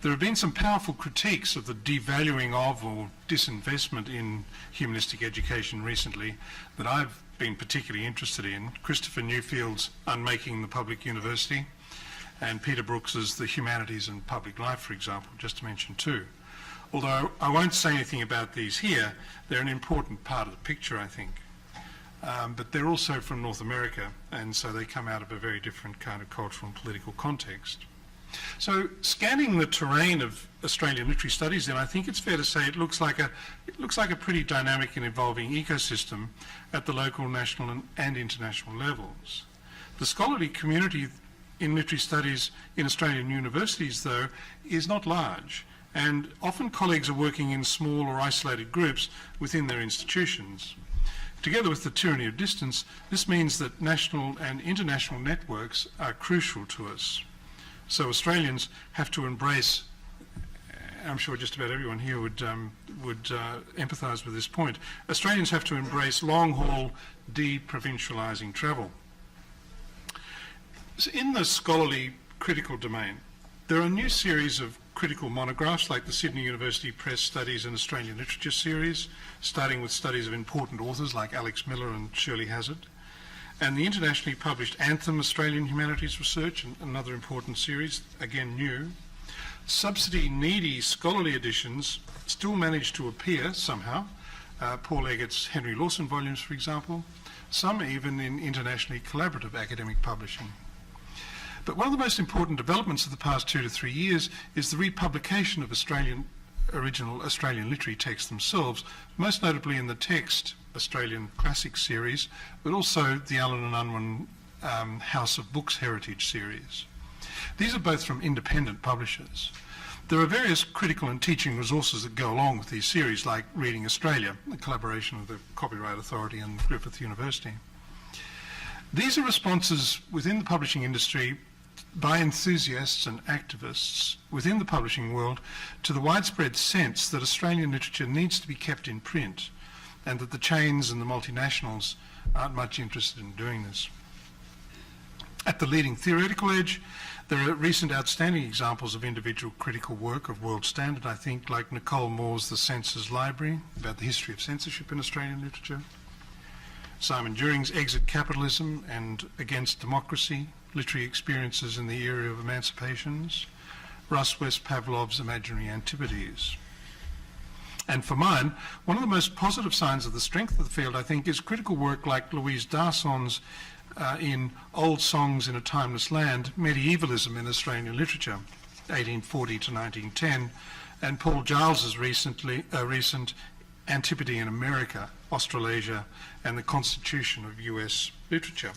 [SPEAKER 10] There have been some powerful critiques of the devaluing of or disinvestment in humanistic education recently that I've been particularly interested in. Christopher Newfield's Unmaking the Public University, and Peter Brooks's The Humanities and Public Life, for example, just to mention two. Although I won't say anything about these here, they're an important part of the picture, I think. But they're also from North America, and so they come out of a very different kind of cultural and political context. So scanning the terrain of Australian literary studies, then I think it's fair to say it looks like a pretty dynamic and evolving ecosystem at the local, national and international levels. The scholarly community in literary studies in Australian universities, though, is not large, and often colleagues are working in small or isolated groups within their institutions. Together with the tyranny of distance, this means that national and international networks are crucial to us. So Australians have to embrace, I'm sure just about everyone here would empathise with this point, Australians have to embrace long-haul de-provincialising travel. So in the scholarly critical domain, there are a new series of critical monographs like the Sydney University Press Studies in Australian Literature series, starting with studies of important authors like Alex Miller and Shirley Hazzard, and the internationally published Anthem Australian Humanities Research, another important series, again new. Subsidy-needy scholarly editions still manage to appear somehow. Paul Eggert's Henry Lawson volumes, for example, some even in internationally collaborative academic publishing. But one of the most important developments of the past 2 to 3 years is the republication of original Australian literary texts themselves, most notably in the Text Australian Classics series, but also the Allen and Unwin House of Books Heritage series. These are both from independent publishers. There are various critical and teaching resources that go along with these series, like Reading Australia, a collaboration of the Copyright Authority and Griffith University. These are responses within the publishing industry by enthusiasts and activists within the publishing world to the widespread sense that Australian literature needs to be kept in print, and that the chains and the multinationals aren't much interested in doing this. At the leading theoretical edge, there are recent outstanding examples of individual critical work of world standard, I think, like Nicole Moore's The Censors Library, about the history of censorship in Australian literature, Simon During's Exit Capitalism and Against Democracy, Literary Experiences in the Era of Emancipations, Russ West Pavlov's Imaginary Antipodes. And for mine, one of the most positive signs of the strength of the field, I think, is critical work like Louise Darson's in Old Songs in a Timeless Land, Medievalism in Australian Literature, 1840 to 1910, and Paul Giles's recent Antipodes in America, Australasia, and the Constitution of US Literature.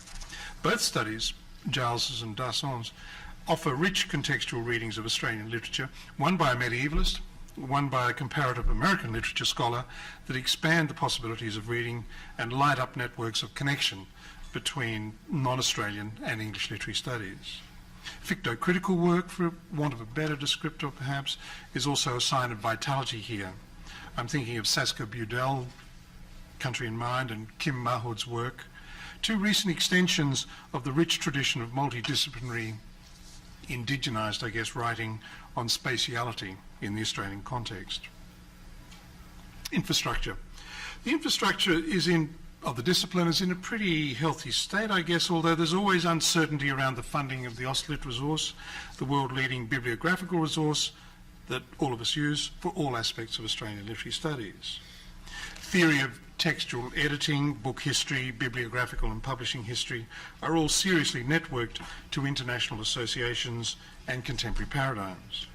[SPEAKER 10] Both studies, Giles's and Darson's, offer rich contextual readings of Australian literature, one by a medievalist, one by a comparative American literature scholar, that expand the possibilities of reading and light up networks of connection between non-Australian and English literary studies. Fictocritical work, for want of a better descriptor perhaps, is also a sign of vitality here. I'm thinking of Saskia Budel, Country in Mind, and Kim Mahood's work, two recent extensions of the rich tradition of multidisciplinary, indigenised, I guess, writing on spatiality in the Australian context. Infrastructure. The infrastructure of the discipline is in a pretty healthy state, I guess, although there's always uncertainty around the funding of the AustLit resource, the world-leading bibliographical resource that all of us use for all aspects of Australian literary studies. Theory of textual editing, book history, bibliographical and publishing history are all seriously networked to international associations and contemporary paradigms.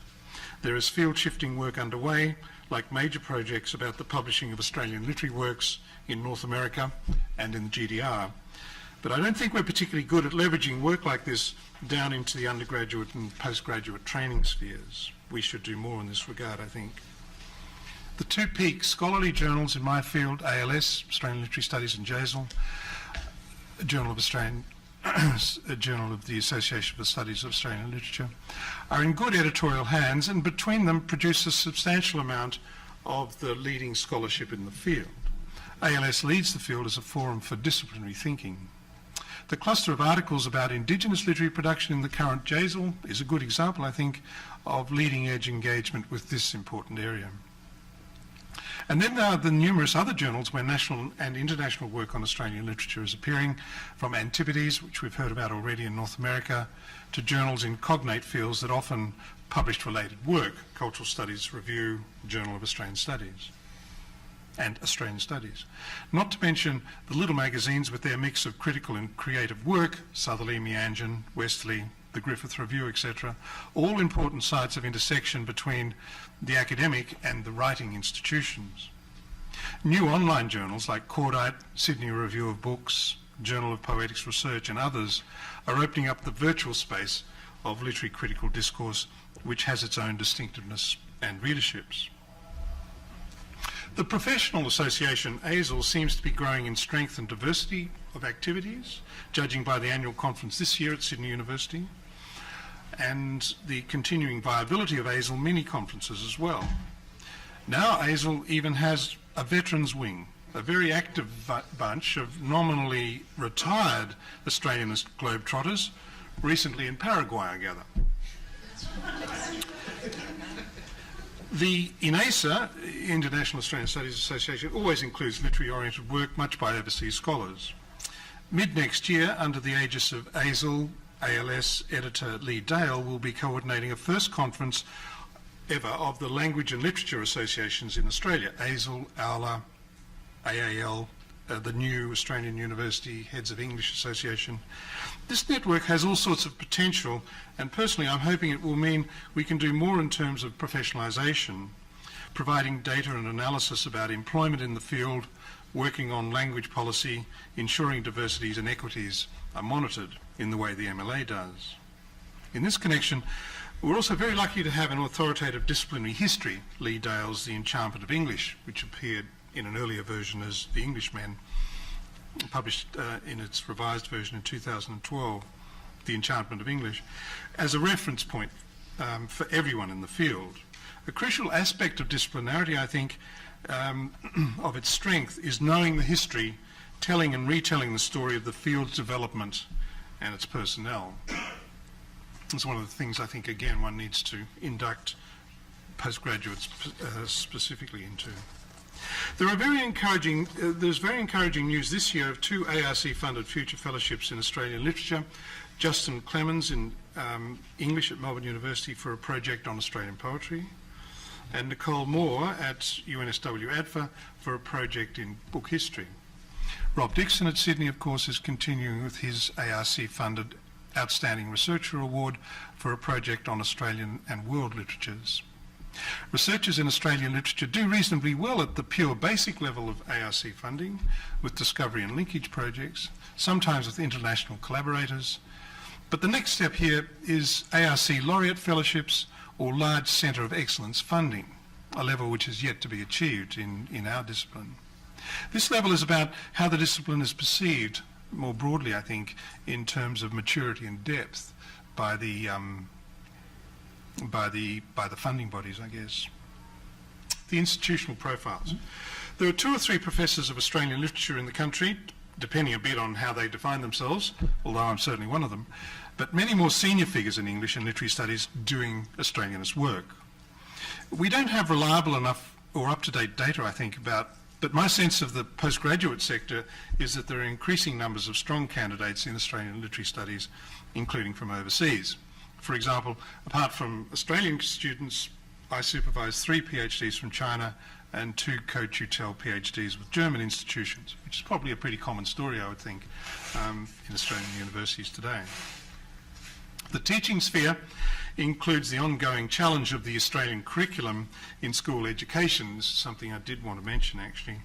[SPEAKER 10] There is field-shifting work underway, like major projects about the publishing of Australian literary works in North America and in the GDR. But I don't think we're particularly good at leveraging work like this down into the undergraduate and postgraduate training spheres. We should do more in this regard, I think. The two peak scholarly journals in my field, ALS, Australian Literary Studies, and JASL, a Journal of the Association for the Studies of Australian Literature, are in good editorial hands, and between them produce a substantial amount of the leading scholarship in the field. ALS leads the field as a forum for disciplinary thinking. The cluster of articles about Indigenous literary production in the current JASL is a good example, I think, of leading-edge engagement with this important area. And then there are the numerous other journals where national and international work on Australian literature is appearing, from Antipodes, which we've heard about already in North America, to journals in cognate fields that often published related work, Cultural Studies Review, Journal of Australian Studies, and Australian Studies. Not to mention the little magazines with their mix of critical and creative work, Southerly, Meanjin, Westerly, the Griffith Review, etc., all important sites of intersection between the academic and the writing institutions. New online journals like Cordite, Sydney Review of Books, Journal of Poetics Research, and others are opening up the virtual space of literary critical discourse, which has its own distinctiveness and readerships. The professional association, ASL, seems to be growing in strength and diversity of activities, judging by the annual conference this year at Sydney University, and the continuing viability of ASL mini-conferences as well. Now ASL even has a veterans wing, a very active bunch of nominally retired Australianist globetrotters, recently in Paraguay, I gather. The INASA, International Australian Studies Association, always includes literary-oriented work, much by overseas scholars. Mid-next year, under the aegis of ASL, ALS editor Lee Dale will be coordinating a first conference ever of the Language and Literature Associations in Australia, ASL, ALA, AAL, the new Australian University Heads of English Association. This network has all sorts of potential, and personally I'm hoping it will mean we can do more in terms of professionalisation, providing data and analysis about employment in the field, working on language policy, ensuring diversities and equities are monitored in the way the MLA does. In this connection, We're also very lucky to have an authoritative disciplinary history, Lee Dale's The Enchantment of English, which appeared in an earlier version as The Englishman, published in its revised version in 2012, The Enchantment of English, as a reference point for everyone in the field. A crucial aspect of disciplinarity, I think, of its strength is knowing the history, telling and retelling the story of the field's development and its personnel. It's one of the things I think, again, one needs to induct postgraduates specifically into. There's very encouraging news this year of 2 ARC-funded future fellowships in Australian literature. Justin Clemens in English at Melbourne University for a project on Australian poetry, and Nicole Moore at UNSW ADFA for a project in book history. Rob Dixon at Sydney, of course, is continuing with his ARC-funded Outstanding Researcher Award for a project on Australian and world literatures. Researchers in Australian literature do reasonably well at the pure basic level of ARC funding, with discovery and linkage projects, sometimes with international collaborators. But the next step here is ARC laureate fellowships or large centre of excellence funding, a level which is yet to be achieved in our discipline. This level is about how the discipline is perceived more broadly, I think, in terms of maturity and depth by the funding bodies, I guess. The institutional profiles. There are 2 or 3 professors of Australian literature in the country, depending a bit on how they define themselves, although I'm certainly one of them, but many more senior figures in English and literary studies doing Australianist work. We don't have reliable enough or up-to-date data, I think, but my sense of the postgraduate sector is that there are increasing numbers of strong candidates in Australian literary studies, including from overseas. For example, apart from Australian students, I supervise 3 PhDs from China and 2 co-tutel PhDs with German institutions, which is probably a pretty common story, I would think, in Australian universities today. The teaching sphere includes the ongoing challenge of the Australian curriculum in school education. This is something I did want to mention, actually.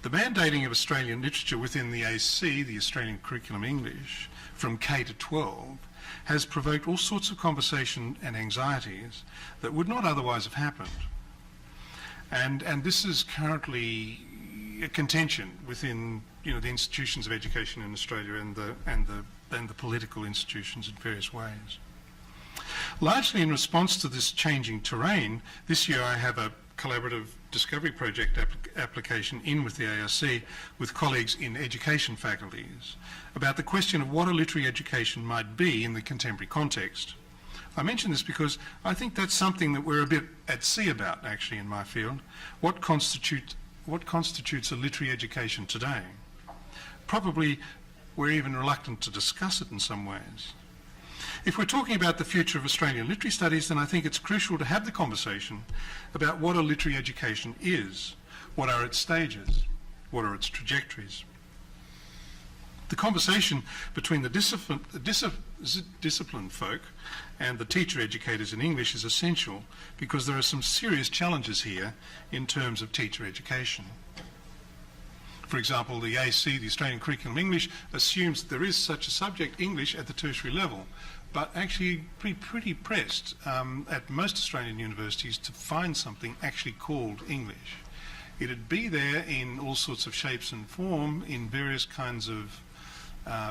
[SPEAKER 10] The mandating of Australian literature within the AC, the Australian Curriculum English, from K to 12, has provoked all sorts of conversation and anxieties that would not otherwise have happened. And this is currently a contention within, the institutions of education in Australia and the political institutions in various ways. Largely in response to this changing terrain, this year I have a collaborative discovery project application in with the ARC with colleagues in education faculties about the question of what a literary education might be in the contemporary context. I mention this because I think that's something that we're a bit at sea about, actually, in my field. What constitutes a literary education today? Probably we're even reluctant to discuss it in some ways. If we're talking about the future of Australian literary studies, then I think it's crucial to have the conversation about what a literary education is, what are its stages, what are its trajectories. The conversation between the disciplined folk and the teacher educators in English is essential because there are some serious challenges here in terms of teacher education. For example, the AC, the Australian Curriculum English, assumes that there is such a subject, English, at the tertiary level, but actually pretty pressed at most Australian universities to find something actually called English. It'd be there in all sorts of shapes and form in various kinds of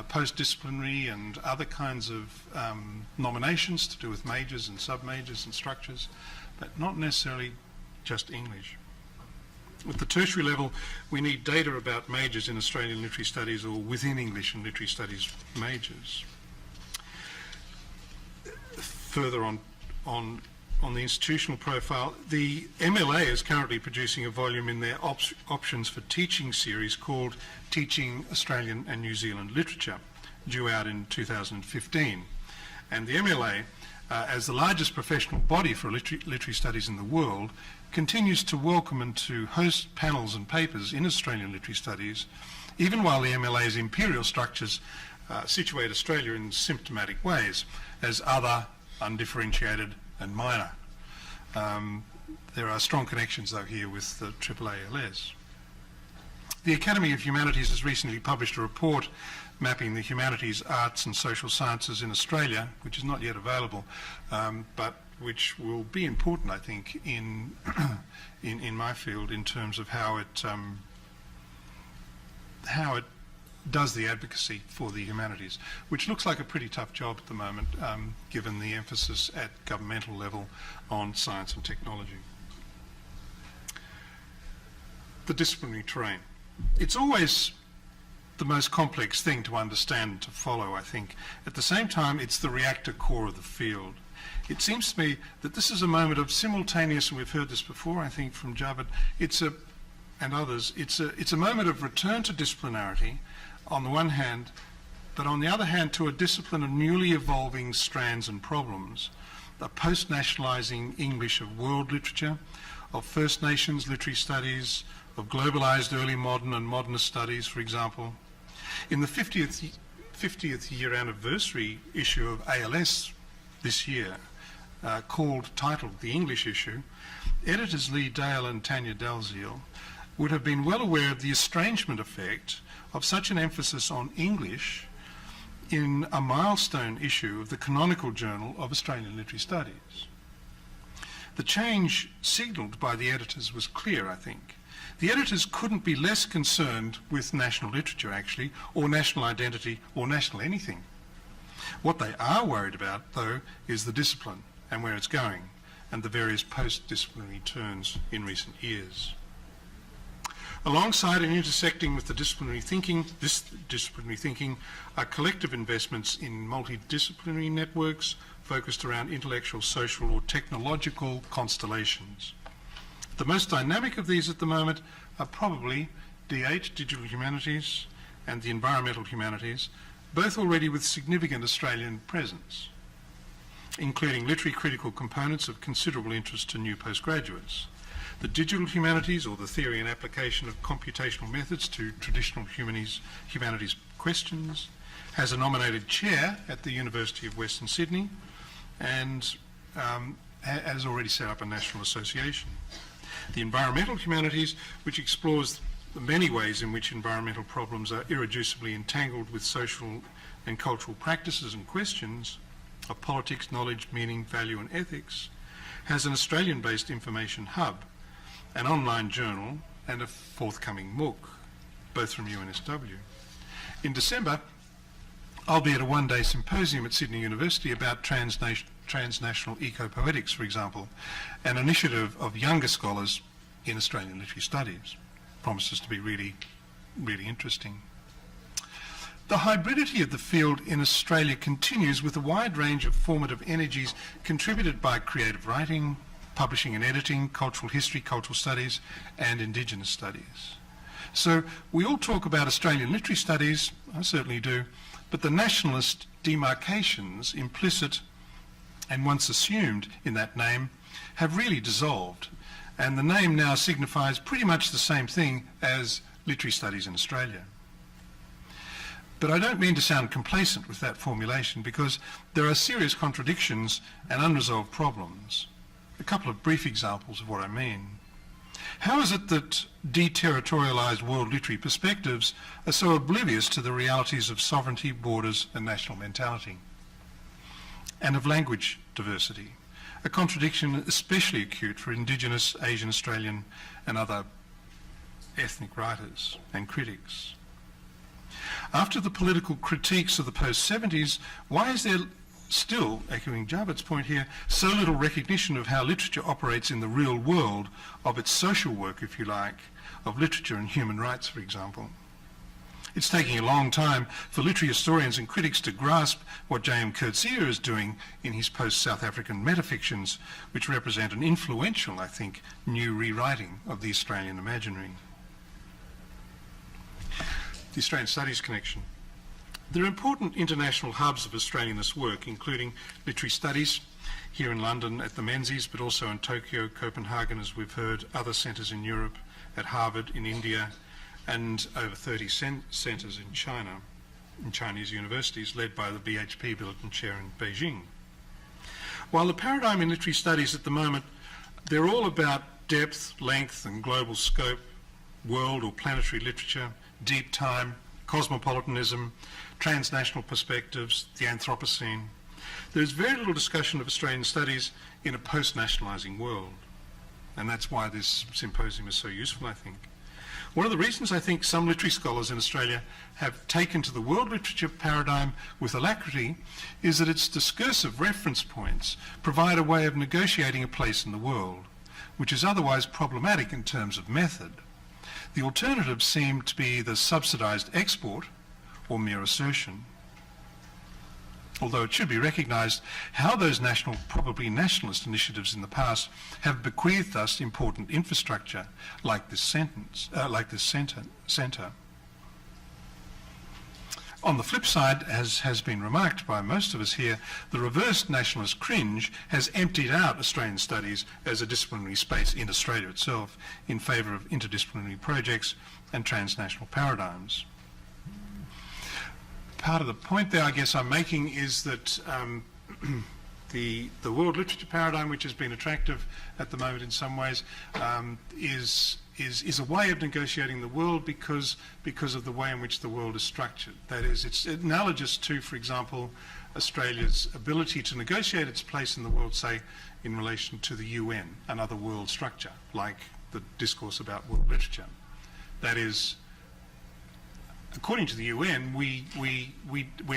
[SPEAKER 10] post-disciplinary and other kinds of nominations to do with majors and sub-majors and structures, but not necessarily just English. At the tertiary level, we need data about majors in Australian literary studies or within English and literary studies majors. Further on the institutional profile, the MLA is currently producing a volume in their Options for Teaching series called Teaching Australian and New Zealand Literature, due out in 2015. And the MLA, as the largest professional body for literary studies in the world, continues to welcome and to host panels and papers in Australian literary studies, even while the MLA's imperial structures situate Australia in symptomatic ways as other, undifferentiated and minor. There are strong connections, though, here with the AAALS. The Academy of Humanities has recently published a report mapping the humanities, arts and social sciences in Australia, which is not yet available, but which will be important, I think, in my field in terms of how it does the advocacy for the humanities, which looks like a pretty tough job at the moment, given the emphasis at governmental level on science and technology. The disciplinary terrain. It's always the most complex thing to understand and to follow, I think. At the same time, it's the reactor core of the field. It seems to me that this is a moment of simultaneous, and we've heard this before, I think, from Javed, and others, it's a moment of return to disciplinarity on the one hand, but on the other hand to a discipline of newly evolving strands and problems, a post-nationalising English of world literature, of First Nations literary studies, of globalised early modern and modernist studies, for example. In the 50th year anniversary issue of ALS this year, titled The English Issue, editors Lee Dale and Tanya Dalziel would have been well aware of the estrangement effect of such an emphasis on English in a milestone issue of the canonical journal of Australian Literary Studies. The change signalled by the editors was clear, I think. The editors couldn't be less concerned with national literature, actually, or national identity, or national anything. What they are worried about, though, is the discipline and where it's going, and the various post-disciplinary turns in recent years. Alongside and intersecting with this disciplinary thinking, are collective investments in multidisciplinary networks focused around intellectual, social, or technological constellations. The most dynamic of these at the moment are probably DH, Digital Humanities, and the Environmental Humanities, both already with significant Australian presence, including literary critical components of considerable interest to new postgraduates. The Digital Humanities, or the theory and application of computational methods to traditional humanities questions, has a nominated chair at the University of Western Sydney and has already set up a national association. The Environmental Humanities, which explores the many ways in which environmental problems are irreducibly entangled with social and cultural practices and questions of politics, knowledge, meaning, value and ethics, has an Australian-based information hub, an online journal and a forthcoming MOOC, both from UNSW. In December, I'll be at a one-day symposium at Sydney University about transnational eco-poetics, for example, an initiative of younger scholars in Australian literary studies. Promises to be really, really interesting. The hybridity of the field in Australia continues with a wide range of formative energies contributed by creative writing, publishing and editing, cultural history, cultural studies, and Indigenous studies. So we all talk about Australian literary studies, I certainly do, but the nationalist demarcations implicit and once assumed in that name have really dissolved, and the name now signifies pretty much the same thing as literary studies in Australia. But I don't mean to sound complacent with that formulation, because there are serious contradictions and unresolved problems. A couple of brief examples of what I mean. How is it that deterritorialised world literary perspectives are so oblivious to the realities of sovereignty, borders and national mentality? And of language diversity, a contradiction especially acute for Indigenous, Asian Australian and other ethnic writers and critics. After the political critiques of the post-70s, why is there still, echoing Javed's point here, so little recognition of how literature operates in the real world, of its social work, if you like, of literature and human rights, for example? It's taking a long time for literary historians and critics to grasp what J.M. Coetzee is doing in his post-South African metafictions, which represent an influential, I think, new rewriting of the Australian imaginary. The Australian Studies connection. There are important international hubs of Australianist work, including literary studies here in London at the Menzies, but also in Tokyo, Copenhagen, as we've heard, other centres in Europe, at Harvard, in India, and over 30 centres in China, in Chinese universities, led by the BHP Billiton Chair in Beijing. While the paradigm in literary studies at the moment, they're all about depth, length, and global scope, world or planetary literature, deep time, cosmopolitanism, transnational perspectives, the Anthropocene. There's very little discussion of Australian studies in a post-nationalising world, and that's why this symposium is so useful, I think. One of the reasons I think some literary scholars in Australia have taken to the world literature paradigm with alacrity is that its discursive reference points provide a way of negotiating a place in the world, which is otherwise problematic in terms of method. The alternatives seem to be the subsidised export or mere assertion. Although it should be recognised how those probably nationalist initiatives in the past have bequeathed us important infrastructure like this centre. On the flip side, as has been remarked by most of us here, the reversed nationalist cringe has emptied out Australian studies as a disciplinary space in Australia itself in favour of interdisciplinary projects and transnational paradigms. Part of the point there, I guess, I'm making is that the world literature paradigm, which has been attractive at the moment in some ways, is a way of negotiating the world because of the way in which the world is structured. That is, it's analogous to, for example, Australia's ability to negotiate its place in the world, say, in relation to the UN, another world structure, like the discourse about world literature. That is, according to the UN, we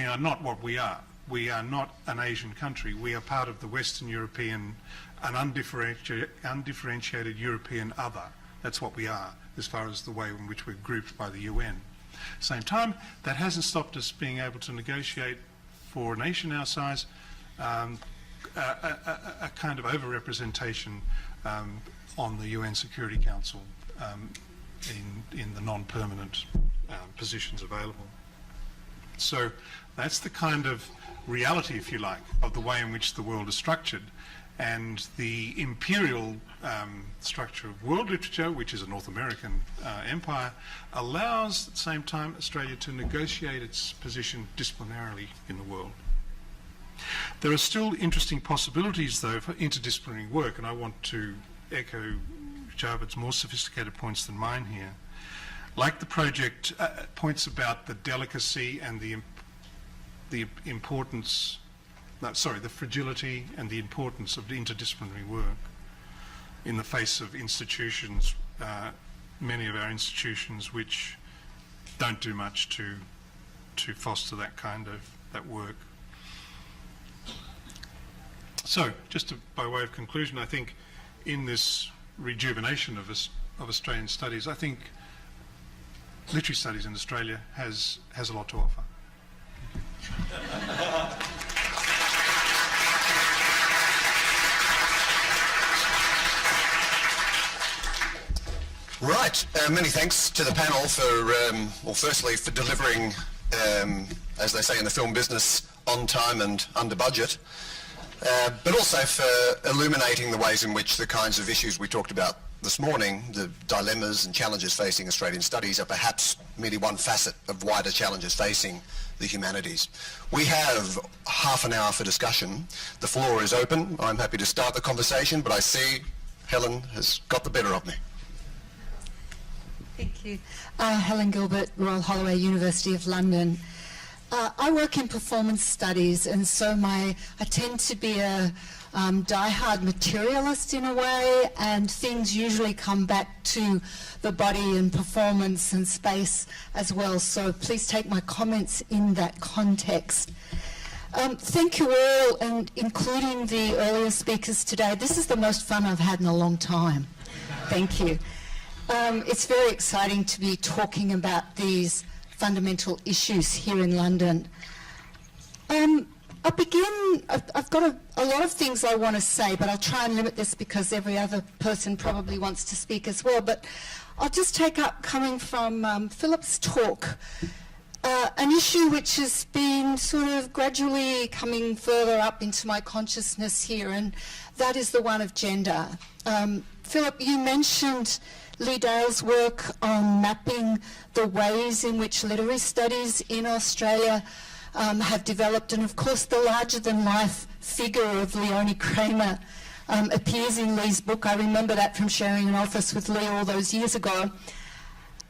[SPEAKER 10] are not what we are. We are not an Asian country. We are part of the Western European, an undifferentiated European other. That's what we are, as far as the way in which we're grouped by the UN. At the same time, that hasn't stopped us being able to negotiate for a nation our size a kind of over-representation on the UN Security Council in the non-permanent positions available. So that's the kind of reality, if you like, of the way in which the world is structured. And the imperial structure of world literature, which is a North American empire, allows at the same time Australia to negotiate its position disciplinarily in the world. There are still interesting possibilities, though, for interdisciplinary work, and I want to echo Javad's more sophisticated points than mine here. Like the project points about the delicacy and the importance, the fragility and the importance of interdisciplinary work in the face of institutions, many of our institutions which don't do much to foster that kind of work. So, just by way of conclusion, I think in this rejuvenation of Australian studies, I think literary studies in Australia has a lot to offer.
[SPEAKER 6] Right, many thanks to the panel for, firstly for delivering, as they say in the film business, on time and under budget, but also for illuminating the ways in which the kinds of issues we talked about this morning, the dilemmas and challenges facing Australian studies, are perhaps merely one facet of wider challenges facing the humanities. We have half an hour for discussion. The floor is open. I'm happy to start the conversation, but I see Helen has got the better of me.
[SPEAKER 11] Thank you. Helen Gilbert, Royal Holloway, University of London. I work in performance studies, and so I tend to be a die-hard materialist in a way, and things usually come back to the body and performance and space as well. So please take my comments in that context. Thank you all, and including the earlier speakers today. This is the most fun I've had in a long time. Thank you. It's very exciting to be talking about these fundamental issues here in London. I've got a lot of things I want to say, but I'll try and limit this because every other person probably wants to speak as well. But I'll just take up, coming from Philip's talk, an issue which has been sort of gradually coming further up into my consciousness here, and that is the one of gender. Philip, you mentioned Lee Dale's work on mapping the ways in which literary studies in Australia have developed, and of course the larger-than-life figure of Leonie Kramer appears in Lee's book. I remember that from sharing an office with Lee all those years ago.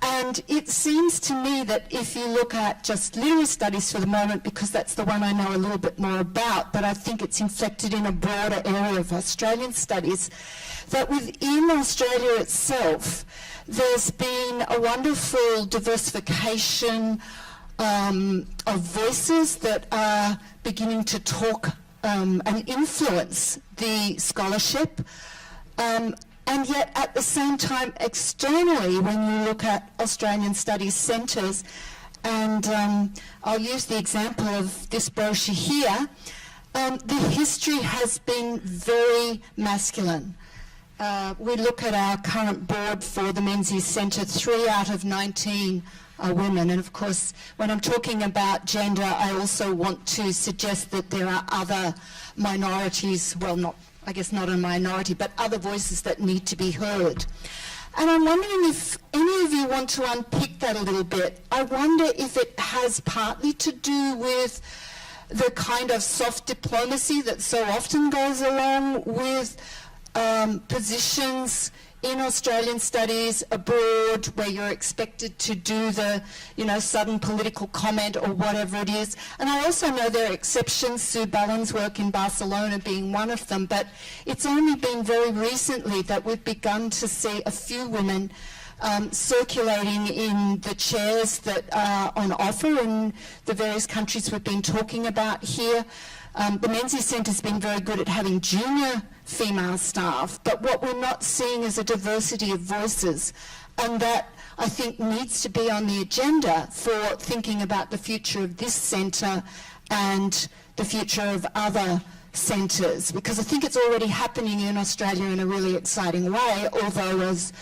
[SPEAKER 11] And it seems to me that if you look at just literary studies for the moment, because that's the one I know a little bit more about, but I think it's inflected in a broader area of Australian studies, that within Australia itself, there's been a wonderful diversification of voices that are beginning to talk and influence the scholarship. And yet, at the same time, externally, when you look at Australian studies centres, and I'll use the example of this brochure here, the history has been very masculine. We look at our current board for the Menzies Centre, 3 out of 19 are women. And of course, when I'm talking about gender, I also want to suggest that there are other minorities, well, not a minority, but other voices that need to be heard. And I'm wondering if any of you want to unpick that a little bit. I wonder if it has partly to do with the kind of soft diplomacy that so often goes along with positions in Australian studies abroad, where you're expected to do the, sudden political comment or whatever it is. And I also know there are exceptions, Sue Ballin's work in Barcelona being one of them, but it's only been very recently that we've begun to see a few women circulating in the chairs that are on offer in the various countries we've been talking about here. The Menzies Centre's been very good at having junior female staff, but what we're not seeing is a diversity of voices, and that I think needs to be on the agenda for thinking about the future of this centre and the future of other centres, because I think it's already happening in Australia in a really exciting way, although, as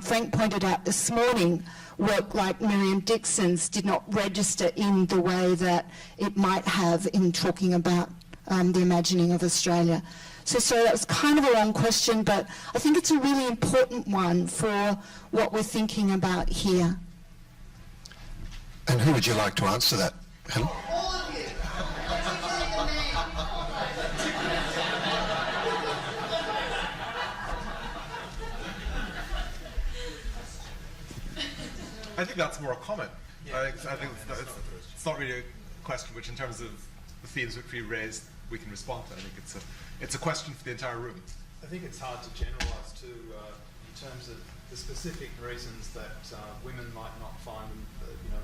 [SPEAKER 11] Frank pointed out this morning, work like Miriam Dixon's did not register in the way that it might have in talking about the imagining of Australia. So sorry, that was kind of a long question, but I think it's a really important one for what we're thinking about here.
[SPEAKER 6] And who would you like to answer that, Helen?
[SPEAKER 11] All of you.
[SPEAKER 7] I think that's more a comment. I think it's not really a question which, in terms of the themes which we raised, we can respond to. I think it's a question for the entire room.
[SPEAKER 9] I think it's hard to generalise too in terms of the specific reasons that women might not find,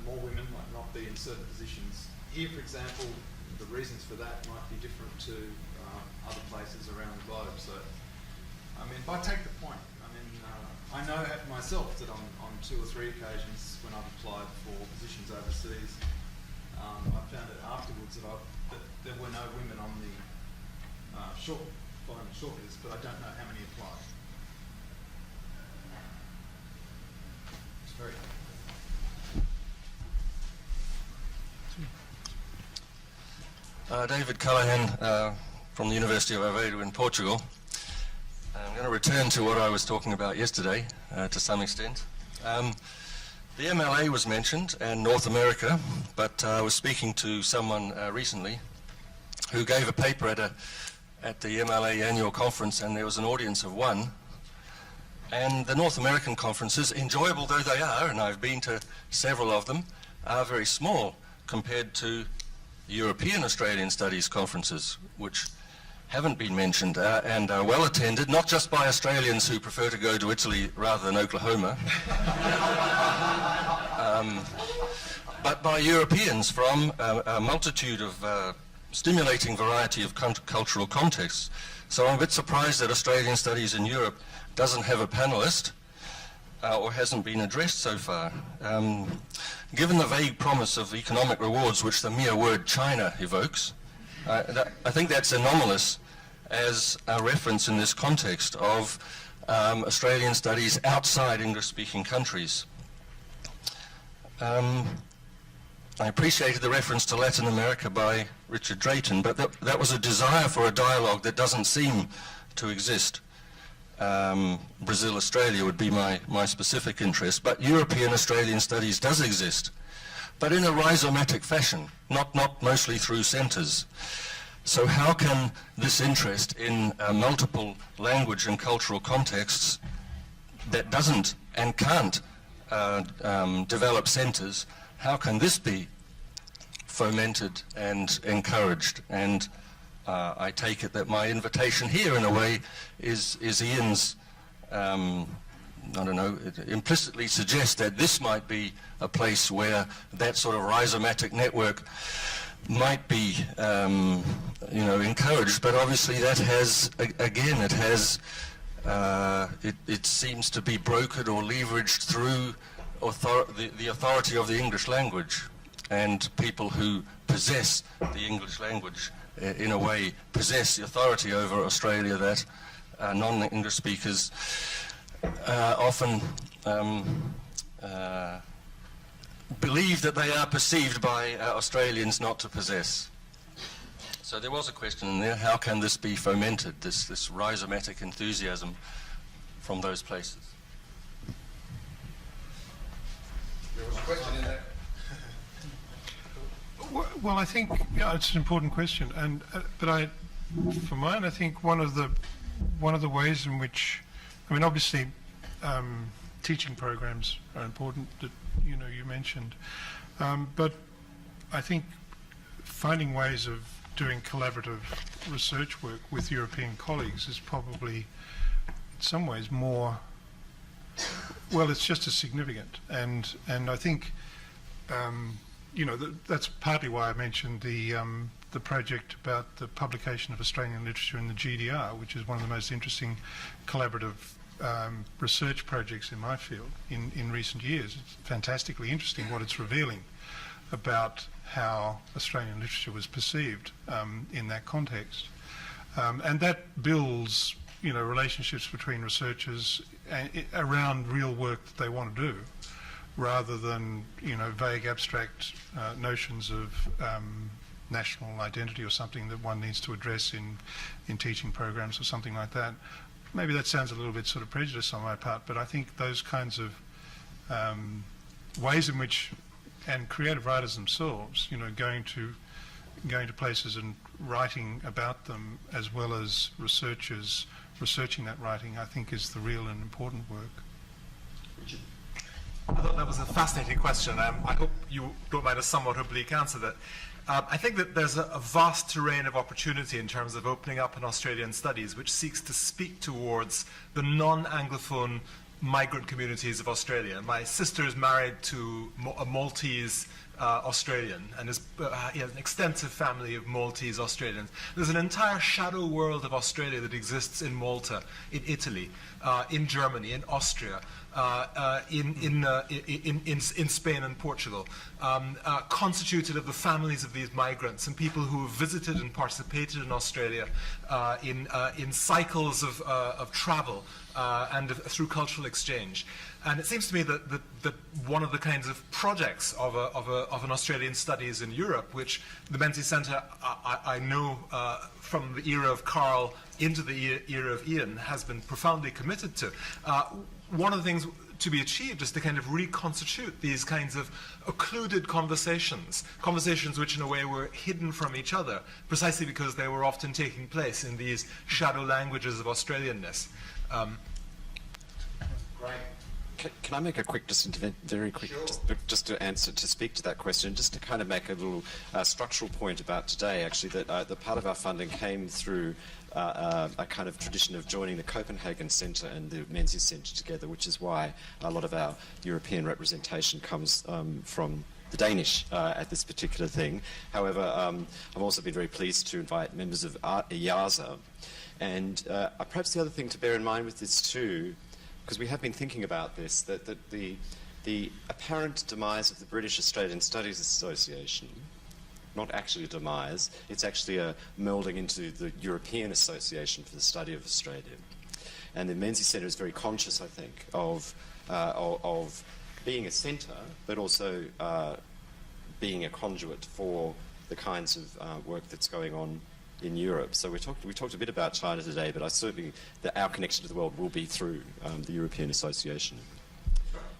[SPEAKER 9] more women might not be in certain positions. Here, for example, the reasons for that might be different to other places around the globe. So, if I take the point, I know myself that on 2 or 3 occasions when I've applied for positions overseas, I found out afterwards that there were no women on the following the shortlist, but I don't know how many applied. It's very
[SPEAKER 12] David Callahan from the University of Aveiro in Portugal. I'm going to return to what I was talking about yesterday to some extent. The MLA was mentioned and North America, but I was speaking to someone recently who gave a paper at the MLA annual conference, and there was an audience of 1. And the North American conferences, enjoyable though they are, and I've been to several of them, are very small compared to European Australian Studies conferences, which haven't been mentioned and are well attended, not just by Australians who prefer to go to Italy rather than Oklahoma, but by Europeans from a multitude of stimulating variety of cultural contexts. So I'm a bit surprised that Australian Studies in Europe doesn't have a panellist or hasn't been addressed so far. Given the vague promise of economic rewards which the mere word China evokes, I think that's anomalous as a reference in this context of Australian studies outside English-speaking countries. I appreciated the reference to Latin America by Richard Drayton, but that was a desire for a dialogue that doesn't seem to exist. Brazil-Australia would be my specific interest, but European Australian studies does exist, but in a rhizomatic fashion, not mostly through centres. So how can this interest in multiple language and cultural contexts that doesn't and can't develop centres, how can this be fomented and encouraged? And I take it that my invitation here, in a way, is Ian's, I don't know, it implicitly suggests that this might be a place where that sort of rhizomatic network might be, encouraged. But obviously that has, again, it seems to be brokered or leveraged through the authority of the English language, and people who possess the English language, in a way, possess the authority over Australia that non-English speakers often believe that they are perceived by Australians not to possess. So there was a question in there, how can this be fomented, this rhizomatic enthusiasm from those places?
[SPEAKER 6] There was a question in there.
[SPEAKER 10] Well, I think it's an important question, but for mine, I think one of the ways in which, I mean, obviously, teaching programs are important that you mentioned, but I think finding ways of doing collaborative research work with European colleagues is probably, in some ways, more. Well, it's just as significant, and I think. That's partly why I mentioned the project about the publication of Australian literature in the GDR, which is one of the most interesting collaborative research projects in my field in recent years. It's fantastically interesting what it's revealing about how Australian literature was perceived in that context. And that builds, relationships between researchers around real work that they want to do, rather than vague abstract notions of national identity or something that one needs to address in teaching programs or something like that. Maybe that sounds a little bit sort of prejudiced on my part, but I think those kinds of ways in which, and creative writers themselves, going to places and writing about them, as well as researchers researching that writing, I think is the real and important work.
[SPEAKER 6] Richard?
[SPEAKER 7] I thought that was a fascinating question. I hope you don't mind a somewhat oblique answer that. I think that there's a vast terrain of opportunity in terms of opening up an Australian studies which seeks to speak towards the non-Anglophone migrant communities of Australia. My sister is married to a Maltese Australian, and he has an extensive family of Maltese Australians. There's an entire shadow world of Australia that exists in Malta, in Italy, in Germany, in Austria, in Spain and Portugal, constituted of the families of these migrants and people who have visited and participated in Australia in cycles of travel and through cultural exchange. And it seems to me that one of the kinds of projects of an Australian studies in Europe, which the Menzies Centre, I know from the era of Carl into the era of Ian, has been profoundly committed to. One of the things to be achieved is to kind of reconstitute these kinds of occluded conversations which in a way were hidden from each other, precisely because they were often taking place in these shadow languages of Australianness.
[SPEAKER 6] Great.
[SPEAKER 1] Can I make a quick, very quick,
[SPEAKER 6] Sure.
[SPEAKER 1] just to speak to that question, just to kind of make a little structural point about today, actually, that the part of our funding came through a kind of tradition of joining the Copenhagen Centre and the Menzies Centre together, which is why a lot of our European representation comes from the Danish at this particular thing. However, I've also been very pleased to invite members of IASA. And perhaps the other thing to bear in mind with this too, because we have been thinking about this, that the apparent demise of the British Australian Studies Association, not actually a demise, it's actually a melding into the European Association for the Study of Australia. And the Menzies Centre is very conscious, I think, of being a centre, but also being a conduit for the kinds of work that's going on in Europe. So we talked a bit about China today, but our connection to the world will be through the European Association.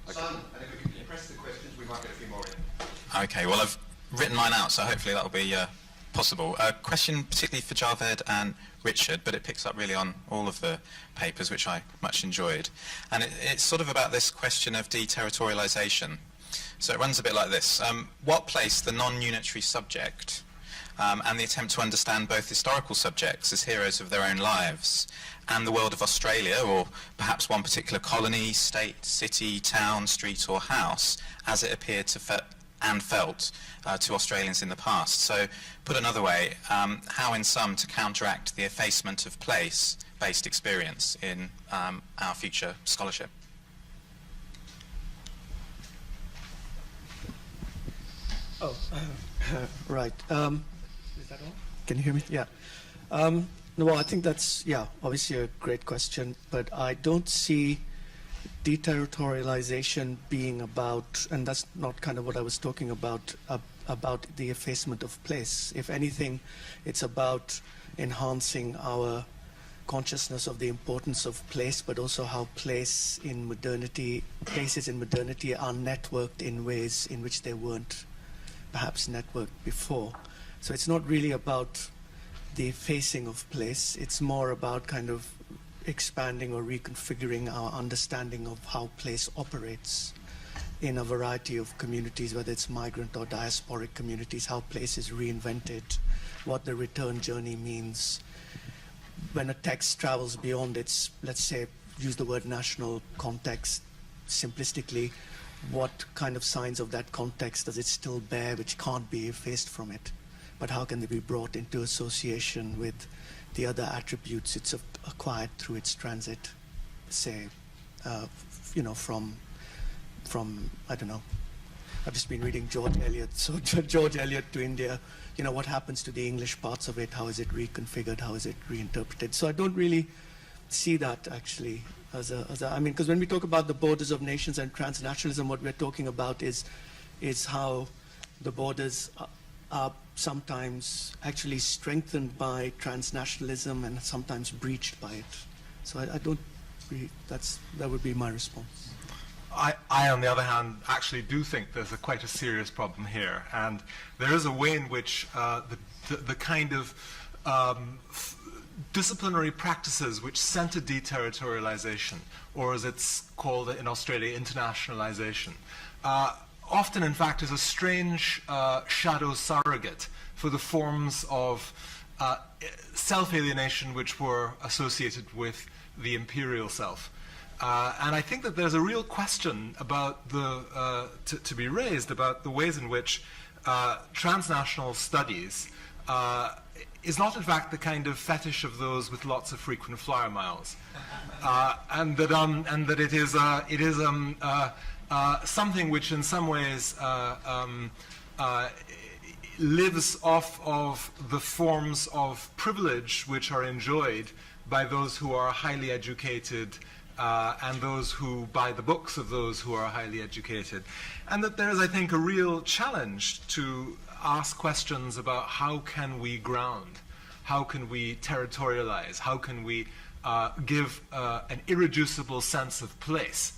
[SPEAKER 6] Okay. Simon, and if we can press the questions, we might get a few more in.
[SPEAKER 3] Okay, well, I've written mine out, so hopefully that'll be possible. A question particularly for Javed and Richard, but it picks up really on all of the papers, which I much enjoyed. And it's sort of about this question of deterritorialization. So it runs a bit like this. What place the non-unitary subject and the attempt to understand both historical subjects as heroes of their own lives and the world of Australia, or perhaps one particular colony, state, city, town, street or house, as it appeared to and felt to Australians in the past. So, put another way, how in sum to counteract the effacement of place-based experience in our future scholarship?
[SPEAKER 8] Oh, right. Is that all? Can you hear me? Yeah. No, well, I think that's, obviously a great question, but I don't see deterritorialization being about, and that's not kind of what I was talking about the effacement of place. If anything, it's about enhancing our consciousness of the importance of place, but also how places in modernity are networked in ways in which they weren't perhaps networked before. So it's not really about the effacing of place, it's more about kind of expanding or reconfiguring our understanding of how place operates in a variety of communities, whether it's migrant or diasporic communities, how place is reinvented, what the return journey means. When a text travels beyond its, let's say, use the word national context simplistically, what kind of signs of that context does it still bear which can't be effaced from it? But how can they be brought into association with the other attributes it's acquired through its transit, say, from I don't know. I've just been reading George Eliot. So George Eliot to India, what happens to the English parts of it? How is it reconfigured? How is it reinterpreted? So I don't really see that actually because when we talk about the borders of nations and transnationalism, what we're talking about is how the borders are sometimes actually strengthened by transnationalism and sometimes breached by it. So I don't really, that would be my response.
[SPEAKER 7] I, on the other hand, actually do think there's quite a serious problem here, and there is a way in which the kind of disciplinary practices which center deterritorialization, or as it's called in Australia, internationalization, often in fact is a strange shadow surrogate for the forms of self-alienation which were associated with the imperial self. And I think that there's a real question about to be raised about the ways in which transnational studies is not in fact the kind of fetish of those with lots of frequent flyer miles, and that it is something which in some ways lives off of the forms of privilege which are enjoyed by those who are highly educated and those who buy the books of those who are highly educated. And that there is, I think, a real challenge to ask questions about how can we ground, how can we territorialize, how can we give an irreducible sense of place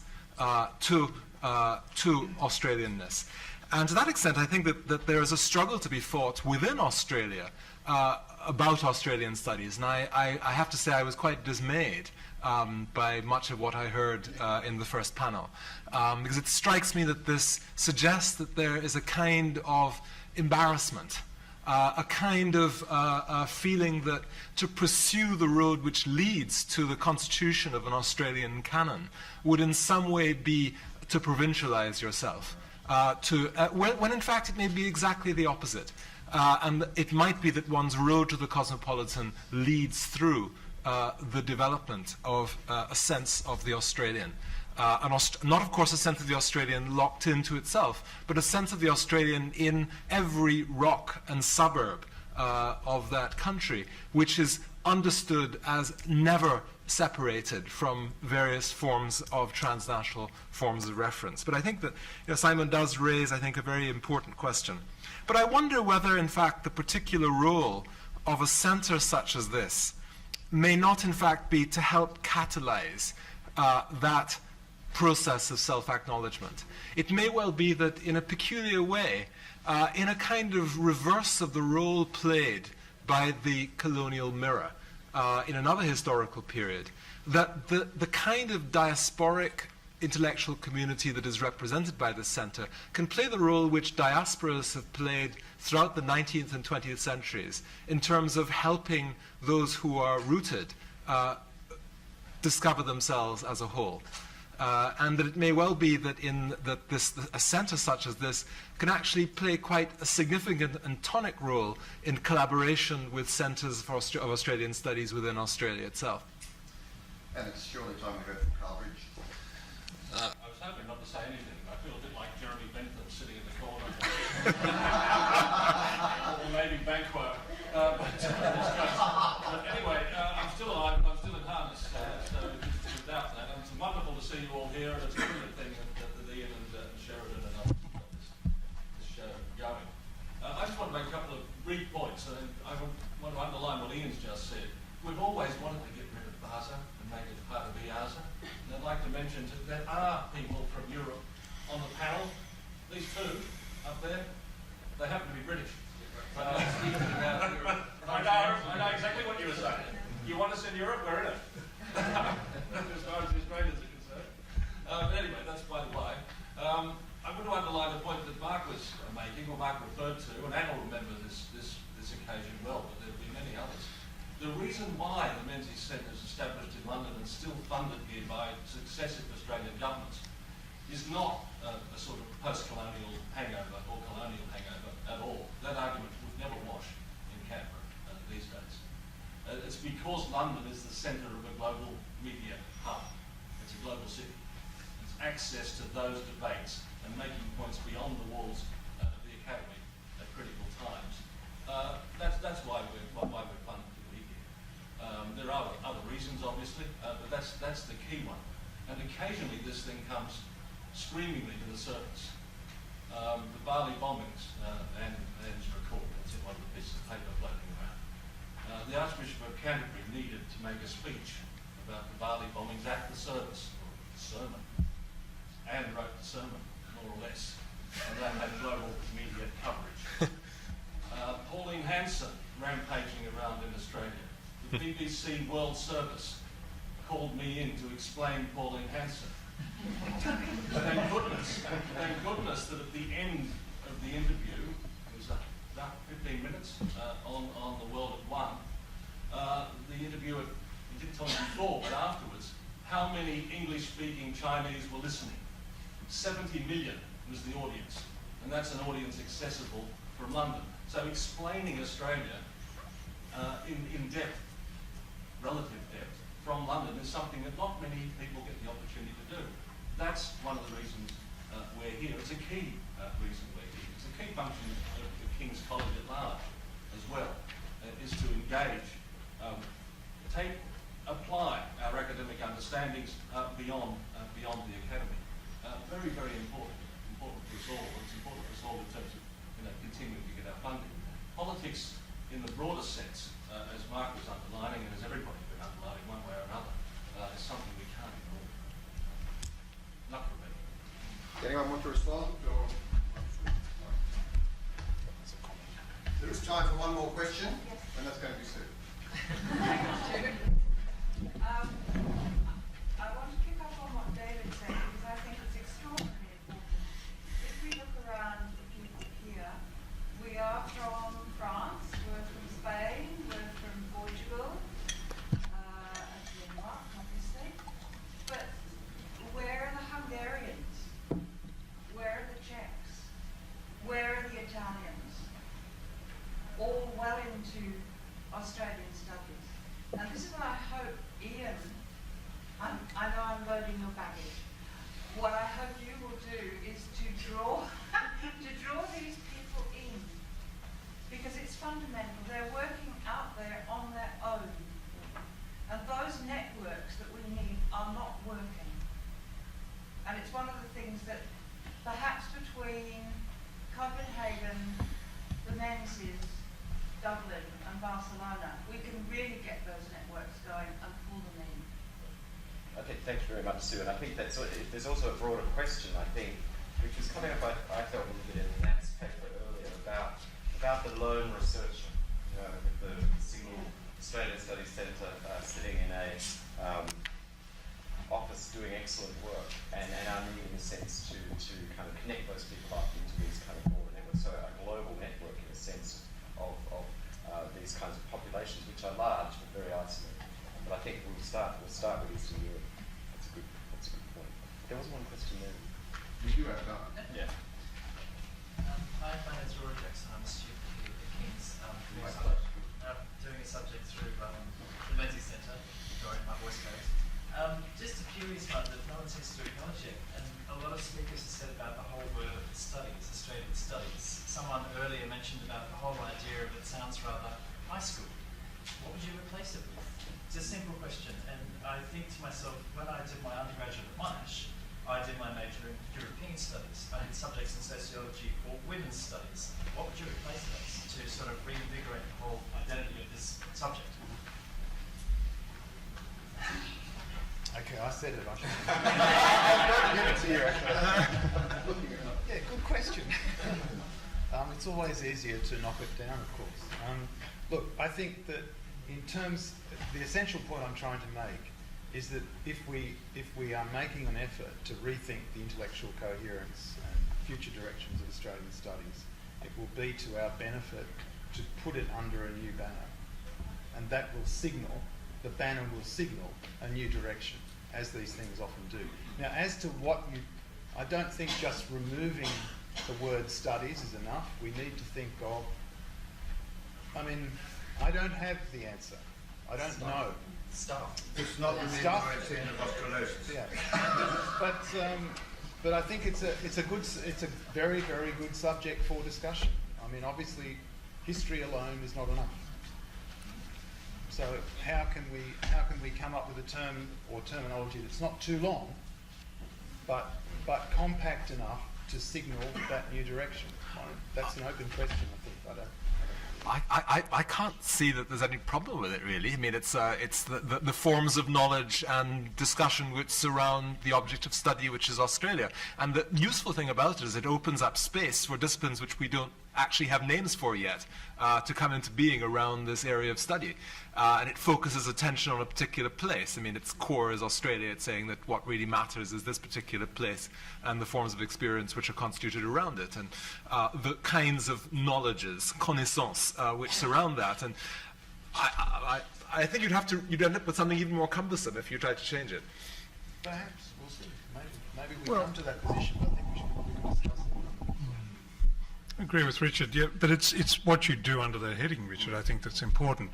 [SPEAKER 7] to Australianness. And to that extent, I think that there is a struggle to be fought within Australia about Australian studies. And I have to say I was quite dismayed by much of what I heard in the first panel, because it strikes me that this suggests that there is a kind of embarrassment, a kind of feeling that to pursue the road which leads to the constitution of an Australian canon would in some way be to provincialize yourself, when in fact it may be exactly the opposite. And it might be that one's road to the cosmopolitan leads through the development of a sense of the Australian. Not, of course, a sense of the Australian locked into itself, but a sense of the Australian in every rock and suburb of that country, which is understood as never separated from various forms of transnational forms of reference. But I think that Simon does raise, I think, a very important question. But I wonder whether, in fact, the particular role of a centre such as this may not, in fact, be to help catalyse that process of self-acknowledgement. It may well be that in a peculiar way, in a kind of reverse of the role played by the colonial mirror in another historical period, that the kind of diasporic intellectual community that is represented by this centre can play the role which diasporas have played throughout the 19th and 20th centuries in terms of helping those who are rooted discover themselves as a whole. And that it may well be that a centre such as this can actually play quite a significant and tonic role in collaboration with centres of Australian studies within Australia itself.
[SPEAKER 6] And it's surely time to go from Carlbridge.
[SPEAKER 13] I was hoping not to say anything. I feel a bit like Jeremy Bentham sitting in the corner. Or maybe Banquo. But anyway, I'm still alive and I'm still in harness, so without that. And it's wonderful to see you all here, and it's a brilliant thing that Ian and Sheridan and others have got this show going. I just want to make a couple of brief points, and I want to underline what Ian's just said. We've always wanted to get rid of BASA and make it part of EASA. And I'd like to mention that there are people from Europe on the panel. These two up there, they happen to be British. I know exactly what you were saying. You want us in Europe? We're in it. As far as the Australians are concerned. But anyway, that's by the way. I want to underline the point that Mark was making, or Mark referred to, and Anne will remember this occasion well, but there will be many others. The reason why the Menzies Centre is established in London and still funded here by successive Australian governments is not a sort of post-colonial hangover or colonial hangover at all. That argument would never wash in Canberra these days. It's because London is the centre of a global media hub. It's a global city. It's access to those debates and making points beyond the walls of the Academy at critical times. That's why we're funded. There are other reasons, obviously, but that's the key one. And occasionally this thing comes screamingly to the surface. The Bali bombings, Anne's recorded, it's in one of the pieces of paper floating around. The Archbishop of Canterbury needed to make a speech about the Bali bombings at the service, or the sermon. Anne wrote the sermon, more or less, and that had global media coverage. Pauline Hanson rampaging around in Australia. The BBC World Service called me in to explain Pauline Hanson. Thank goodness that at the end of the interview, it was about 15 minutes on the World at One, the interviewer, he didn't tell me before, but afterwards, how many English-speaking Chinese were listening. 70 million was the audience, and that's an audience accessible from London. So explaining Australia in depth, relative depth, from London is something that not many people get the opportunity to do. That's one of the reasons we're here. It's a key reason we're here. It's a key function of the King's College at large as well, is to engage, apply our academic understandings beyond the Academy. Very, very important for us all. It's important for us all in terms of continuing to get our funding. Politics in the broader sense, as Mark was underlining, and as everybody's been underlining one way or another, is something we can't ignore. Not for me.
[SPEAKER 6] Anyone want to respond? Or? There is time for one more question, and that's going to be Sue.
[SPEAKER 14] I want to pick up on what David said, because I think it's extraordinarily important. If we look around the people here, we are from France, we're from Spain, we're from Portugal, and Denmark, obviously. But where are the Hungarians? Where are the Czechs? Where are the Italians? All well into Australian studies. And this is what I hope, Ian, I know I'm loading your baggage. What I hope you will do is to draw these people in, because it's fundamental. They're working out there on their own, and those networks that we need are not working. And it's one of the things that perhaps between Copenhagen, the Menzies, Dublin and Barcelona, we can really get those networks going and pull them in.
[SPEAKER 1] Okay, thank you very much, Sue. And I think there's also a broader question, I think, which was coming up, I felt a little bit in Nat's paper earlier about the lone researcher, with the single Australian Studies Centre sitting in a office doing excellent work, and our need, in a sense, to kind of connect those people up into these kind of broader networks. So a global network, in a sense, of these kinds of populations, which are large but very isolated. But I think we'll start with Eastern Europe. That's a good point. There was one question there.
[SPEAKER 9] You have that.
[SPEAKER 1] Yeah.
[SPEAKER 15] Hi, my name is Rory Jackson. I'm a student here at King's, doing a subject through the Menzies Centre, ignoring my voice goes. Just a curious one that no one seems to acknowledge yet, and a lot of speakers have said about the whole word of studies, Australian studies. Someone earlier mentioned about the whole idea of it sounds rather high school. What would you replace it with? It's a simple question, and I think to myself, when I did my undergraduate at Monash, I did my major in European studies. I had subjects in sociology or women's studies. What would you replace those to sort of reinvigorate the whole identity of this subject?
[SPEAKER 9] Okay, I said it. I should give it to you, actually. Yeah, good question. It's always easier to knock it down, of course. Look, I think that in terms, the essential point I'm trying to make is that if we are making an effort to rethink the intellectual coherence and future directions of Australian studies, it will be to our benefit to put it under a new banner. And that will signal, the banner will signal a new direction, as these things often do. Now, as to what I don't think just removing the word studies is enough. We need to think of, I don't have the answer. I don't know.
[SPEAKER 15] Stuff.
[SPEAKER 9] It's not the stuff. Of Australasian. Yeah. But I think it's a very, very good subject for discussion. Obviously, history alone is not enough. So how can we come up with a term or terminology that's not too long, but compact enough to signal that new direction? That's an open question, I think.
[SPEAKER 7] I can't see that there's any problem with it, really. It's the forms of knowledge and discussion which surround the object of study, which is Australia. And the useful thing about it is it opens up space for disciplines which we don't actually have names for yet to come into being around this area of study. And it focuses attention on a particular place. Its core is Australia. It's saying that what really matters is this particular place and the forms of experience which are constituted around it, and the kinds of knowledges, connaissances, which surround that. And I think you'd end up with something even more cumbersome if you tried to change it.
[SPEAKER 9] Perhaps, we'll see. Maybe we come to that position, but I think we should probably discuss it.
[SPEAKER 10] I agree with Richard, yeah, but it's what you do under that heading, Richard, I think that's important,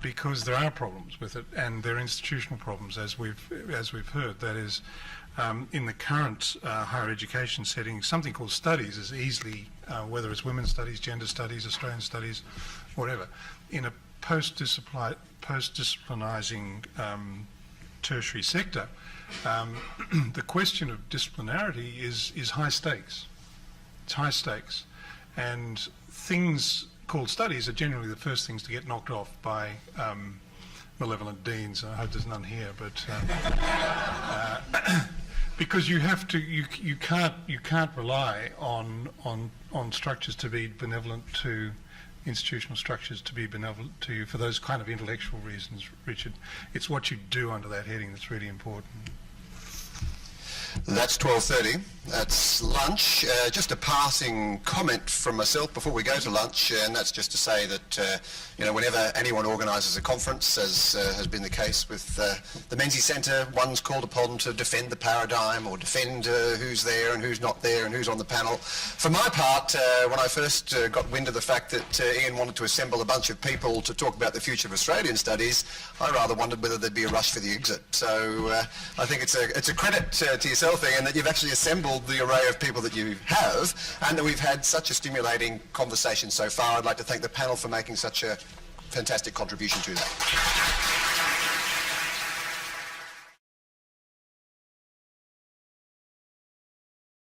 [SPEAKER 10] because there are problems with it, and there are institutional problems, as we've heard. That is, in the current higher education setting, something called studies is easily, whether it's women's studies, gender studies, Australian studies, whatever, in a post-disciplinizing tertiary sector, the question of disciplinarity is high stakes. It's high stakes. And things called studies are generally the first things to get knocked off by malevolent deans. I hope there's none here, but because you can't rely on structures to be benevolent to institutional structures to be benevolent to you for those kind of intellectual reasons, Richard. It's what you do under that heading that's really important.
[SPEAKER 6] That's 12:30. That's lunch. Just a passing comment from myself before we go to lunch, and that's just to say that whenever anyone organises a conference, as has been the case with the Menzies Centre, one's called upon to defend the paradigm or defend who's there and who's not there and who's on the panel. For my part, when I first got wind of the fact that Ian wanted to assemble a bunch of people to talk about the future of Australian studies, I rather wondered whether there'd be a rush for the exit. So I think it's a credit to yourself, Ian, that you've actually assembled the array of people that you have, and that we've had such a stimulating conversation so far. I'd like to thank the panel for making such a fantastic contribution to that.